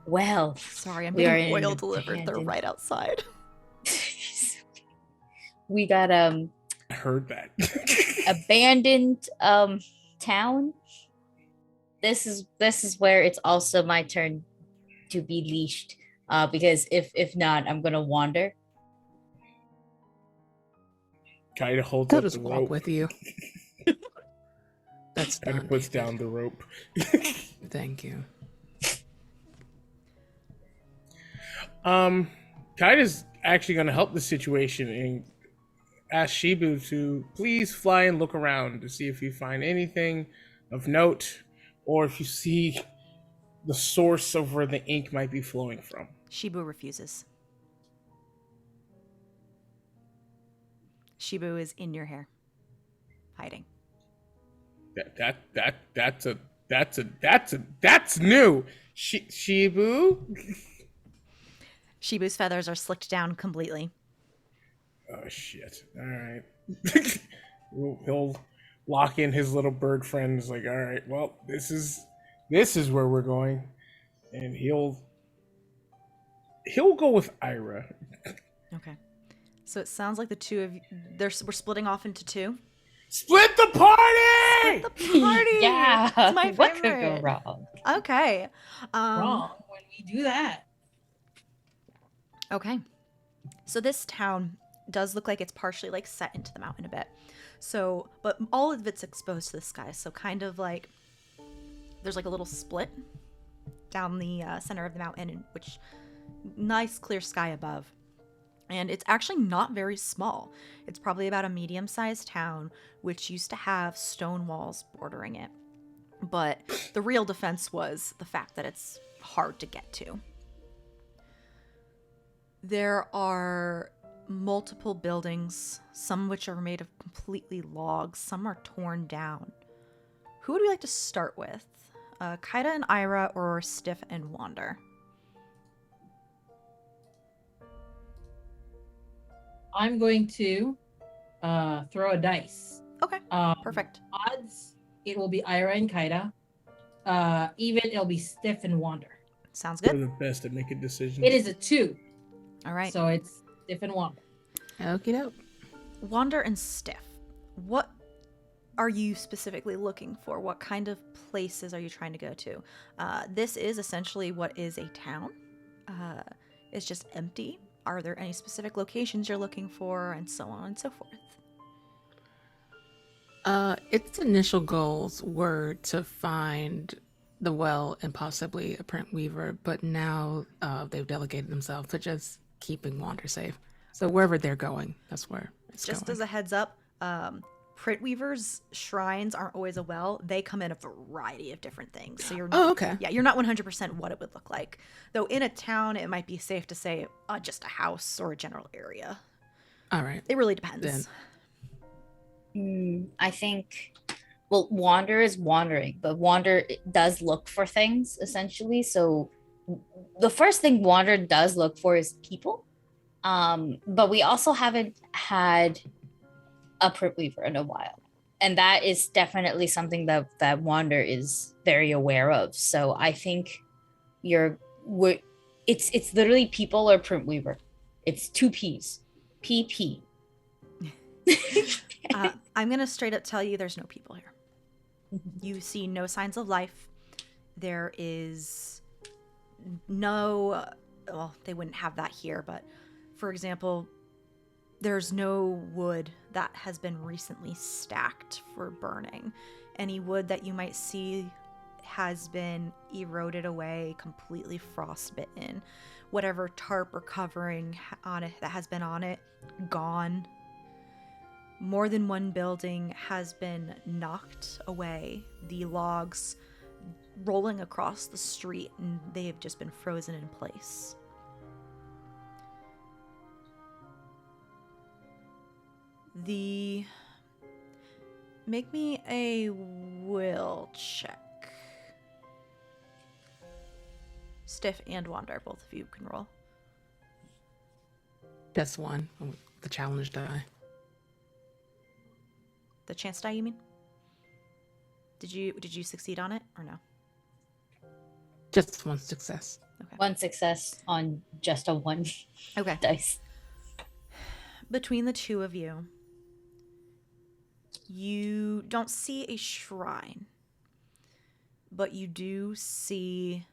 Well, Sorry, I'm We are getting in oil an delivered. They're abandoned- right outside. we got I heard that. abandoned town. This is where it's also my turn to be leashed. Because if not, I'm gonna wander. Kaida holds I'll up just the walk rope. with you. That's Kaida done. puts down the rope. Thank you. Kaida's actually going to help the situation and ask Shibu to please fly and look around to see if you find anything of note or if you see the source of where the ink might be flowing from. Shibu refuses. Shibu is in your hair, hiding. That's new. Shibu. Shibu's feathers are slicked down completely. Oh shit! All right. He'll lock in his little bird friends. Like, all right, well, this is where we're going, and he'll go with Ira. Okay. So it sounds like the two of you, we're splitting off into two. Split the party. Split the party. Yeah. It's my What could go favorite. wrong? Okay. Wrong when we do that. Okay. So this town does look like it's partially like set into the mountain a bit. So, but all of it's exposed to the sky. So kind of like there's like a little split down the center of the mountain, which nice clear sky above. And it's actually not very small. It's probably about a medium-sized town, which used to have stone walls bordering it. But the real defense was the fact that it's hard to get to. There are multiple buildings, some which are made of completely logs, some are torn down. Who would we like to start with? Kaida and Ira, or Stiff and Wander? I'm going to throw a dice. Okay, perfect. Odds, it will be Ira and Kaida. Even, it'll be Stiff and Wander. Sounds They're good. the best at making decisions. It is a 2. All right. So it's Stiff and Wander. Okie doke. Wander and Stiff, what are you specifically looking for? What kind of places are you trying to go to? This is essentially what is a town. It's just empty. Are there any specific locations you're looking for, and so on and so forth? Its initial goals were to find the well and possibly a print weaver, but now they've delegated themselves to just keeping Wander safe. So wherever they're going, that's where it's Just going. as a heads up, print weavers' shrines aren't always a well. They come in a variety of different things. So you're not, Oh, okay. yeah, you're not 100% what it would look like. Though in a town, it might be safe to say just a house or a general area. All right. It really depends. Then- I think, well, Wander is wandering, but Wander does look for things essentially. So the first thing Wander does look for is people. But we also haven't had a print weaver in a while, and that is definitely something that Wander is very aware of. So I think it's literally people or print weaver. It's 2 P's. PP. I'm going to straight up tell you there's no people here. You see no signs of life. There is no, well, they wouldn't have that here, but for example, there's no wood that has been recently stacked for burning. Any wood that you might see has been eroded away, completely frostbitten. Whatever tarp or covering on it that has been on it, gone. More than one building has been knocked away. The logs rolling across the street, and they have just been frozen in place. Make me a will check. Stiff and Wander, both of you can roll. That's one. The challenge die. The chance die, you mean? Did you succeed on it or no? Just one success. Okay. 1 success on just a 1 Okay. dice. Between the two of you, you don't see a shrine, but you do see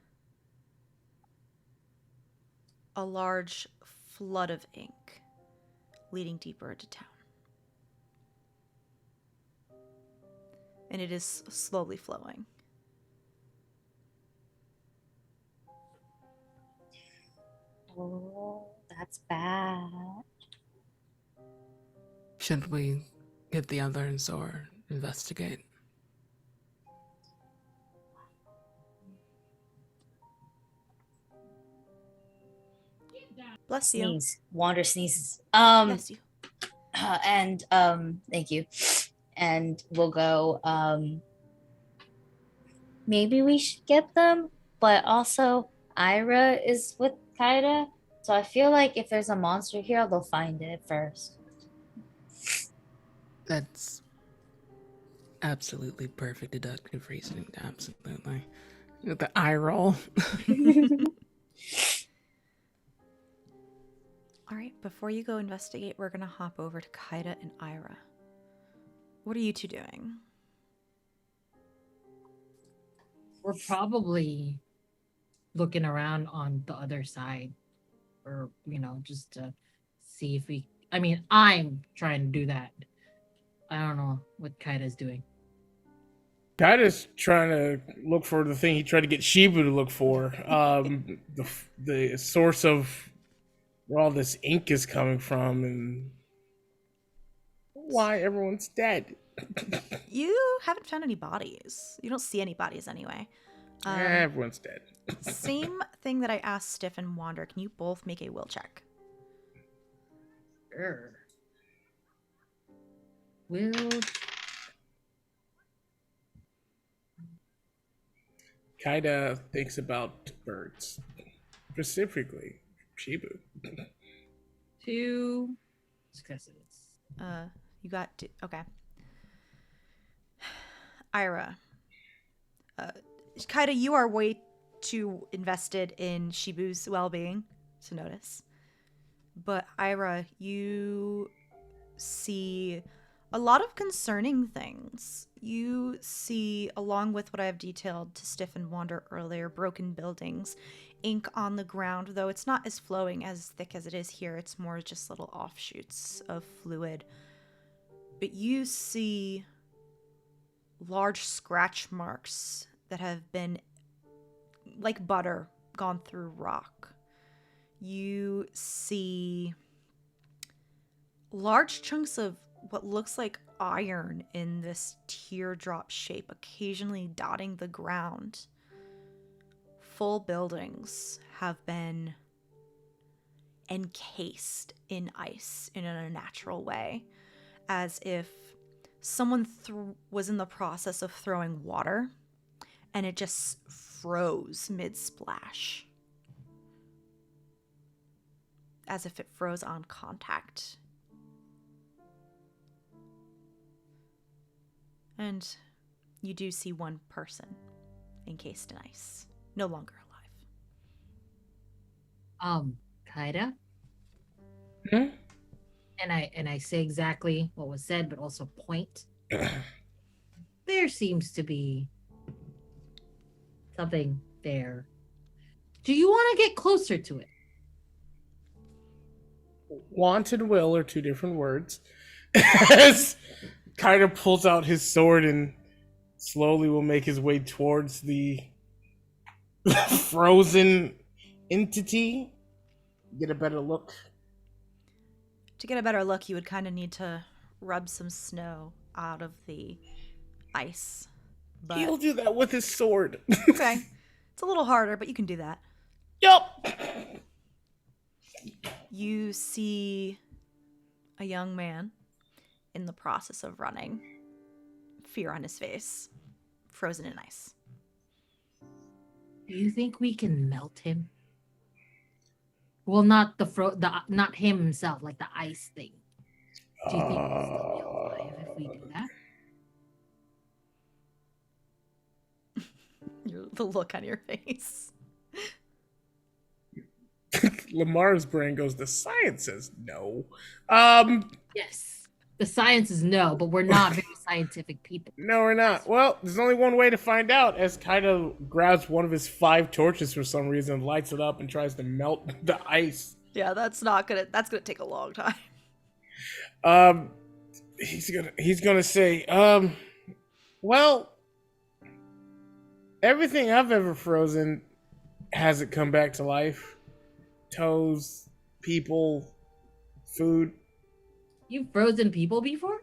a large flood of ink leading deeper into town. And it is slowly flowing. Oh, that's bad. Should we get the others or investigate? Bless you. Sneeze. Wander sneezes. Bless you. And thank you. And we'll go maybe we should get them, but also Ira is with Kaida. So I feel like if there's a monster here, they'll find it first. That's absolutely perfect deductive reasoning. Absolutely. The eye roll. All right, before you go investigate, we're going to hop over to Kaida and Ira. What are you two doing? We're probably looking around on the other side, or just to see if we. I mean, I'm trying to do that. I don't know what Kaida's doing. Kaida's trying to look for the thing he tried to get Shibu to look for. The source of where all this ink is coming from and why everyone's dead. You haven't found any bodies. You don't see any bodies anyway. Everyone's dead. Same thing that I asked Stiff and Wander. Can you both make a will check? Sure. Will. Kaida thinks about birds, specifically Shibu. 2 successes. You got okay. Ira. Kaida, you are way too invested in Shibu's well-being to notice. But Ira, you see a lot of concerning things. You see, along with what I have detailed to Stiff and Wander earlier, broken buildings, ink on the ground, though it's not as flowing as thick as it is here. It's more just little offshoots of fluid. But you see large scratch marks that have been, like butter, gone through rock. You see large chunks of what looks like iron in this teardrop shape, occasionally dotting the ground. Full buildings have been encased in ice in an unnatural way, as if someone was in the process of throwing water and it just froze mid-splash. As if it froze on contact. And you do see one person encased in ice, no longer alive. Kaida? Hmm? And I say exactly what was said, but also point. There seems to be something there. Do you want to get closer to it? Want and will are two different words. As Kaida pulls out his sword and slowly will make his way towards the frozen entity. Get a better look. To get a better look, you would kind of need to rub some snow out of the ice. But He'll do that with his sword. okay. It's a little harder, but you can do that. Yup. You see a young man in the process of running, fear on his face, frozen in ice. Do you think we can melt him? Well, not not him himself, like the ice thing. Do you think he'll still be alive if we do that? The look on your face. Lamar's brain goes, the science says no. Yes. The science is no, but we're not very scientific people. No, we're not. Well, there's only one way to find out, as Kaida grabs one of his 5 torches for some reason, lights it up, and tries to melt the ice. Yeah, that's gonna take a long time. He's gonna say, well, everything I've ever frozen hasn't come back to life. Toes, people, food. You've frozen people before?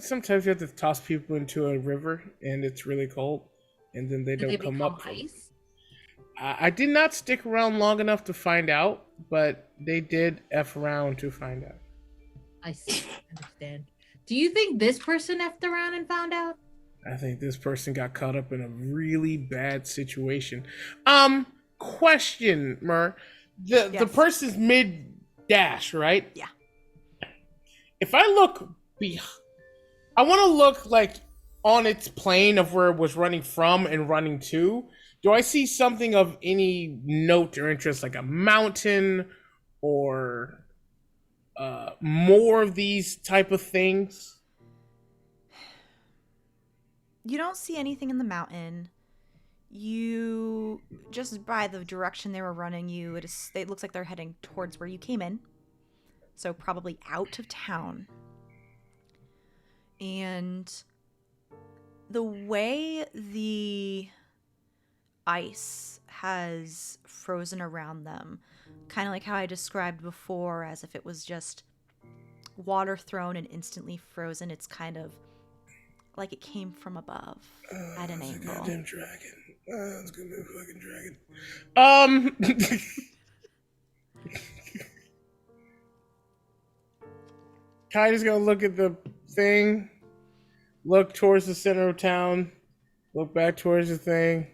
Sometimes you have to toss people into a river and it's really cold, and then they Do don't they come become up. ice? I did not stick around long enough to find out, but they did F around to find out. I see. Understand. Do you think this person effed around and found out? I think this person got caught up in a really bad situation. Question, Mer. The Yes. person's mid dash, right? Yeah. If I look I want to look like on its plane of where it was running from and running to. Do I see something of any note or interest, like a mountain or more of these type of things? You don't see anything in the mountain. You just by the direction they were running you, it looks like they're heading towards where you came in. So probably out of town. And the way the ice has frozen around them, kind of like how I described before, as if it was just water thrown and instantly frozen, it's kind of like it came from above at an It's a angle. goddamn dragon. It's gonna be a fucking dragon. Kai's gonna look at the thing, look towards the center of town, look back towards the thing,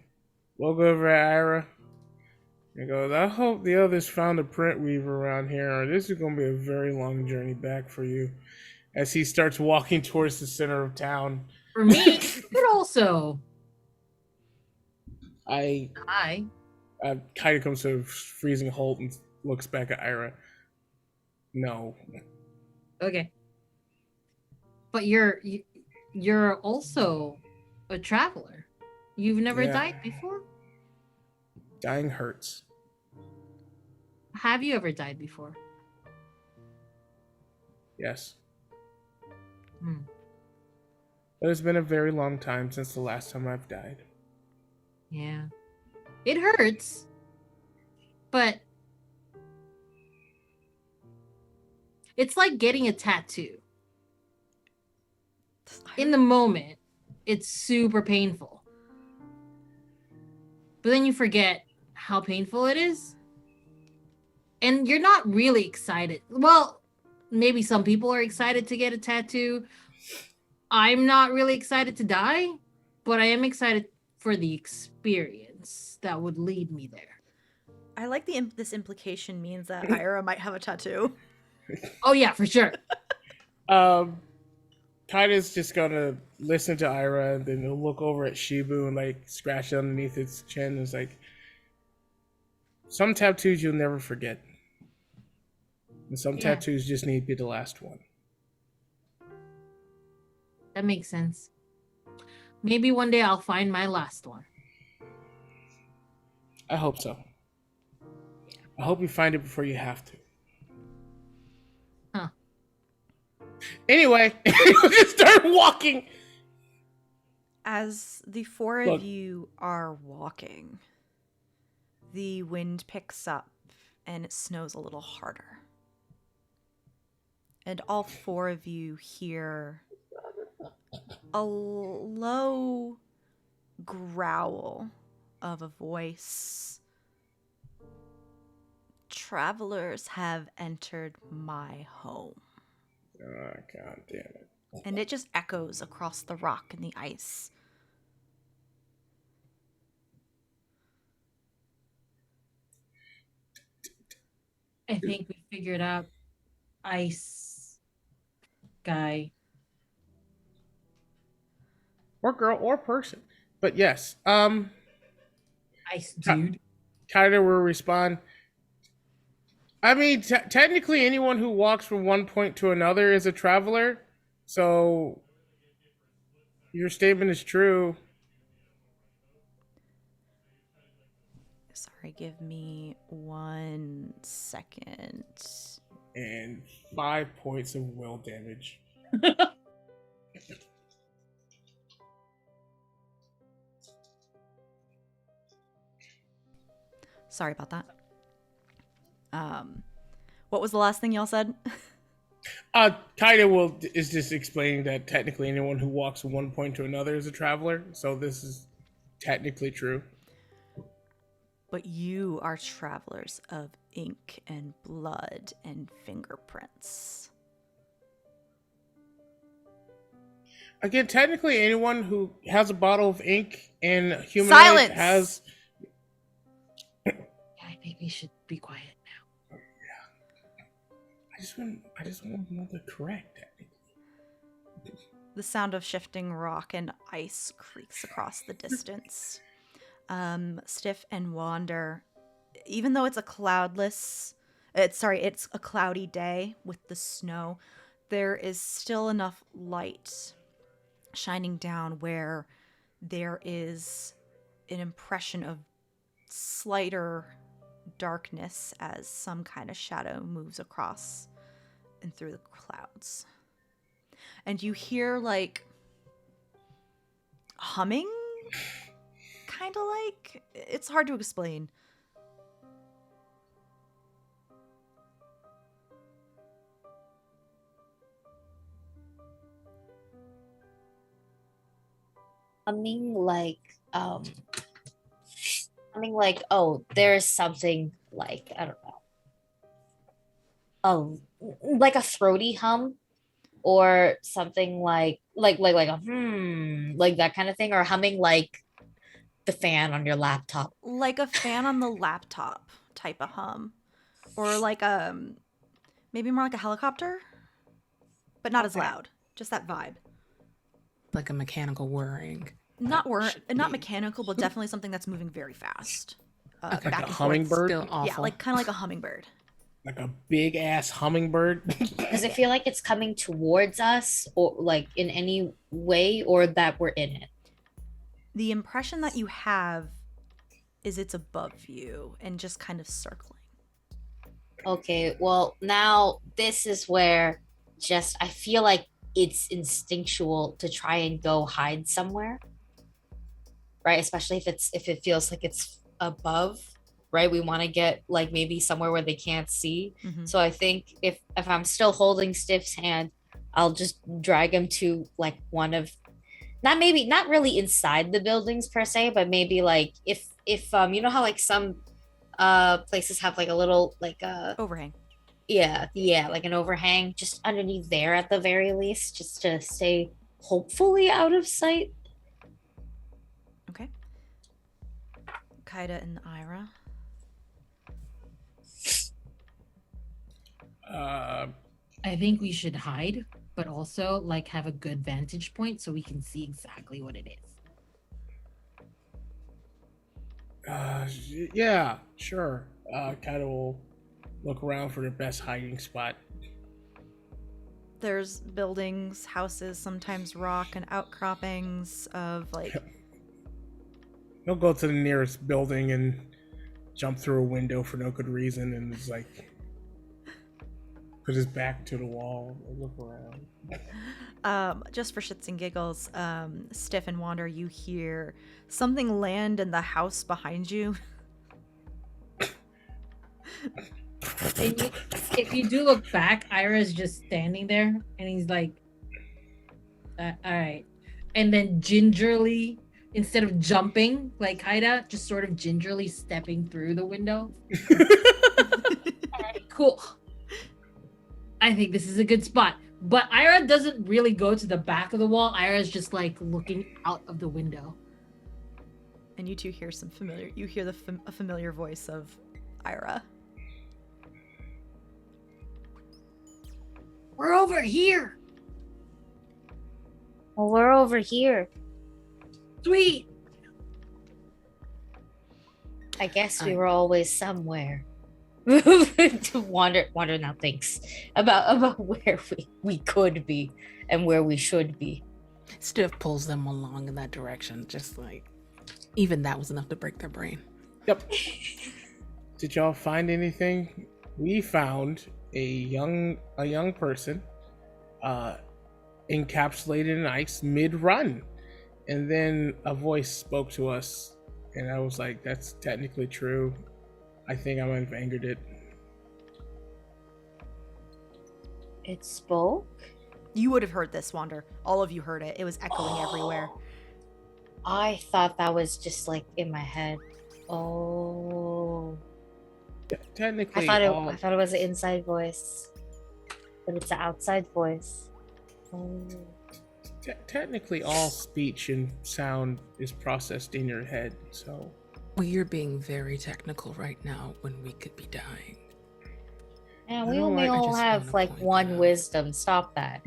look over at Ira, and goes, I hope the others found a print weaver around here, or this is gonna be a very long journey back for you. As he starts walking towards the center of town. For me, but also I hi. Kaida comes to a freezing halt and looks back at Ira. No. Okay. But you're also a traveler. You've never Yeah. died before? Dying hurts. Have you ever died before? Yes. Hmm. But it's been a very long time since the last time I've died. Yeah. It hurts. But it's like getting a tattoo. In the moment, it's super painful. But then you forget how painful it is. And you're not really excited. Well, maybe some people are excited to get a tattoo. I'm not really excited to die, but I am excited for the experience that would lead me there. I like this implication means that Ira might have a tattoo. Oh yeah, for sure. Kaida's just gonna listen to Ira and then he'll look over at Shibu and like scratch underneath its chin. It's like, some tattoos you'll never forget. And some Yeah. tattoos just need to be the last one. That makes sense. Maybe one day I'll find my last one. I hope so. I hope you find it before you have to. Huh. Anyway, we'll just start walking. As the four Look. of you are walking, the wind picks up and it snows a little harder. And all four of you hear a low growl of a voice. Travelers have entered my home. Oh, God damn it. And it just echoes across the rock and the ice. I think we figured out ice guy. Or girl or person. But yes, Ice dude. Kaida will respond. I mean, technically, anyone who walks from one point to another is a traveler. So, your statement is true. Sorry, give me 1 second. And 5 points of will damage. Sorry about that. What was the last thing y'all said? Kaida is just explaining that technically anyone who walks from one point to another is a traveler. So this is technically true. But you are travelers of ink and blood and fingerprints. Again, technically, anyone who has a bottle of ink and humanoid Silence! has. Yeah, I think we should be quiet now. I just want to know the correct technically. The sound of shifting rock and ice creaks across the distance. Stiff and Wander, even though it's a it's a cloudy day with the snow, there is still enough light shining down where there is an impression of slighter darkness as some kind of shadow moves across and through the clouds. And you hear like humming, kind of like, it's hard to explain. Humming like oh, there's something like, I don't know. Oh, like a throaty hum, or something like a like that kind of thing, or humming like the fan on your laptop. Like a fan on the laptop type of hum. Or like maybe more like a helicopter, but not as Okay. loud. Just that vibe. Like a mechanical whirring. Not Should not be. mechanical, but definitely something that's moving very fast. Okay. Like back a and forth. hummingbird? Still awful. Yeah, like kind of like a hummingbird. Like a big ass hummingbird. Does it feel like it's coming towards us, or like in any way, or that we're in it? The impression that you have is it's above you and just kind of circling. Okay, well, now this is where just I feel like it's instinctual to try and go hide somewhere. Right? Especially if it feels like it's above, right? We want to get like maybe somewhere where they can't see. Mhm. So I think if I'm still holding Stiff's hand, I'll just drag him to like one of, not really inside the buildings per se, but maybe like if you know how like some places have like a little like Overhang. yeah, like an overhang just underneath there at the very least, just to stay hopefully out of sight. Okay. Kaida and Ira. I think we should hide, but also like have a good vantage point so we can see exactly what it is. Yeah, sure. Kind of will look around for the best hiding spot. There's buildings, houses, sometimes rock and outcroppings of like He'll go to the nearest building and jump through a window for no good reason, and is like put his back to the wall and look around. just for shits and giggles, Stiff and Wander, you hear something land in the house behind you. If you do look back, Ira's just standing there and he's like, all right. And then gingerly, instead of jumping like Haida, just sort of gingerly stepping through the window. All right, cool. I think this is a good spot. But Ira doesn't really go to the back of the wall. Ira's just like looking out of the window. And you two hear a familiar voice of Ira. We're over here. Well, we're over here. Sweet. I guess we were always somewhere. To wander now thinks about where we could be and where we should be. Stiff pulls them along in that direction, just like even that was enough to break their brain. Yep. Did y'all find anything? We found a young person encapsulated in ice mid-run, and then a voice spoke to us, and I was like, that's technically true. I think I might have angered it. It spoke? You would have heard this, Wander. All of you heard it. It was echoing everywhere. I thought that was just like in my head. Oh. Technically, I thought it was an inside voice. But it's an outside voice. Oh. Technically, all speech and sound is processed in your head, so. We're being very technical right now when we could be dying. And I we don't only like- I all just have wanna like point one that out. wisdom. Stop that.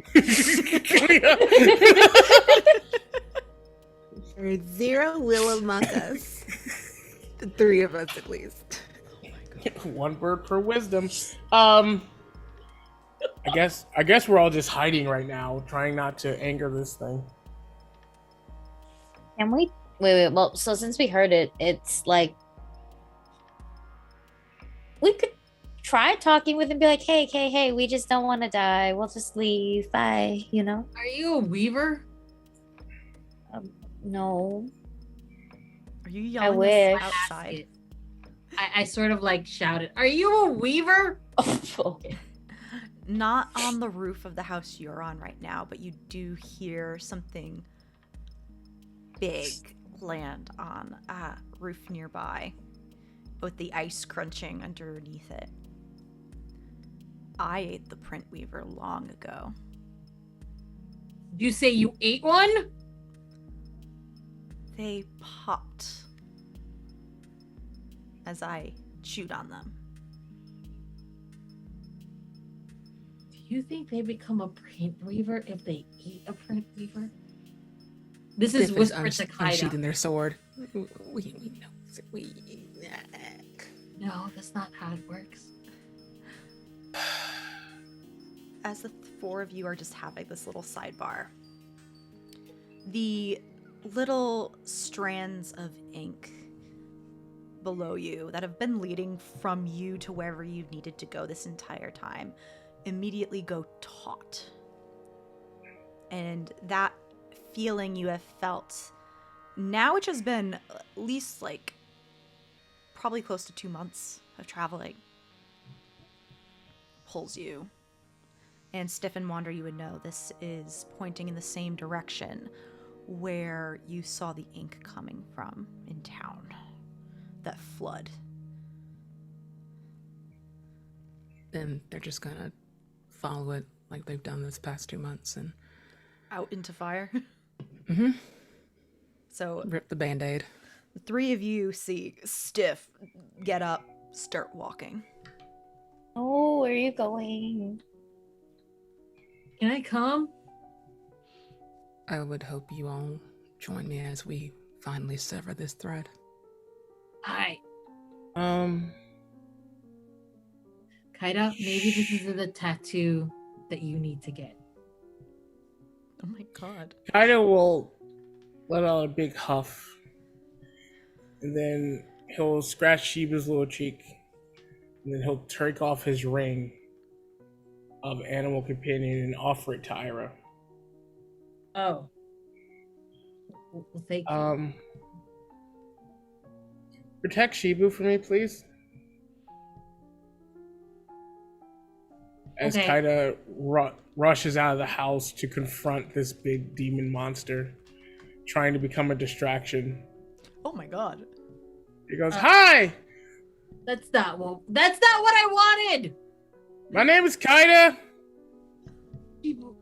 There's 0 will among us. The 3 of us at least. One word per wisdom. I guess we're all just hiding right now, trying not to anger this thing. Can we wait? Well, so since we heard it, it's like we could try talking with him, be like, hey, we just don't want to die. We'll just leave. Bye. You know? Are you a weaver? No. Are you yelling wish. this I asked outside? it. I sort of like shouted, "Are you a weaver?" Okay. Not on the roof of the house you're on right now, but you do hear something big land on a roof nearby with the ice crunching underneath it. I ate the print weaver long ago. Did you say you ate one? They popped as I chewed on them. Do you think they become a print weaver if they eat a print weaver? This is Stiff whispered to unsheathing Kaida. their sword. We know. No, that's not how it works. As the four of you are just having this little sidebar, the little strands of ink below you that have been leading from you to wherever you've needed to go this entire time immediately go taut. And that feeling you have felt now, which has been at least like probably close to 2 months of traveling, pulls you. And Stiff and Wander, you would know this is pointing in the same direction where you saw the ink coming from in town. That flood. Then they're just gonna follow it like they've done this past 2 months and Out into fire. Mhm. So rip the band-aid. the three of you see Stiff get up, start walking. Oh, where are you going? Can I come? I would hope you all join me as we finally sever this thread. Hi. Um, Kaida, maybe this is the tattoo that you need to get. Oh my god. Kaida will let out a big huff, and then he'll scratch Sheba's little cheek, and then he'll take off his ring of animal companion and offer it to Ira. Oh. Well, thank you. Protect Shibu for me, please. As Okay. Kaida rushes out of the house to confront this big demon monster, trying to become a distraction. Oh my god. He goes, "Hi, That's not what I wanted. my name is Kaida."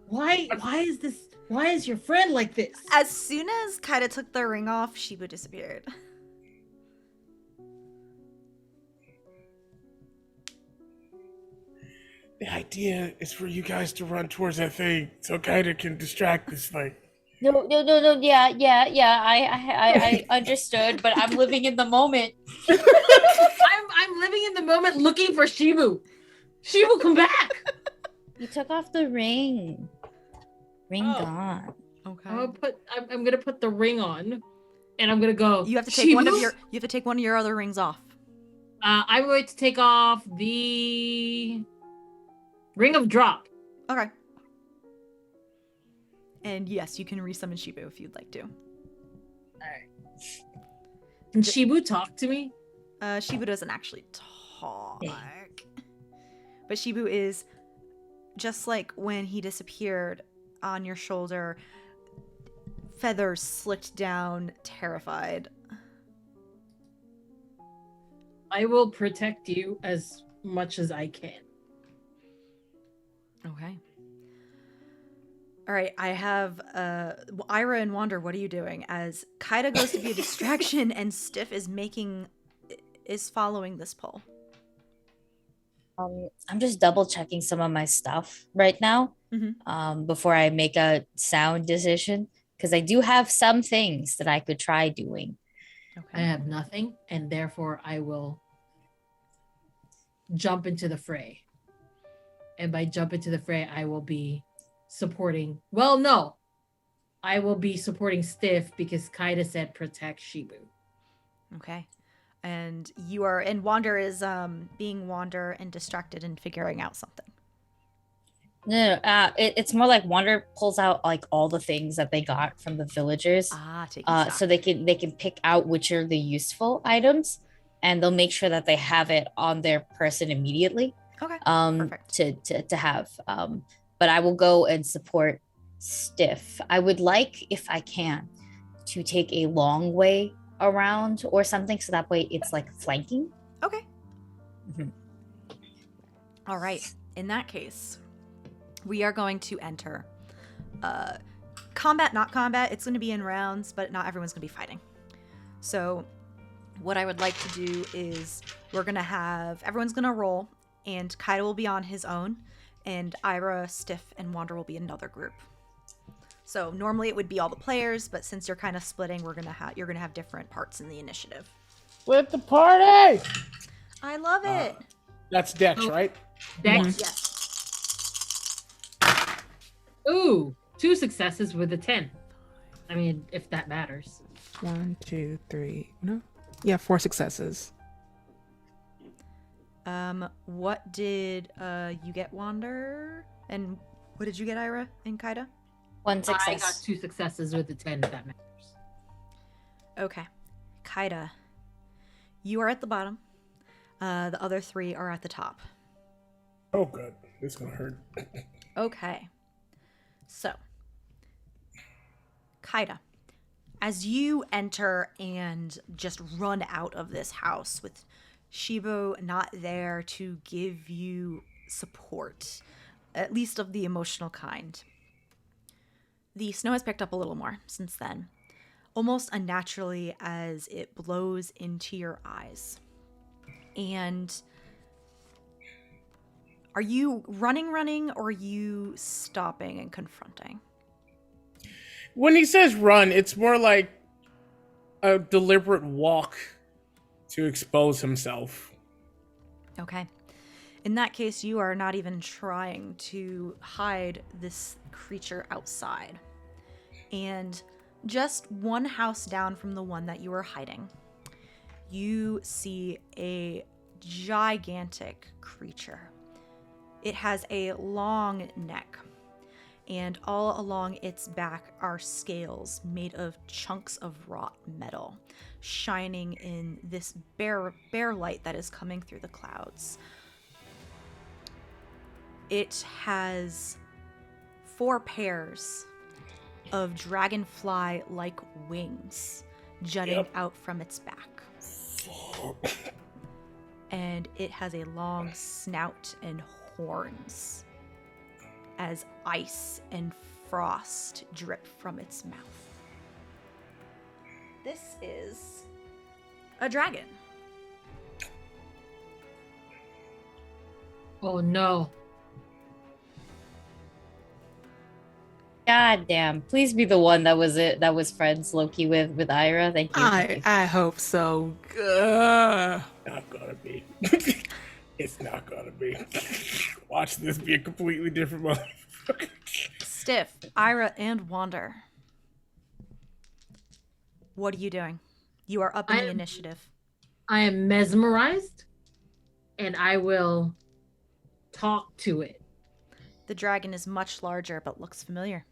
Why is your friend like this? As soon as Kaida took the ring off, Shibu disappeared. The idea is for you guys to run towards that thing so Kaida can distract this thing. No. Yeah. I understood, but I'm living in the moment. I'm living in the moment looking for Shibu. Shibu, come back. You took off the ring. Ring Oh. gone. Okay. I'm gonna put the ring on, and I'm gonna go. You have to take one of "Shibu?" your other rings off. I'm going to take off the ring of drop. Okay. And yes, you can resummon Shibu if you'd like to. Can Shibu talk to me? Shibu doesn't actually talk. But Shibu is just like when he disappeared on your shoulder, feathers slicked down, terrified. I will protect you as much as I can. Okay. All right, I have Ira and Wander. What are you doing? As Kaida goes to be a distraction, and Stiff is following this poll. I'm just double checking some of my stuff right now before I make a sound decision because I do have some things that I could try doing. I have nothing, and therefore I will jump into the fray. And by jump into the fray, I will be supporting. Well, no, I will be supporting Stiff because Kaida said protect Shibu. Okay. And Wander is being Wander and distracted and figuring out something. No, it's more like Wander pulls out like all the things that they got from the villagers, Taking stock. so they can pick out which are the useful items, and they'll make sure that they have it on their person immediately. Okay. Perfect. To have. But I will go and support Stiff. I would like, if I can, to take a long way around or something, so that way it's like flanking. Okay. Mhm. All right. In that case, we are going to enter combat, not combat. It's going to be in rounds, but not everyone's going to be fighting. So what I would like to do is everyone's going to roll, and Kaida will be on his own, and Ira, Stiff, and Wander will be another group. So normally it would be all the players, but since you're kind of splitting, you're gonna have different parts in the initiative. Split the party! I love it. That's Dex, right? Dex. Yes. Ooh, 2 successes with a 10. I mean, if that matters. 1, 2, 3. No. Yeah, 4 successes. What did you get, Wander? And what did you get, Ira and Kaida? 1 success. I got 2 successes with a 10, if that matters. Okay. Kaida, you are at the bottom. The other 3 are at the top. Oh, good. This is gonna hurt. Okay. So, Kaida, as you enter and just run out of this house with Shibu not there to give you support, at least of the emotional kind, the snow has picked up a little more since then, almost unnaturally as it blows into your eyes. And are you running, or are you stopping and confronting? When he says run, it's more like a deliberate walk to expose himself. Okay. In that case, you are not even trying to hide this creature outside. And just one house down from the one that you were hiding, you see a gigantic creature. It has a long neck, and all along its back are scales made of chunks of wrought metal, shining in this bare light that is coming through the clouds. It has 4 pairs of dragonfly-like wings jutting out from its back. And it has a long snout and horns as ice and frost drip from its mouth. This is a dragon. Oh no. God damn. Please be the one that was friends Loki with Ira. Thank you. I hope so. Ugh. Not gonna be. It's not gonna be. Watch this be a completely different motherfucker. Stiff, Ira, and Wander. What are you doing? You are up in the initiative. I am mesmerized, and I will talk to it. The dragon is much larger but looks familiar.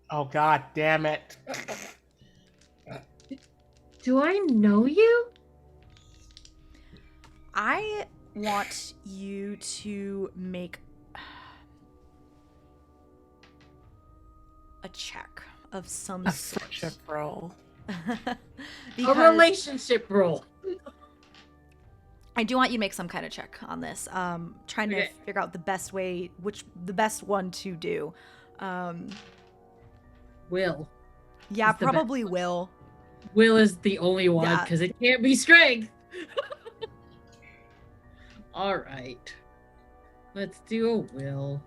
Oh, god damn it. Do I know you? I want you to make a check of some A sort. friendship roll. A Because relationship role. I do want you to make some kind of check on this. Trying to Okay. figure out the best one to do. Um, Will. yeah, It's the best probably one. will. Will is the only one Yeah. because it can't be strength. All right. Let's do a will.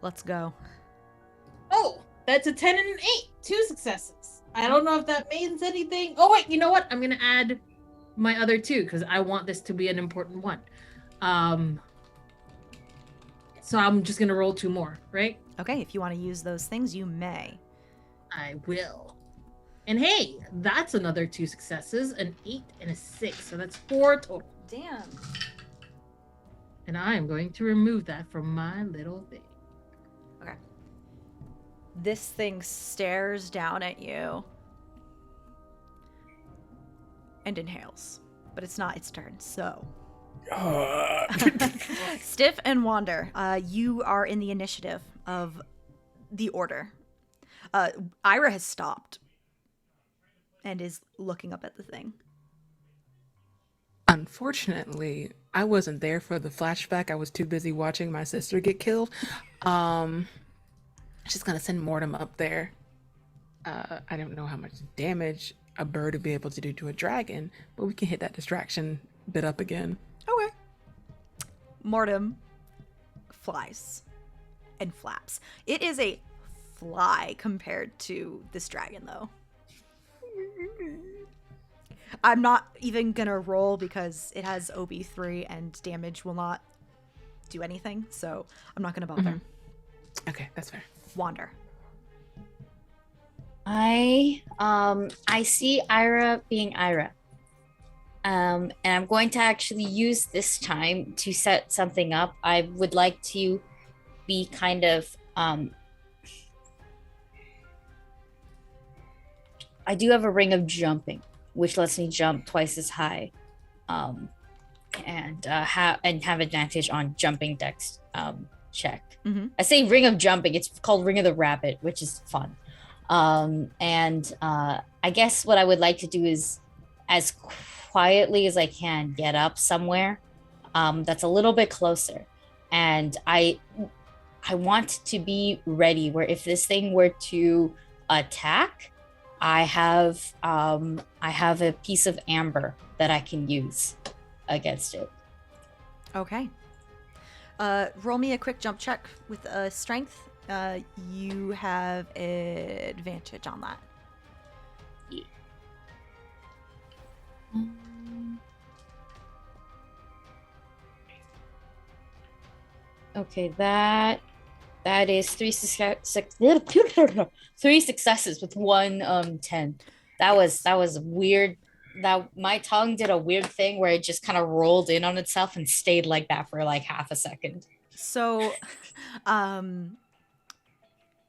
Let's go. Oh, that's a 10 and an 8. 2 successes. I don't know if that means anything. Oh, wait, you know what? I'm going to add my other 2 because I want this to be an important one. So I'm just going to roll 2 more, right? Okay, if you want to use those things, you may. I will. And hey, that's another 2 successes, an 8 and a 6. So that's 4 total. Damn. And I am going to remove that from my little thing. Okay. This thing stares down at you and inhales, but it's not its turn, so. Stiff and Wander, you are in the initiative of the order. Ira has stopped and is looking up at the thing. Unfortunately, I wasn't there for the flashback. I was too busy watching my sister get killed. Just gonna send Mortem up there. I don't know how much damage a bird would be able to do to a dragon, but we can hit that distraction bit up again. Okay. Mortem flies and flaps. It is a fly compared to this dragon, though. I'm not even gonna roll because it has OB3 and damage will not do anything, so I'm not gonna bother. Okay, that's fair. Wander. I see Ira being Ira. And I'm going to actually use this time to set something up. I would like to be kind of I do have a ring of jumping, which lets me jump twice as high, and have advantage on jumping dex check. Mm-hmm. I say ring of jumping. It's called Ring of the Rabbit, which is fun. And I guess what I would like to do is, as quietly as I can, get up somewhere that's a little bit closer, and I want to be ready. Where if this thing were to attack, I have a piece of amber that I can use against it. Okay. Roll me a quick jump check with strength. You have advantage on that. Okay, that is three successes with one 10. That was weird. That my tongue did a weird thing where it just kind of rolled in on itself and stayed like that for like half a second. So,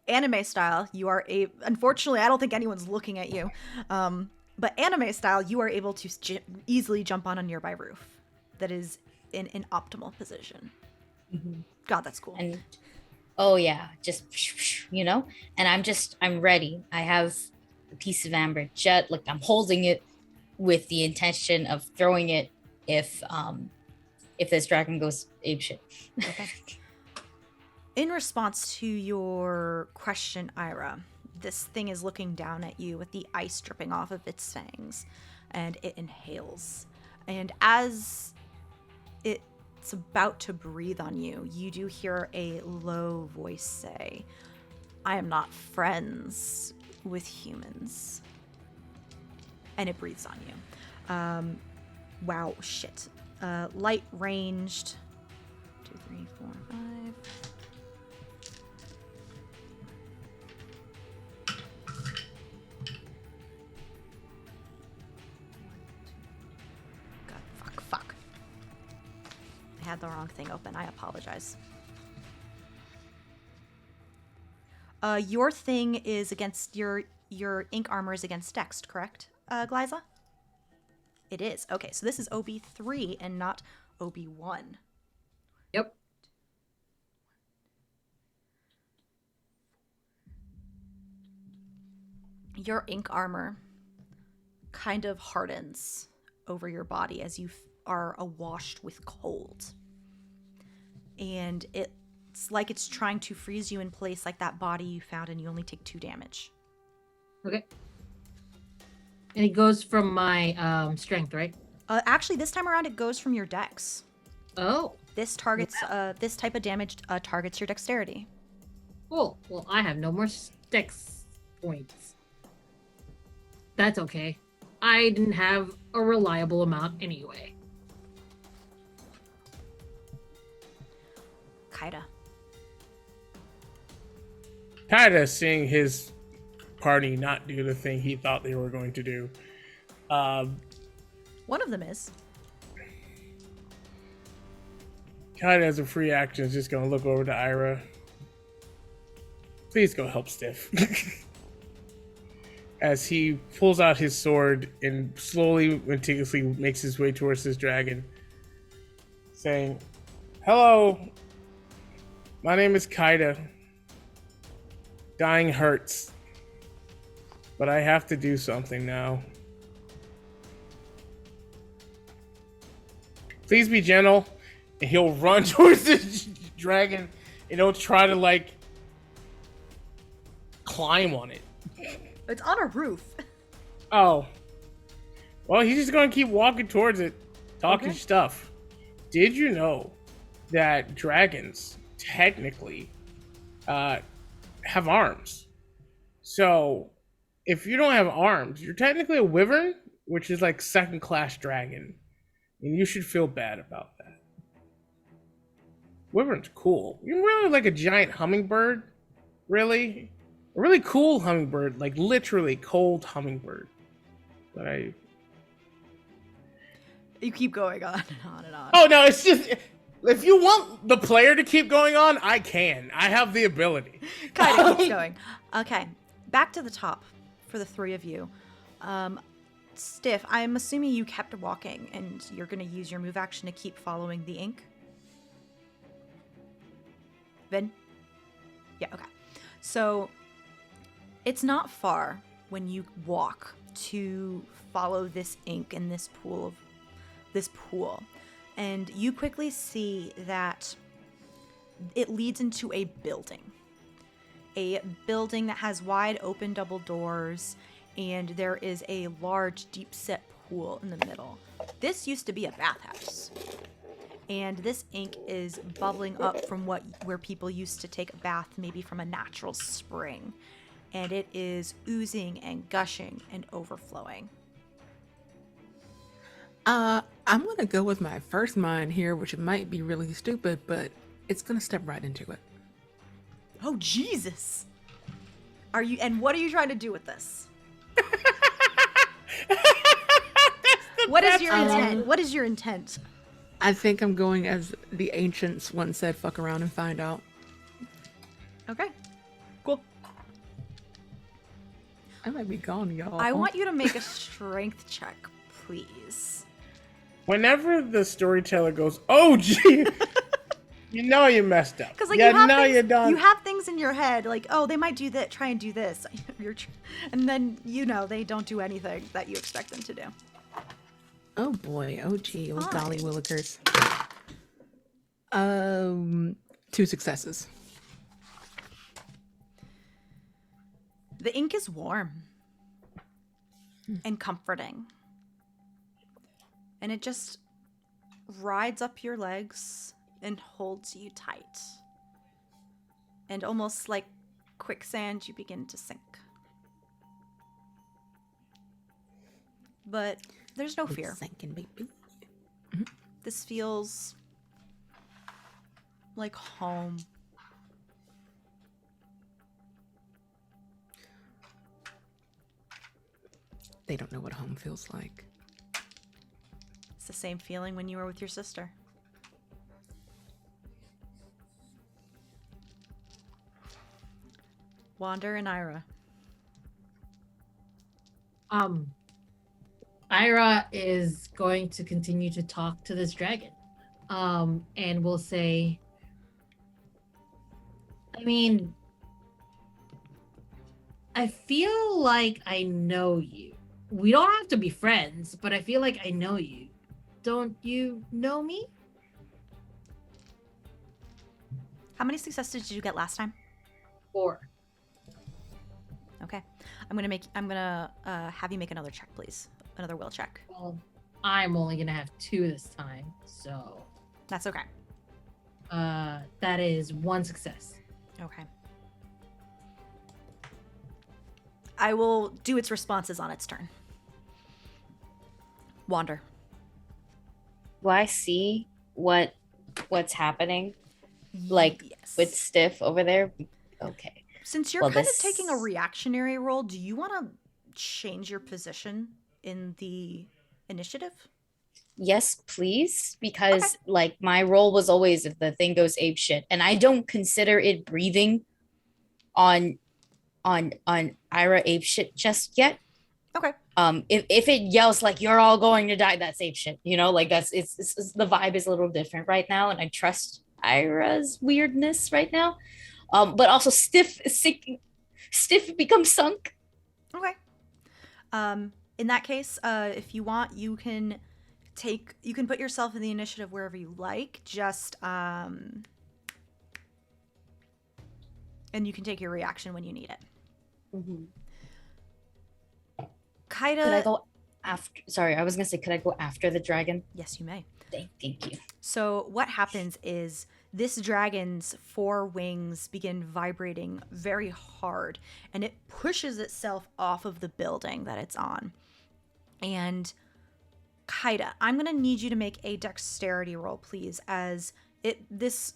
anime style, you are unfortunately, I don't think anyone's looking at you. But anime style, you are able to easily jump on a nearby roof that is in an optimal position. Mm-hmm. God, that's cool. And oh yeah, just and I'm ready. I have a piece of amber jet. Look, I'm holding it with the intention of throwing it if this dragon goes apeshit. Okay. In response to your question, Ira, this thing is looking down at you with the ice dripping off of its fangs, and it inhales. And as it's about to breathe on you, you do hear a low voice say, "I am not friends with humans." And it breathes on you. Wow, shit. Light ranged. 2, 3, 4, 5. God, fuck. I had the wrong thing open. I apologize. Your thing is against your ink armor is against Dex, correct, Glyza? It is. Okay, so this is OB3 and not OB1. Yep. Your ink armor kind of hardens over your body as you are awashed with cold. And it it's like it's trying to freeze you in place like that body you found, and you only take 2 damage. Okay. And it goes from my strength, right? Actually, this time around, it goes from your dex. Oh, This targets this type of damage targets your dexterity. cool. Well, I have no more dex points. That's okay. I didn't have a reliable amount anyway. Kaida. Kaida, seeing his party not do the thing he thought they were going to do, One of them is. Kaida, as a free action, is just going to look over to Ira. Please go help Stiff. As he pulls out his sword and slowly, meticulously makes his way towards this dragon, saying, "Hello, my name is Kaida. Dying hurts, but I have to do something now. Please be gentle." And he'll run towards the dragon and he'll try to, like, climb on it. It's on a roof. Oh. Well, he's just gonna keep walking towards it, talking Okay. stuff. Did you know that dragons technically have arms? So, if you don't have arms, you're technically a wyvern, which is like second-class dragon. And you should feel bad about that. Wyvern's cool. You're really like a giant hummingbird. Really? A really cool hummingbird, like literally cold hummingbird. But I... You keep going on and on and on. Oh no, it's just... If you want the player to keep going on, I can. I have the ability. Kaida keeps going. Okay, back to the top for the 3 of you. Stiff, I'm assuming you kept walking and you're going to use your move action to keep following the ink. Vin? Yeah, okay. So it's not far when you walk to follow this ink in this pool. And you quickly see that it leads into a building that has wide open double doors, and there is a large deep set pool in the middle. This used to be a bathhouse, and this ink is bubbling up from where people used to take a bath, maybe from a natural spring, and it is oozing and gushing and overflowing. I'm gonna go with my first mind here, which might be really stupid, but it's gonna step right into it. Oh Jesus! And what are you trying to do with this? What is your intent? What is your intent? I think I'm going as the ancients once said, fuck around and find out. Okay, cool. I might be gone, y'all. I want you to make a strength check, please. Whenever the storyteller goes, "Oh gee," you know you messed up. Because like yeah, you have now things, you're done. you have things in your head like, oh, they might do that, try and do this, and then they don't do anything that you expect them to do. Oh boy, oh gee, it was Fine. golly willikers. 2 successes. The ink is warm and comforting, and it just rides up your legs and holds you tight. And almost like quicksand, you begin to sink. But there's no fear. Sinking, baby. This feels like home. They don't know what home feels like. It's the same feeling when you were with your sister. Wander and Ira. Ira is going to continue to talk to this dragon. And will say, I mean, I feel like I know you. We don't have to be friends, but I feel like I know you. Don't you know me? How many successes did you get last time? 4. Okay. I'm gonna have you make another check, please. Another will check. Well, I'm only gonna have 2 this time, so That's okay. that is 1 success. Okay. I will do its responses on its turn. Wander. Do I see what's happening? Like Yes. with Stiff over there? Okay. Since you're Well, kind this- of taking a reactionary role, do you want to change your position in the initiative? Yes, please. Because like my role was always if the thing goes ape shit. And I don't consider it breathing on Ira ape shit just yet. Okay. If it yells like you're all going to die, that's ape shit. You know, like that's it's the vibe is a little different right now, and I trust Ira's weirdness right now. But also Stiff becomes sunk. Okay. In that case, if you want, you can put yourself in the initiative wherever you like. Just and you can take your reaction when you need it. Could I go after? Sorry, I was gonna say, could I go after the dragon? Yes, you may. Thank you. So what happens is this dragon's 4 wings begin vibrating very hard, and it pushes itself off of the building that it's on. And Kaida, I'm gonna need you to make a dexterity roll, please, as this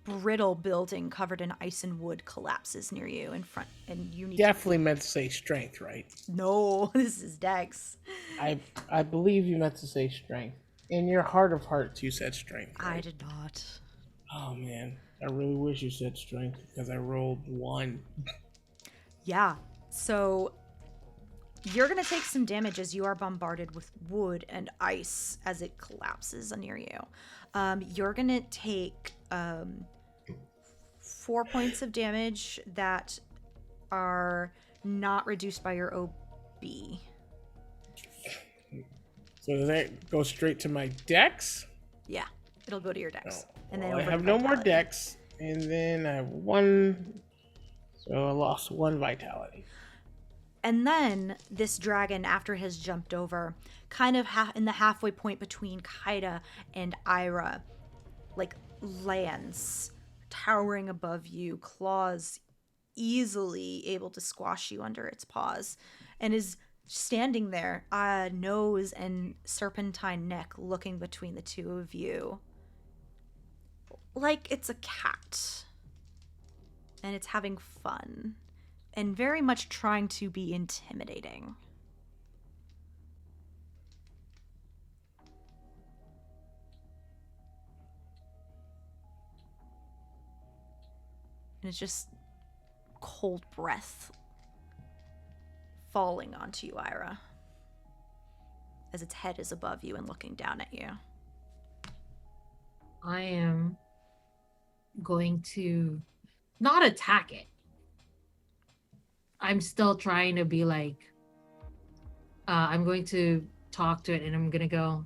brittle building covered in ice and wood collapses near you in front, and you need Definitely meant to say strength, right? No, this is dex. I believe you meant to say strength. In your heart of hearts, you said strength. I Right? did not. Oh man, I really wish you said strength because I rolled 1. Yeah. So you're going to take some damage as you are bombarded with wood and ice as it collapses near you. You're going to take 4 points of damage that are not reduced by your OB. So does that go straight to my dex? Yeah, it'll go to your dex. Oh, And then well, I over have to no more vitality. dex, and then I have 1. So I lost 1 vitality. And then this dragon, after it has jumped over, kind of in the halfway point between Kaida and Ira, like lands, towering above you, claws easily able to squash you under its paws, and is standing there, nose and serpentine neck looking between the two of you. Like it's a cat. And it's having fun. And very much trying to be intimidating. And it's just cold breath falling onto you, Ira, as its head is above you and looking down at you. I am going to not attack it. I'm still trying to be like, I'm going to talk to it and I'm going to go,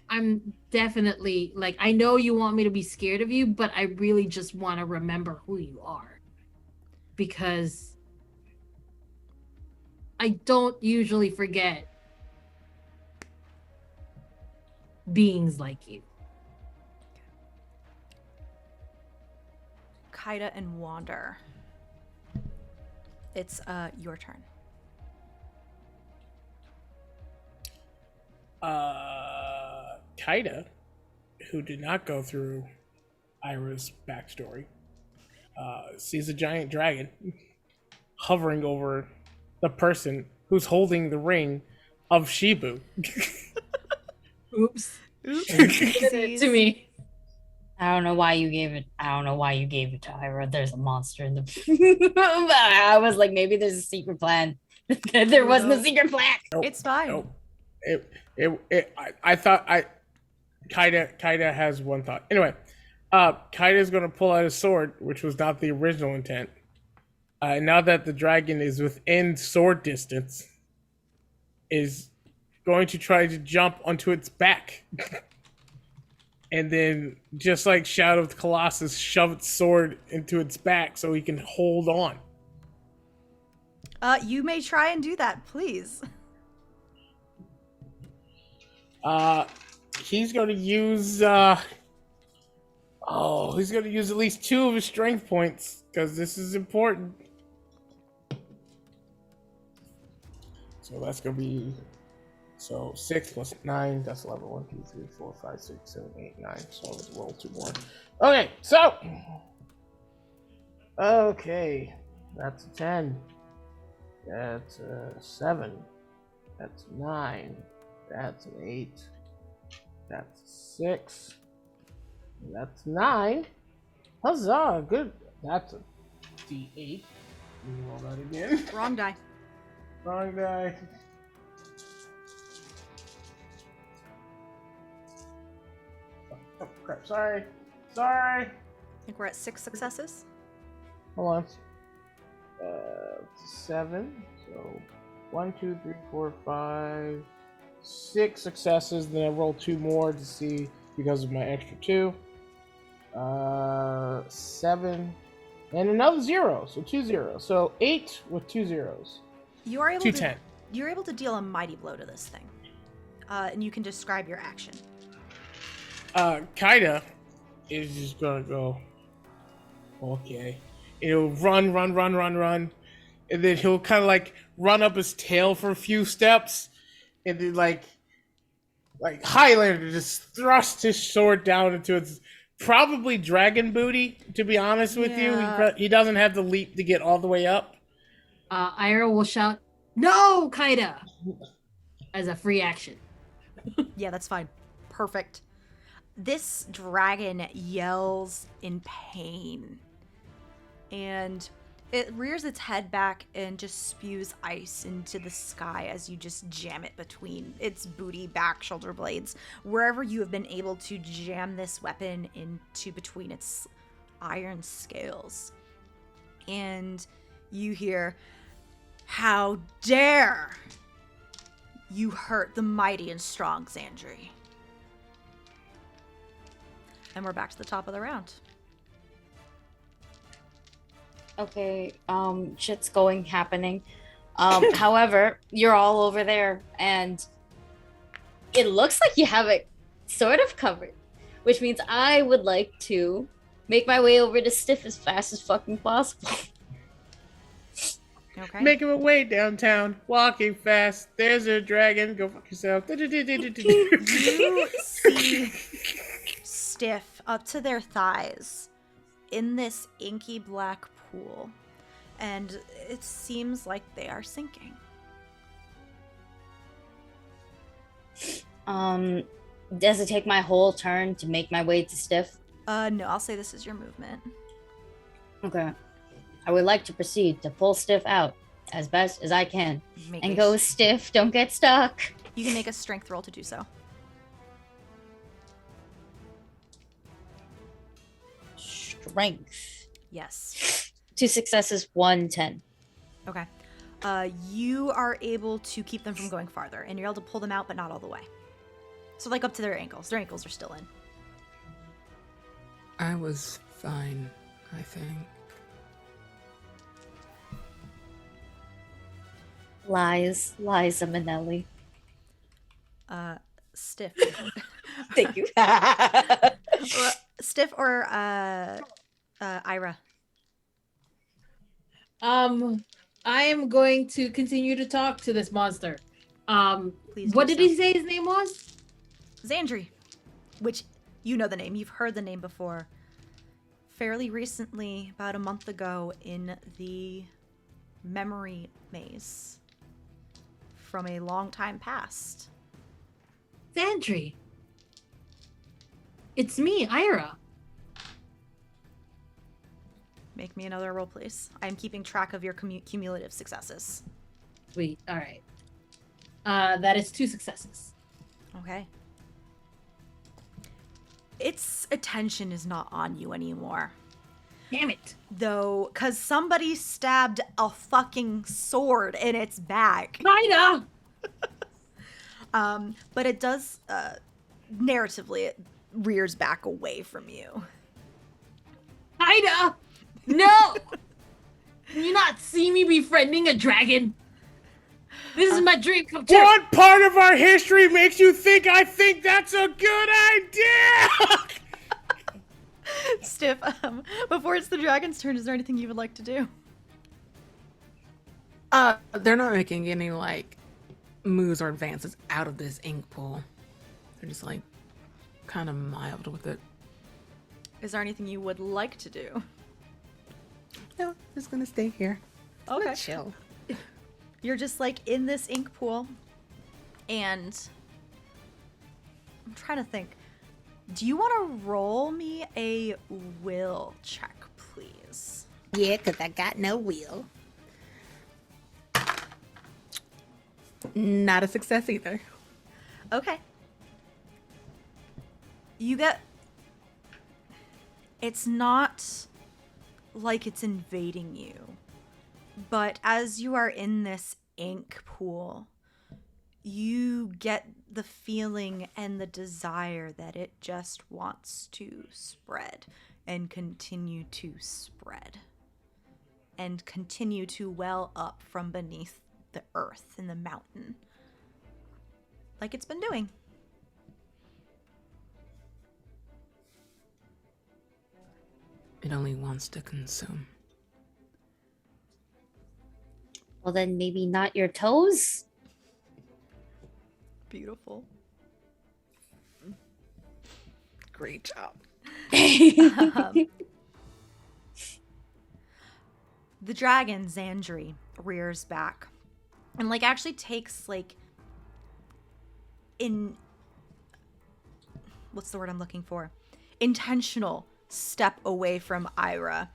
I'm definitely like, I know you want me to be scared of you, but I really just want to remember who you are. Because I don't usually forget beings like you. Kaida and Wander. It's your turn. Kaida, who did not go through Ira's backstory, sees a giant dragon hovering over the person who's holding the ring of Shibu. Oops. Oopsies. To me. I don't know why you gave it. I don't know why you gave it to Ira. There's a monster in the. I was like, maybe there's a secret plan. There wasn't a secret plan. Nope. It's fine. Nope. I thought Kaida has one thought. Anyway, Kaida is going to pull out his sword, which was not the original intent. Now that the dragon is within sword distance, is going to try to jump onto its back. and then just like Shadow of the Colossus, shove its sword into its back so he can hold on. You may try and do that, please. He's going to use he's going to use at least 2 of his strength points because this is important. So that's going to be 6 plus 9, that's 11. 1, 2, 3, 4, 5, 6, 7, 8, 9. So let's roll 2 more. Okay, okay, that's a 10. That's a 7. That's 9. That's an 8. That's 6. That's 9. Huzzah! Good. That's a D8. Roll that again. Wrong die. Wrong die. Oh crap! Sorry. I think we're at 6 successes. Hold on. 7. So 1, 2, 3, 4, 5, 6 successes. Then I roll 2 more to see because of my extra 2. 7 and another 0. So 2 zeros. So 8 with 2 zeros. You are able 2 to 10. You're able to deal a mighty blow to this thing. And you can describe your action. Kaida is just gonna go. Okay. He'll run, and then he'll kind of like run up his tail for a few steps, and then like Highlander just thrust his sword down into its probably dragon booty. To be honest with you, he doesn't have the leap to get all the way up. Ira will shout, "No, Kaida!" as a free action. Yeah, that's fine. Perfect. This dragon yells in pain. And it rears its head back and just spews ice into the sky as you just jam it between its booty, back, shoulder blades, wherever you have been able to jam this weapon into between its iron scales. And you hear, "How dare you hurt the mighty and strong Xandri?" And we're back to the top of the round. Okay, shit's happening. However, you're all over there, and it looks like you have it sort of covered, which means I would like to make my way over to Stiff as fast as fucking possible. Okay. Making my way downtown, walking fast. There's a dragon. Go fuck yourself. You see Stiff up to their thighs in this inky black pool, and it seems like they are sinking. Does it take my whole turn to make my way to Stiff? No, I'll say this is your movement. Okay. I would like to proceed to pull Stiff out as best as I can. And go, Stiff, don't get stuck. You can make a strength roll to do so. Strength. Yes. 2 successes, 1 10. Okay. You are able to keep them from going farther, and you're able to pull them out, but not all the way. So, like, up to their ankles. Their ankles are still in. I was fine, I think. Lies, Liza Minnelli. Stiff. Thank you. Stiff or Ira? I am going to continue to talk to this monster. Please What do did so. he say his name was? Xandri, which you know the name. You've heard the name before. Fairly recently, about a month ago, in the memory maze from a long time past. Xandri. It's me, Ira. Make me another roll, please. I'm keeping track of your cumulative successes. Sweet. All right. That is 2 successes. Okay. Its attention is not on you anymore. Damn it. Though, because somebody stabbed a fucking sword in its back. Kaida! But it does, narratively, rears back away from you. Ida! No! Can you not see me befriending a dragon? This is my dream come true. What part of our history makes you think I think that's a good idea? Stiff, before it's the dragon's turn, is there anything you would like to do? They're not making any like moves or advances out of this ink pool. They're just like kind of mild with it. Is there anything you would like to do? No, just gonna stay here. Okay. Chill. You're just like in this ink pool, and I'm trying to think. Do you want to roll me a will check, please? Yeah, because I got no will. Not a success either. Okay. You get. It's not like it's invading you, but as you are in this ink pool, you get the feeling and the desire that it just wants to spread and continue to spread and continue to well up from beneath the earth in the mountain like it's been doing. It only wants to consume. Well, then maybe not your toes. Beautiful. Great job. The dragon Xandri rears back and like actually takes like what's the word I'm looking for? Intentional step away from Ira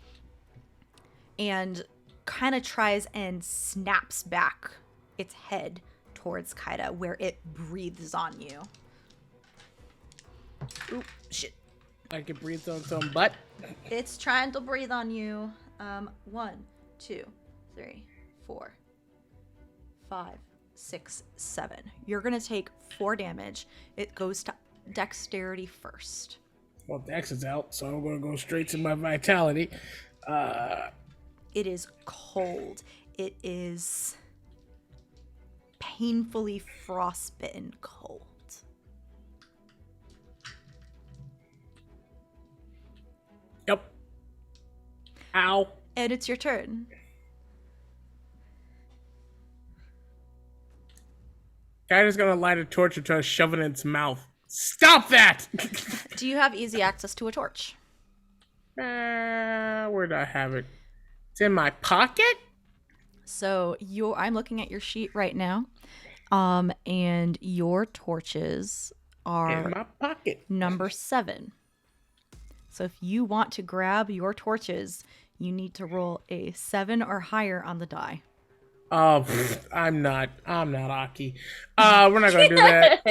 and kind of tries and snaps back its head towards Kaida where it breathes on you. Oop, shit. I can breathe on its own butt. It's trying to breathe on you. 1, 2, 3, 4, 5, 6, 7. You're gonna take 4 damage. It goes to dexterity first. Well, Dex is out, so I'm gonna go straight to my vitality. It is cold. It is painfully frostbitten cold. Yep. Ow. And it's your turn. Kaida's gonna light a torch and try to shove it in its mouth. Stop that! Do you have easy access to a torch? Where do I have it? It's in my pocket? So I'm looking at your sheet right now. And your torches are In my pocket. number 7. So if you want to grab your torches, you need to roll a 7 or higher on the die. Oh, I'm not Aki. We're not gonna do that.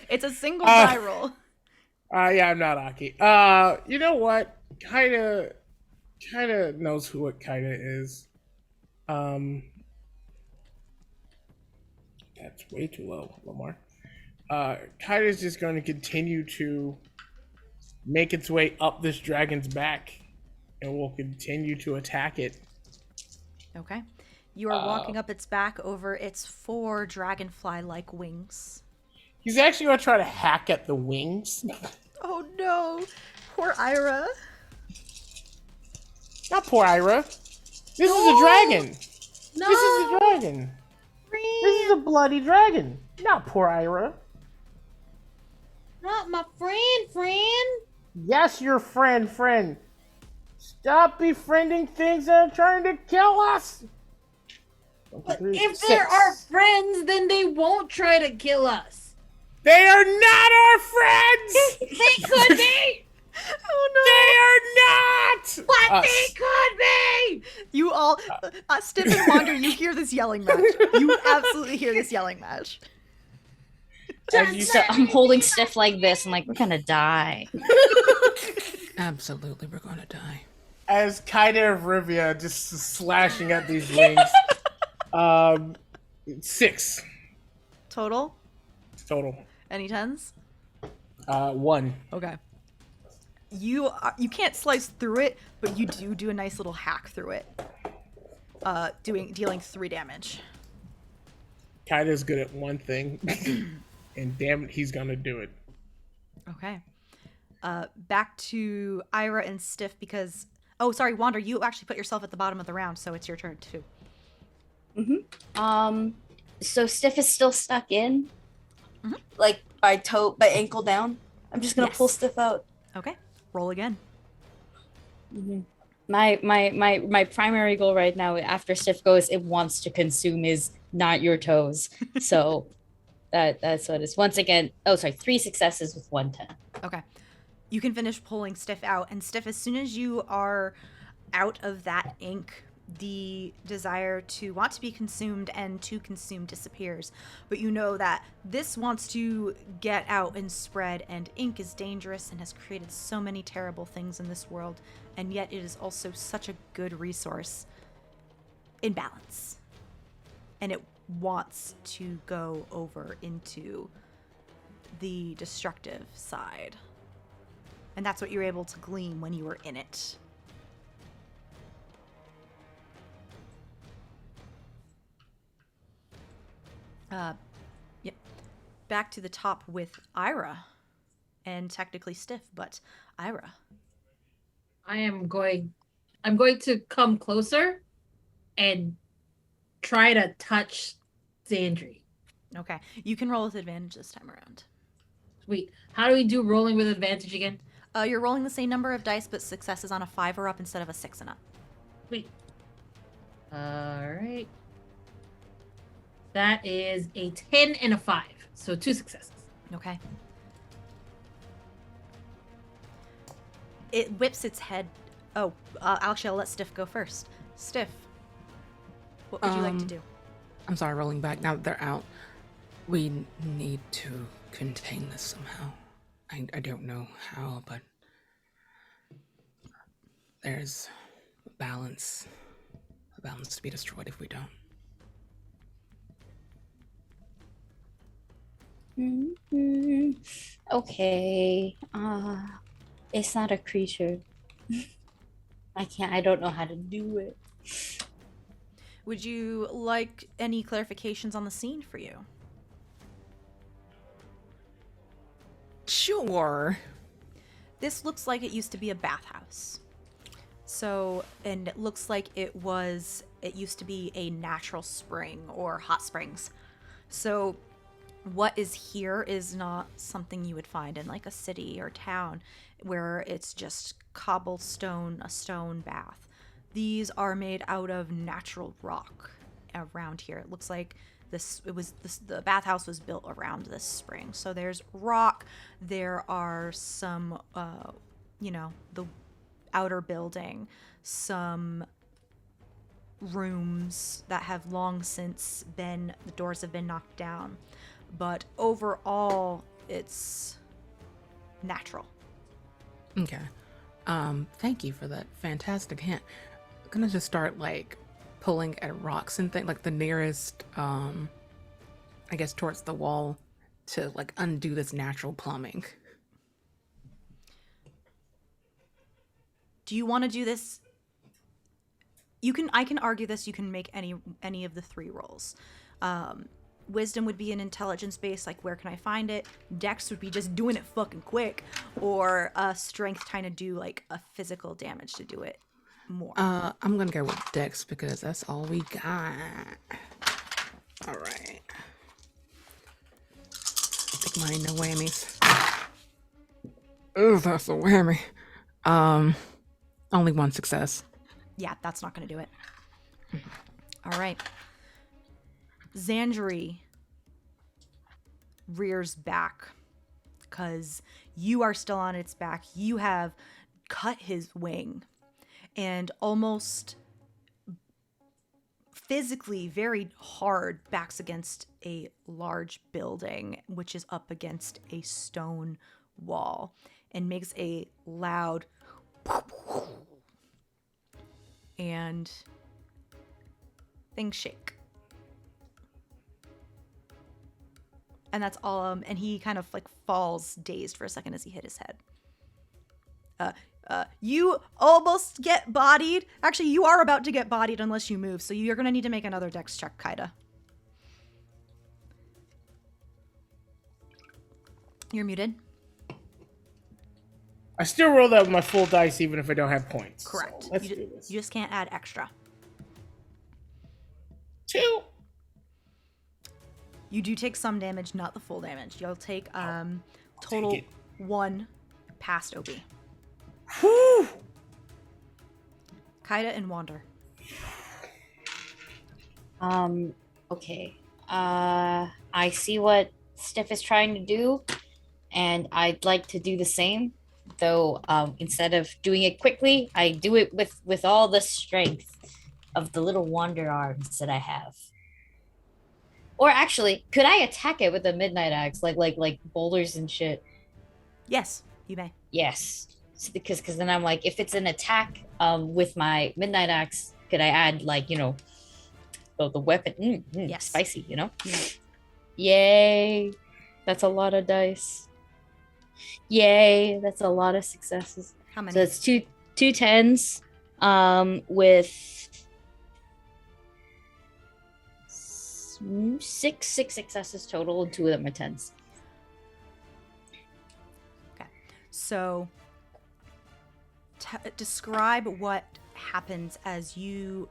It's a single die roll. Yeah, I'm not Aki. You know what? Kaida knows what Kaida is. That's way too low, Lamar. Kaida's just going to continue to make its way up this dragon's back, and will continue to attack it. Okay. You are walking up its back over its 4 dragonfly-like wings. He's actually going to try to hack at the wings. Oh no! Poor Ira. Not poor Ira. This is a dragon. No! This is a dragon. This is a bloody dragon. Not poor Ira. Not my friend. Yes, your friend. Stop befriending things that are trying to kill us. But 3, if 6. they're our friends, then they won't try to kill us. They are not our friends. They could be! Oh They are not. But Us. they could be! no! You all, Stiff and Wander, you hear this yelling match. You absolutely hear this yelling match. As you So said, I'm holding Stiff like this. I'm like, we're gonna die. Absolutely, we're gonna die. as Kaida of Rivia just slashing at these wings. 6 Total? total. Any 10s? 1. Okay. You can't slice through it, but you do a nice little hack through it. Dealing 3 damage. Kaida's good at one thing, and damn it, he's gonna do it. Okay. Back to Ira and Stiff because... Oh, sorry, Wander, you actually put yourself at the bottom of the round, so it's your turn too. So Stiff is still stuck in, Like by ankle down. I'm just gonna pull Yes. Stiff out. Okay. Roll again. my primary goal right now after Stiff goes, it wants to consume is not your toes. So that's what it is. Once again, 3 successes with 110. Okay. You can finish pulling Stiff out, and Stiff, as soon as you are out of that ink, the desire to want to be consumed and to consume disappears. But you know that this wants to get out and spread, and ink is dangerous and has created so many terrible things in this world, and yet it is also such a good resource in balance. And it wants to go over into the destructive side. And that's what you're able to glean when you were in it. Yep. Back to the top with Ira. And technically Stiff, but Ira. I'm going to come closer and try to touch Xandri. Okay. You can roll with advantage this time around. Sweet. How do we do rolling with advantage again? You're rolling the same number of dice, but success is on a 5 or up instead of a 6 and up. Sweet. Alright. That is a 10 and a 5. So 2 successes. Okay. It whips its head. Oh, actually, I'll let Stiff go first. Stiff, what would you like to do? I'm sorry, rolling back now that they're out. We need to contain this somehow. I don't know how, but there's a balance to be destroyed if we don't. Okay. It's not a creature. I don't know how to do it. Would you like any clarifications on the scene for you? Sure. This looks like it used to be a bathhouse. So, and it looks like it used to be a natural spring or hot springs. So, what is here is not something you would find in like a city or town where it's just cobblestone, a stone bath. These are made out of natural rock around here. It looks like the bathhouse was built around this spring. So there's rock, there are some the outer building, some rooms that have long since the doors have been knocked down. But overall, it's natural. Okay. Thank you for that fantastic hint. I'm gonna just start like pulling at rocks and things, like the nearest, I guess towards the wall, to like undo this natural plumbing. Do you want to do this? I can argue this. You can make any of the 3 rolls. Wisdom would be an intelligence base, like where can I find it? Dex would be just doing it fucking quick, or strength trying to do like a physical damage to do it more. I'm gonna go with Dex because that's all we got. All right. Big money, no whammies. Oh, that's a whammy. Only 1 success. Yeah, that's not going to do it. All right. Xandri rears back because you are still on its back. You have cut his wing and almost physically very hard backs against a large building, which is up against a stone wall, and makes a loud and things shake. And that's all. And he kind of like falls dazed for a second as he hit his head. You almost get bodied. Actually, you are about to get bodied unless you move. So you're going to need to make another dex check, Kaida. You're muted. I still roll that with my full dice even if I don't have points. Correct. So let's you, do this. you just can't add extra. 2. You do take some damage, not the full damage. You'll take take total it. 1 past OB. Whew! Kaida and Wander. Okay. I see what Stiff is trying to do, and I'd like to do the same. Though, instead of doing it quickly, I do it with all the strength of the little wander arms that I have. Or actually, could I attack it with a midnight axe, like boulders and shit? Yes, you may. Yes, because then I'm like, if it's an attack, with my midnight axe, could I add like the weapon? Yes. Spicy, Yeah. Yay, that's a lot of dice. Yay, that's a lot of successes. How many? So it's two tens, with six successes total, and 2 of them are 10s. So, describe what happens as you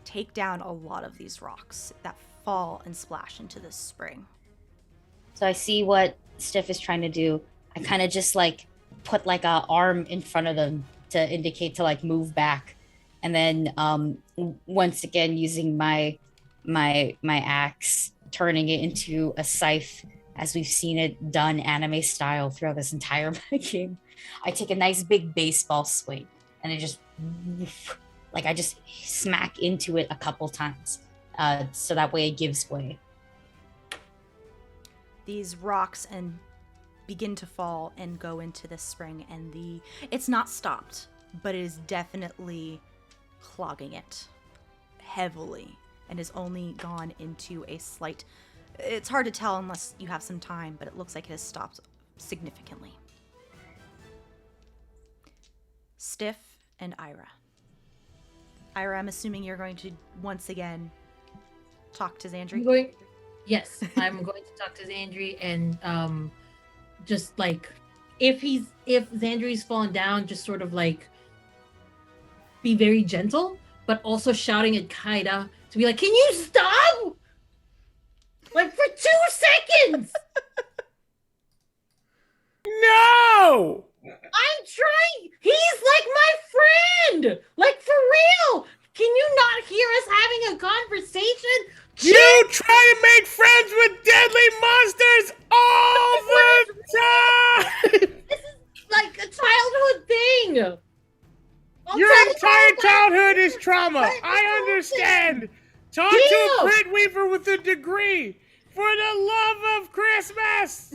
take down a lot of these rocks that fall and splash into this spring. So I see what Stiff is trying to do. I kind of just like put like a arm in front of them to indicate to like move back, and then once again using my axe, turning it into a scythe as we've seen it done anime style throughout this entire game. I take a nice big baseball swing and I just smack into it a couple times, so that way it gives way. These rocks and begin to fall and go into this spring, and it's not stopped, but it is definitely clogging it heavily and has only gone into a slight. It's hard to tell unless you have some time, but it looks like it has stopped significantly. Stiff and Ira. Ira, I'm assuming you're going to once again talk to Xandri. Yes, I'm going to talk to Xandri and just like if Xandri's fallen down, just sort of like be very gentle, but also shouting at Kaida to be like, "Can you stop? Like for 2 seconds!" No! I'm trying. He's like my friend. Like for real. Can you not hear us having a conversation? You try to make friends with deadly monsters all the time! This is like a childhood thing. Your entire childhood is trauma. I understand. Talk to a Deal. Print Weaver with a degree. For the love of Christmas!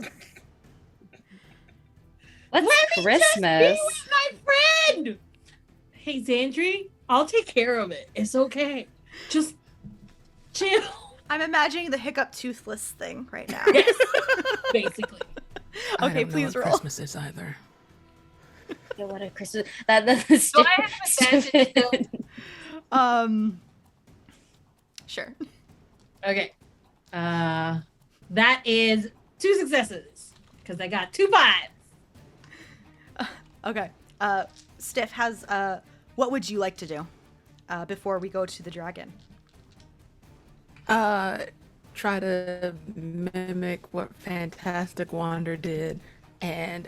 What's Let me Christmas? just be with my friend. Hey, Xandri, I'll take care of it. It's okay. Just chill. I'm imagining the hiccup toothless thing right now. Yes, basically. I Okay, don't know please what roll. Christmas is either. Yeah, what a Christmas. That's Do I have advantage still? Sure. Okay. That is 2 successes because I got 2 5s. Okay. Stiff has, what would you like to do before we go to the dragon? Try to mimic what Fantastic Wander did and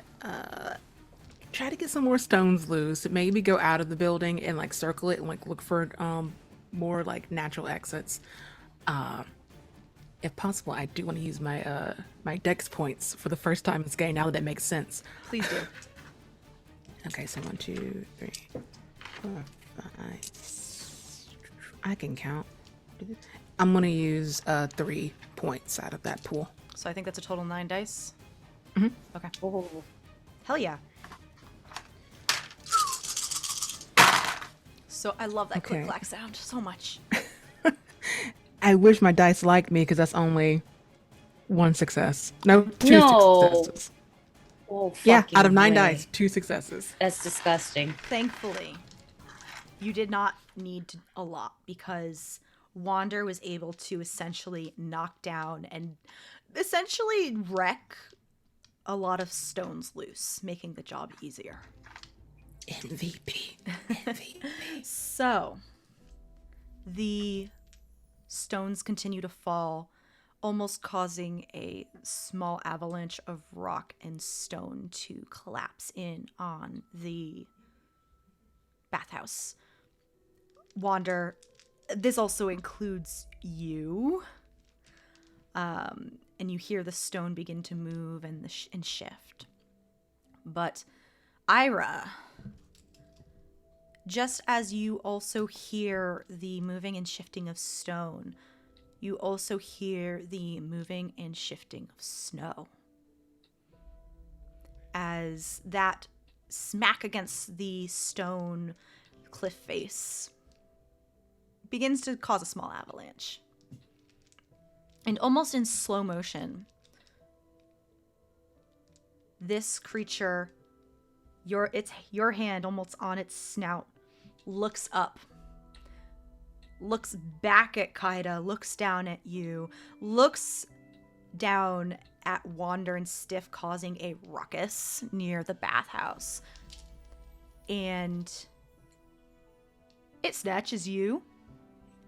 try to get some more stones loose. Maybe go out of the building and like circle it and like look for more like natural exits. If possible, I do want to use my my dex points for the first time in this game now that makes sense. Please do. Okay, so 1, 2, 3, 4, 5. I can count. I'm gonna use 3 points out of that pool. So I think that's a total 9 dice. Mhm. Okay. Oh. Hell yeah. So I love that click Okay. clack sound so much. I wish my dice liked me because that's only 1 success. No, 2 No. successes. Oh, Yeah, out fucking of 9 way. dice, 2 successes. That's disgusting. Thankfully, you did not need a lot because Wander was able to essentially knock down and essentially wreck a lot of stones loose, making the job easier. MVP. So, the stones continue to fall, almost causing a small avalanche of rock and stone to collapse in on the bathhouse. Wander, this also includes you. And you hear the stone begin to move and and shift. But Ira, just as you also hear the moving and shifting of stone, you also hear the moving and shifting of snow. As that smack against the stone cliff face begins to cause a small avalanche. And almost in slow motion, this creature, your hand almost on its snout, looks up, looks back at Kaida, looks down at you, looks down at Wander and Stiff, causing a ruckus near the bathhouse. And it snatches you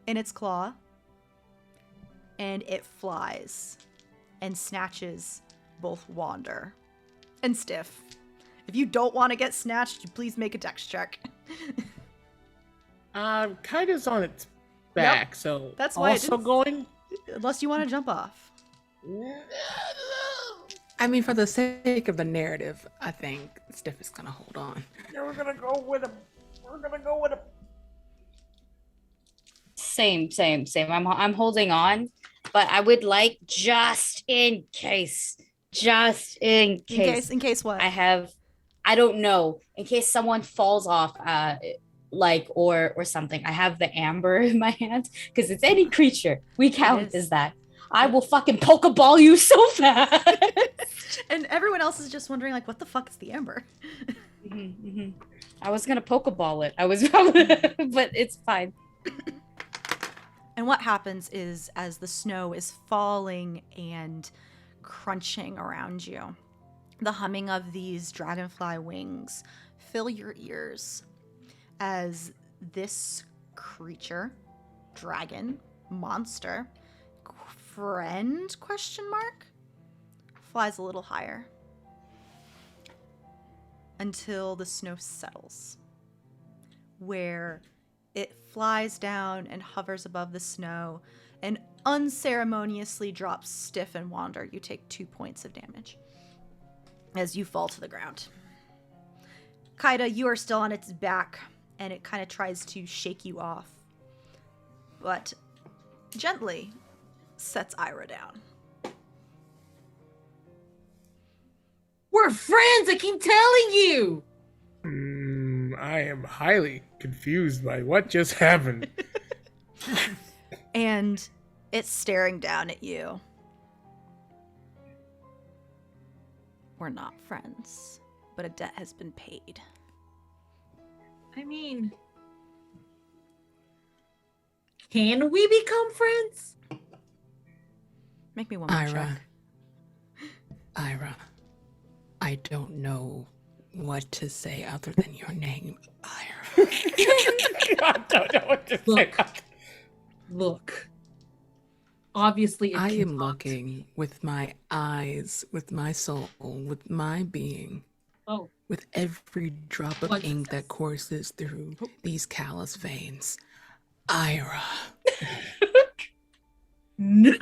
in its claw, and it flies and snatches both Wander and Stiff. If you don't want to get snatched, you please make a dex check. Kaida's on its back, so That's why it also didn't- going. Unless you want to jump off. I mean, for the sake of the narrative, I think Stiff is gonna hold on. We're gonna go with him. We're gonna go with him. Same. I'm holding on, but I would like just in case In case what? I don't know, in case someone falls off, like or something. I have the amber in my hand because it's any creature we count is. as that. I will fucking Pokeball you so fast. And everyone else is just wondering, like, what the fuck is the amber? I was gonna Pokeball it. I was, but it's fine. And what happens is, as the snow is falling and crunching around you, the humming of these dragonfly wings fill your ears as this creature, dragon, monster, friend, flies a little higher until the snow settles, where it flies down and hovers above the snow and unceremoniously drops Stiff and Wander. You take 2 points of damage as you fall to the ground. Kaida, you are still on its back, and it kind of tries to shake you off, but gently sets Ira down. We're friends. I keep telling you. I am highly confused by what just happened. And it's staring down at you. We're not friends, but a debt has been paid. I mean, can we become friends? Make me one more Ira. check. Ira, I don't know what to say other than your name, Ira. I don't know what to say. Look. Obviously, it I can am talk. looking with my eyes, with my soul, with my being, Oh, with every drop of What ink is that this? courses through these callous veins. Ira. no.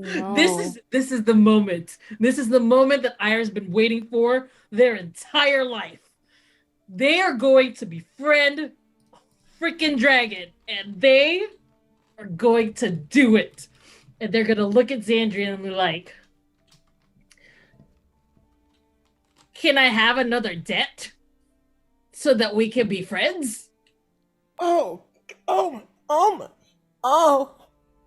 No. This is the moment. This is the moment that Ira's been waiting for their entire life. They are going to befriend freaking dragon, and they are going to do it. And they're gonna look at Xandria and be like, "Can I have another debt so that we can be friends?" Oh,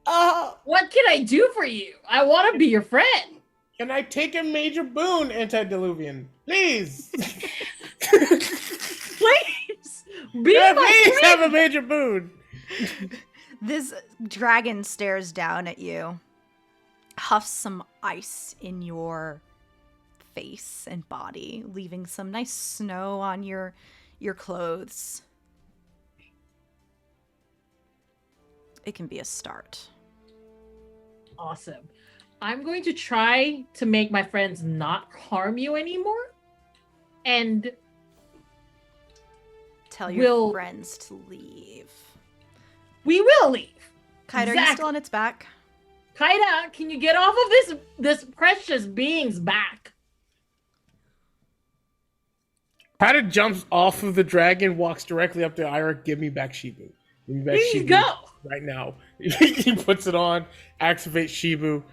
What can I do for you? I want to be your friend. Can I take a major boon, Antediluvian? Please! Please be Can I my please friend. have a major boon? This dragon stares down at you, huffs some ice in your face and body, leaving some nice snow on your clothes. It can be a start. Awesome. I'm going to try to make my friends not harm you anymore. And Tell your Will- friends to leave. we will leave. Kite, are you Exactly. still on its back? Kaida, can you get off of this precious being's back? Kaida jumps off of the dragon, walks directly up to Ira. Give me back Shibu. Give me back Please Shibu go. right now. He puts it on, activates Shibu.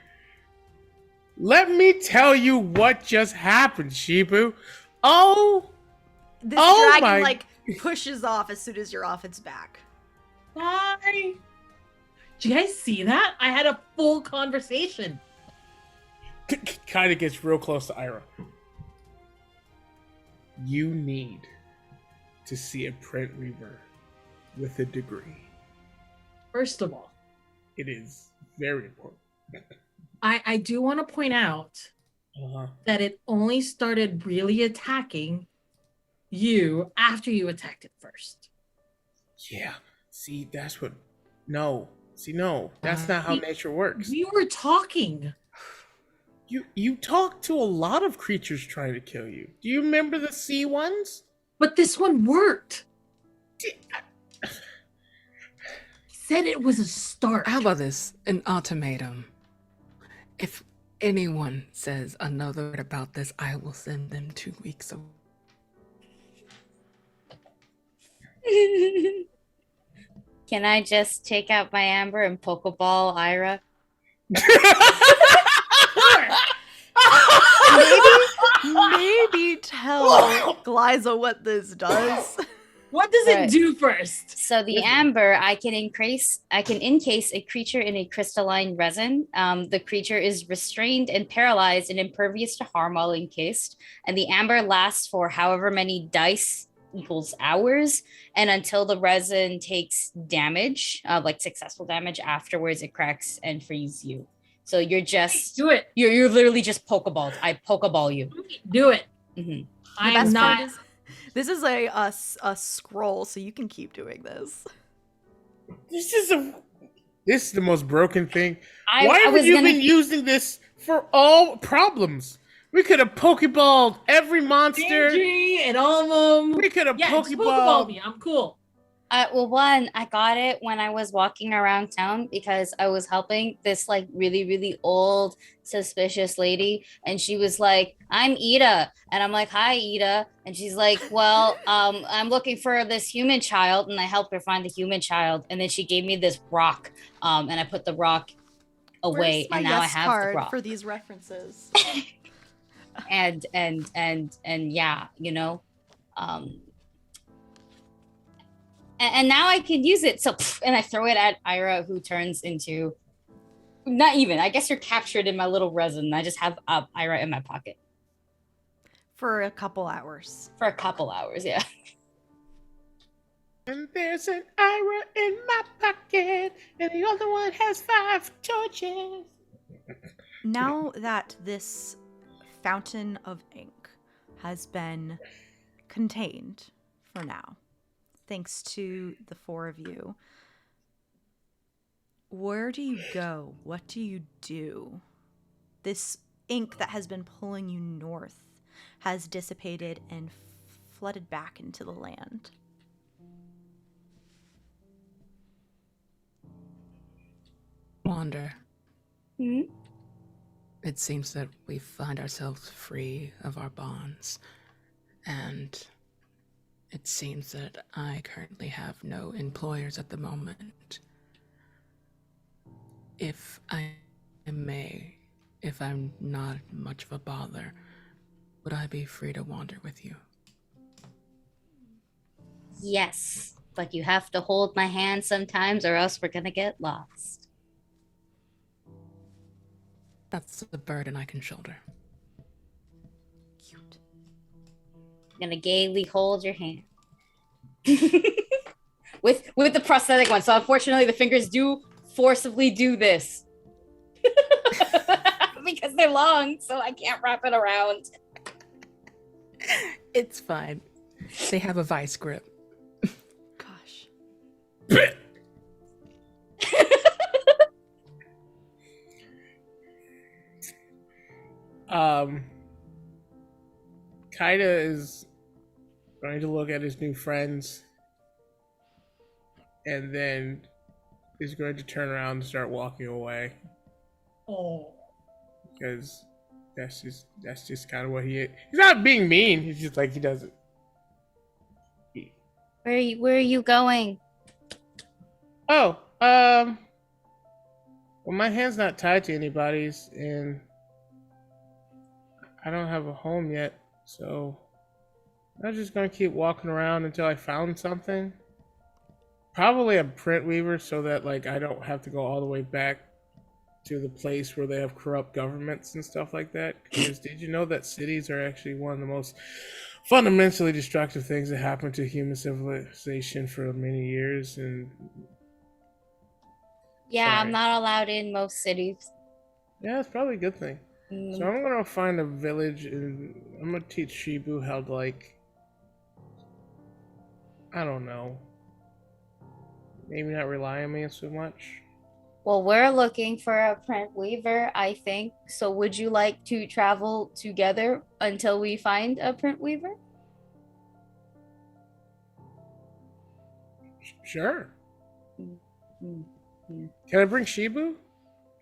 Let me tell you what just happened, Shibu. Oh, This Oh dragon my- pushes off as soon as you're off its back. Bye. Did you guys see that? I had a full conversation. Kaida gets real close to Ira. You need to see a Print Reaver with a degree. First of all, It is very important. I do want to point out Uh-huh. that it only started really attacking you after you attacked it first. Yeah. See, that's what. No. See, no. That's not how We- nature works. We were talking. You talk to a lot of creatures trying to kill you. Do you remember the sea ones? But this one worked. He said it was a start. How about this? An ultimatum. If anyone says another word about this, I will send them 2 weeks away. Can I just take out my amber and Pokeball Ira? Maybe tell Glyza what this does. What does Right. it do first? So the amber, I can encase a creature in a crystalline resin. The creature is restrained and paralyzed and impervious to harm while encased. And the amber lasts for however many dice equals hours, and until the resin takes damage, like successful damage. Afterwards, it cracks and frees you. So you're just Do it. you're literally just Pokeballed. I Pokeball you. Do it. Mhm. The I am best part not. is, this is a scroll, so you can keep doing this. This is the most broken thing. I Why have was you gonna- been using this for all problems? We could have Pokeballed every monster. Stingy and all of them. We could have Yeah, just Pokeball Pokeballed. me. I'm cool. Well, one, I got it when I was walking around town because I was helping this like really, really old, suspicious lady, and she was like, "I'm Ida," and I'm like, "Hi, Ida," and she's like, "Well, I'm looking for this human child," and I helped her find the human child, and then she gave me this rock, and I put the rock away, Where's my and now I yes have the card rock, for these references. and yeah, you know, and now I can use it. So, and I throw it at Ira, who turns into, not even, I guess you're captured in my little resin. I just have Ira in my pocket For a couple hours. for a couple hours. Yeah. And there's an Ira in my pocket, and the other one has 5 torches. Now that this fountain of ink has been contained for now, thanks to the 4 of you, where do you go? What do you do? This ink that has been pulling you north has dissipated and flooded back into the land. Wander. Hmm? It seems that we find ourselves free of our bonds, and it seems that I currently have no employers at the moment. If I may, if I'm not much of a bother, would I be free to wander with you? Yes, but you have to hold my hand sometimes, or else we're gonna get lost. That's a burden I can shoulder. Cute. I'm gonna gaily hold your hand. with the prosthetic one. So unfortunately the fingers do forcibly do this. Because they're long, so I can't wrap it around. It's fine. They have a vice grip. Gosh. Kaida is going to look at his new friends and then is going to turn around and start walking away Oh. because that's just kind of what he is. He's not being mean. He's just like he doesn't. Where are you going? Oh, well, my hand's not tied to anybody's, and I don't have a home yet, so I'm just gonna keep walking around until I found something. Probably a print weaver, so that like I don't have to go all the way back to the place where they have corrupt governments and stuff like that. Because did you know that cities are actually one of the most fundamentally destructive things that happened to human civilization for many years? And Yeah, Sorry. I'm not allowed in most cities. yeah, it's probably a good thing. So I'm gonna find a village and I'm gonna teach Shibu how to like, I don't know, maybe not rely on me so much. Well, we're looking for a print weaver, I think. So would you like to travel together until we find a print weaver? Sure. Mm. Can I bring Shibu?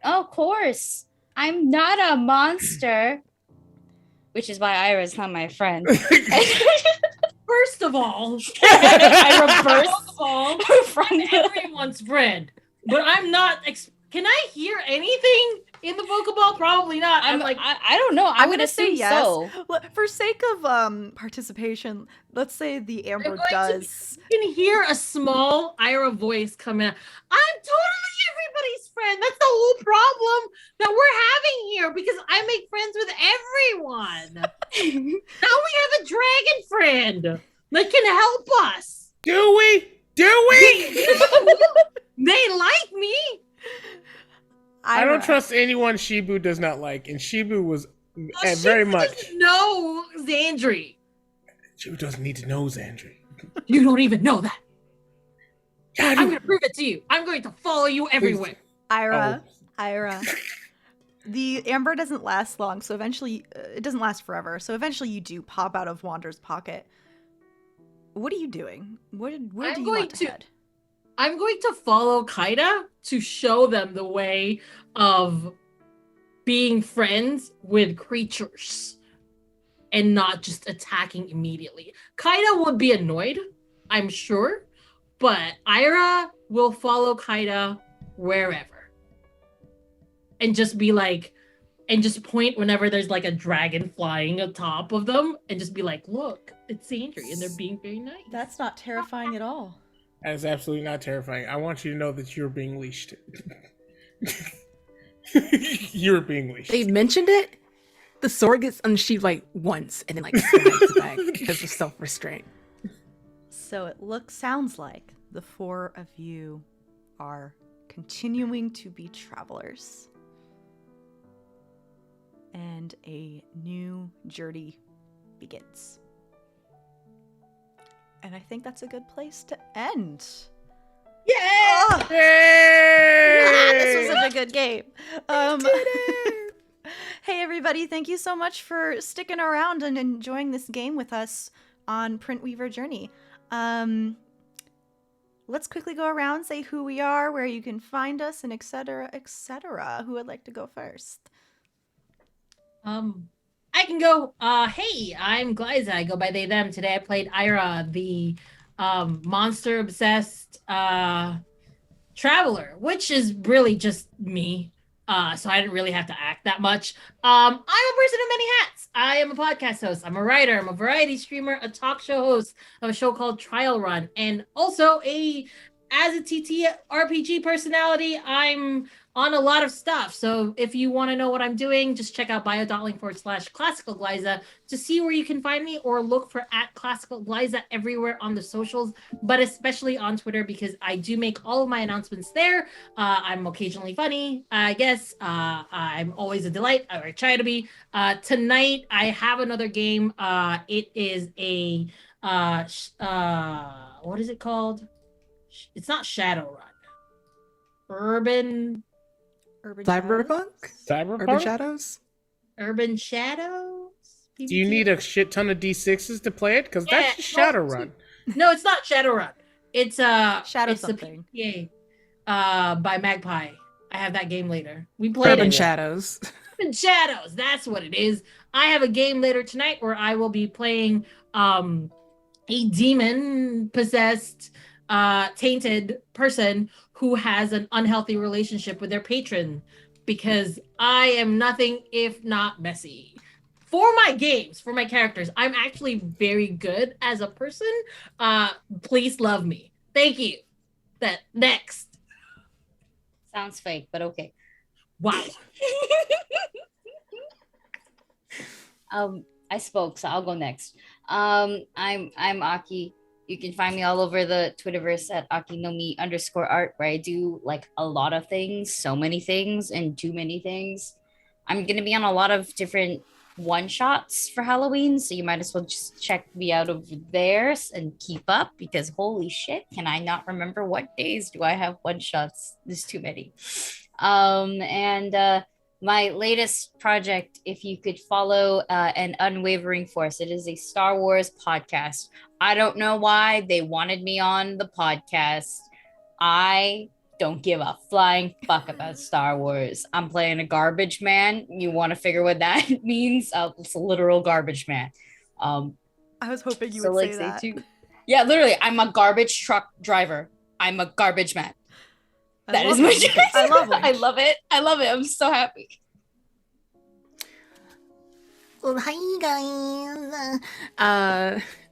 Oh, of course. I'm not a monster. Which is why Ira's not my friend. First of all, I reverse first of all, from I'm the- everyone's friend, but I'm not. Can I hear anything in the Pokeball? Probably not. I'm like, I don't know. I I'm would gonna say assume yes. so. Well, for sake of participation, let's say the Amber going to- does. you can hear a small Ira voice coming out. I'm totally everybody's friend. That's the whole problem that we're having here because I make friends with everyone. Now we have a dragon friend that can help us. Do we? Do we? They like me. I don't Ira. trust anyone Shibu does not like, and Shibu was She very much. doesn't know Xandri. Shibu doesn't need to know Xandri. You don't even know that. Yeah, I I'm do. going to prove it to you. I'm going to follow you everywhere. Ira. Oh. Ira. The amber doesn't last long, so eventually it doesn't last forever. So eventually you do pop out of Wander's pocket. What are you doing? Where I'm do you going want to to- head? I'm going to follow Kaida to show them the way of being friends with creatures and not just attacking immediately. Kaida would be annoyed, I'm sure, but Ira will follow Kaida wherever. And just be like, and just point whenever there's like a dragon flying atop of them and just be like, look, it's Sandry, and they're being very nice. That's not terrifying at all. That is absolutely not terrifying. I want you to know that you're being leashed. You're being leashed. They mentioned it. The sword gets unsheathed like once and then like slides back because of self-restraint. So it sounds like the four of you are continuing to be travelers. And a new journey begins. And I think that's a good place to end. Yeah! Ah, this was such a good game. Hey everybody, thank you so much for sticking around and enjoying this game with us on Print Weaver Journey. Let's quickly go around, say who we are, where you can find us, and etc., etc. Who would like to go first? I can go. Hey, I'm Glyza. I go by they them. Today I played Ira, the monster obsessed traveler, which is really just me. So I didn't really have to act that much. I'm a person of many hats. I am a podcast host. I'm a writer. I'm a variety streamer, a talk show host of a show called Trial Run, and also a as a TTRPG personality, I'm on a lot of stuff. So if you want to know what I'm doing, just check out bio.link/classical Glyza to see where you can find me, or look for @classical Glyza everywhere on the socials, but especially on Twitter, because I do make all of my announcements there. I'm occasionally funny, I guess. I'm always a delight, or I try to be. Tonight I have another game. It is a what is it called? It's not Shadowrun. Urban Cyberpunk? Cyberpunk? Urban Shadows? Urban Shadows? Do you need a shit ton of D6s to play it? Because that's just Shadowrun. No, it's not Shadowrun. It's Shadow it's something. The PPA by Magpie. I have that game later. We played Urban it. Shadows. Urban Shadows. That's what it is. I have a game later tonight where I will be playing a demon possessed tainted person who has an unhealthy relationship with their patron, because I am nothing if not messy. For my games, for my characters, I'm actually very good as a person. Please love me. Thank you. That next. Sounds fake, but okay. Wow. I spoke, so I'll go next. I'm Aki. You can find me all over the Twitterverse at akinomi_art, where I do like a lot of things, so many things, and too many things. I'm gonna be on a lot of different one-shots for Halloween, so you might as well just check me out over there and keep up, because holy shit, can I not remember what days do I have one-shots? There's too many. My latest project, if you could follow An Unwavering Force, it is a Star Wars podcast. I don't know why they wanted me on the podcast. I don't give a flying fuck about Star Wars. I'm playing a garbage man. You want to figure what that means? It's a literal garbage man. I was hoping you would say that. Too. Yeah, literally, I'm a garbage truck driver. I'm a garbage man. That is my choice. I love it. I love it. I love it. I'm so happy. Well, hi guys.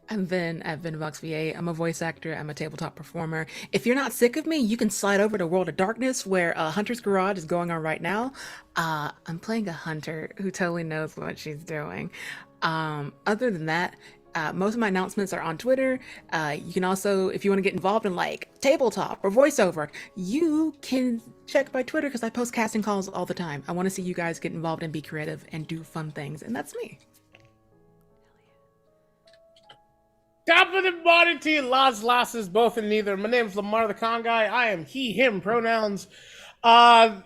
I've been Vox VA. I'm a voice actor. I'm a tabletop performer. If you're not sick of me, you can slide over to World of Darkness, where Hunter's Garage is going on right now. I'm playing a hunter who totally knows what she's doing. Other than that, most of my announcements are on Twitter. You can also, if you want to get involved in like tabletop or voiceover, you can check my Twitter, because I post casting calls all the time. I want to see you guys get involved and be creative and do fun things, and that's me. Top of the body to you, las lasses, both and neither. My name is Lamar the Con Guy. I am he, him pronouns. I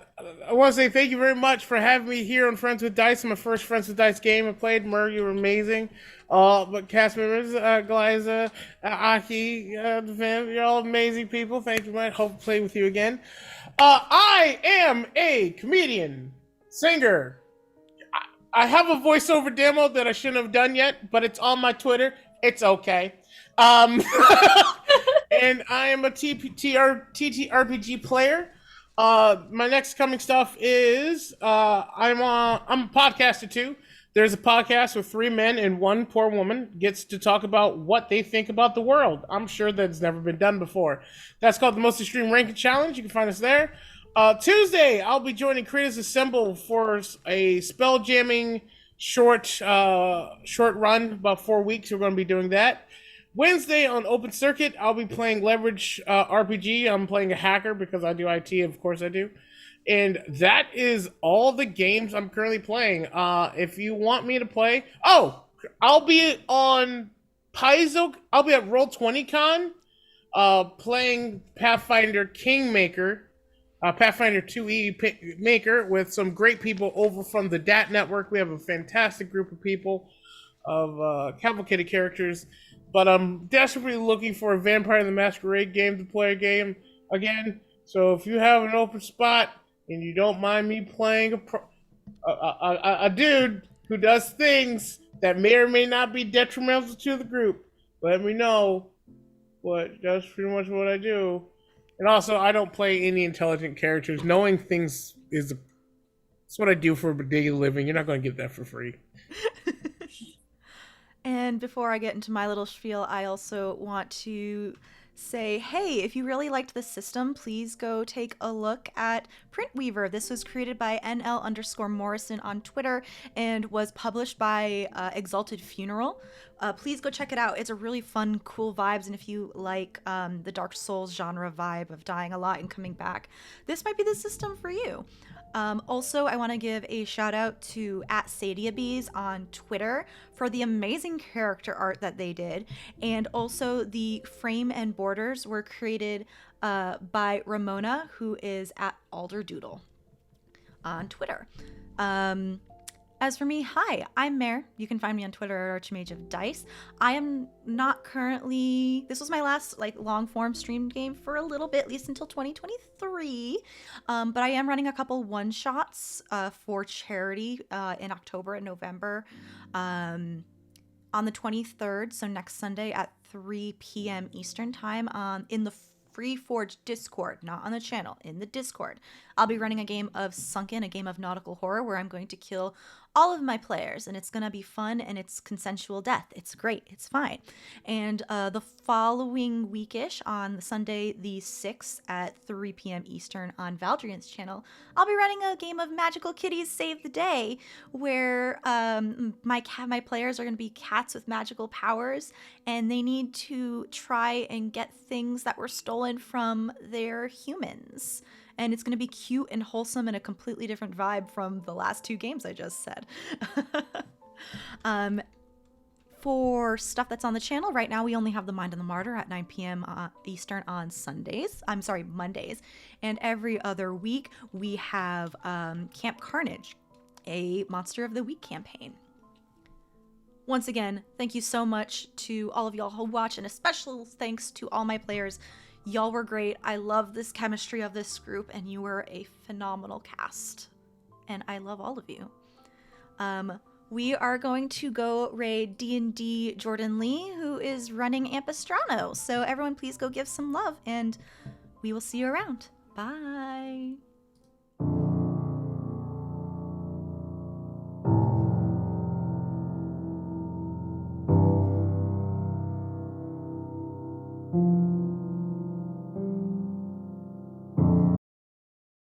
want to say thank you very much for having me here on Friends with Dice. My first Friends with Dice game I played. Murray, you were amazing. But cast members, Glyza, Aki, Vim, you're all amazing people. Thank you very much. Hope to play with you again. I am a comedian, singer. I have a voiceover demo that I shouldn't have done yet, but it's on my Twitter. It's okay. And I am a TTRPG player. My next coming stuff is I'm a podcaster too. There's a podcast where 3 men and 1 poor woman gets to talk about what they think about the world. I'm sure that's never been done before. That's called the Most Extreme Ranking Challenge. You can find us there. Tuesday, I'll be joining Creators Assemble for a spell jamming short run, about 4 weeks. We're going to be doing that. Wednesday on Open Circuit, I'll be playing Leverage RPG. I'm playing a hacker because I do IT, of course I do. And that is all the games I'm currently playing. If you want me to play, I'll be on Paizo. I'll be at Roll20Con, playing Pathfinder Kingmaker, Pathfinder 2e Maker, with some great people over from the DAT Network. We have a fantastic group of people of complicated characters. But I'm desperately looking for a Vampire the Masquerade game to play again. So if you have an open spot and you don't mind me playing a dude who does things that may or may not be detrimental to the group, let me know. But that's pretty much what I do. And also, I don't play any intelligent characters. Knowing things it's what I do for a daily living. You're not going to get that for free. And before I get into my little spiel, I also want to say, hey, if you really liked this system, please go take a look at Printweaver. This was created by NL_Morrison on Twitter and was published by Exalted Funeral. Please go check it out. It's a really fun, cool vibes, and if you like the Dark Souls genre vibe of dying a lot and coming back, this might be the system for you. Also, I want to give a shout out to @SadiaBees on Twitter for the amazing character art that they did. And also, the frame and borders were created by Ramona, who is @Alderdoodle on Twitter. As for me, hi, I'm Mare. You can find me on Twitter at Archmage of Dice. I am not currently. This was my last long form streamed game for a little bit, at least until 2023. But I am running a couple one shots for charity in October and November. On the 23rd, so next Sunday at 3 p.m. Eastern time, in the Free Forge Discord, not on the channel, in the Discord. I'll be running a game of Sunken, a game of nautical horror, where I'm going to kill all of my players, and it's going to be fun, and it's consensual death. It's great. It's fine. And the following weekish, on Sunday the 6th at 3 p.m. Eastern on Valdrian's channel, I'll be running a game of Magical Kitties Save the Day, where my players are going to be cats with magical powers, and they need to try and get things that were stolen from their humans. And it's going to be cute and wholesome and a completely different vibe from the last two games I just said. For stuff that's on the channel, right now we only have The Mind and the Martyr at 9 p.m. Eastern on Mondays. And every other week we have Camp Carnage, a Monster of the Week campaign. Once again, thank you so much to all of y'all who watch, and a special thanks to all my players. Y'all were great. I love this chemistry of this group, and you were a phenomenal cast. And I love all of you. We are going to go raid D&D Jordan Lee, who is running Ampistrano. So everyone please go give some love, and we will see you around. Bye.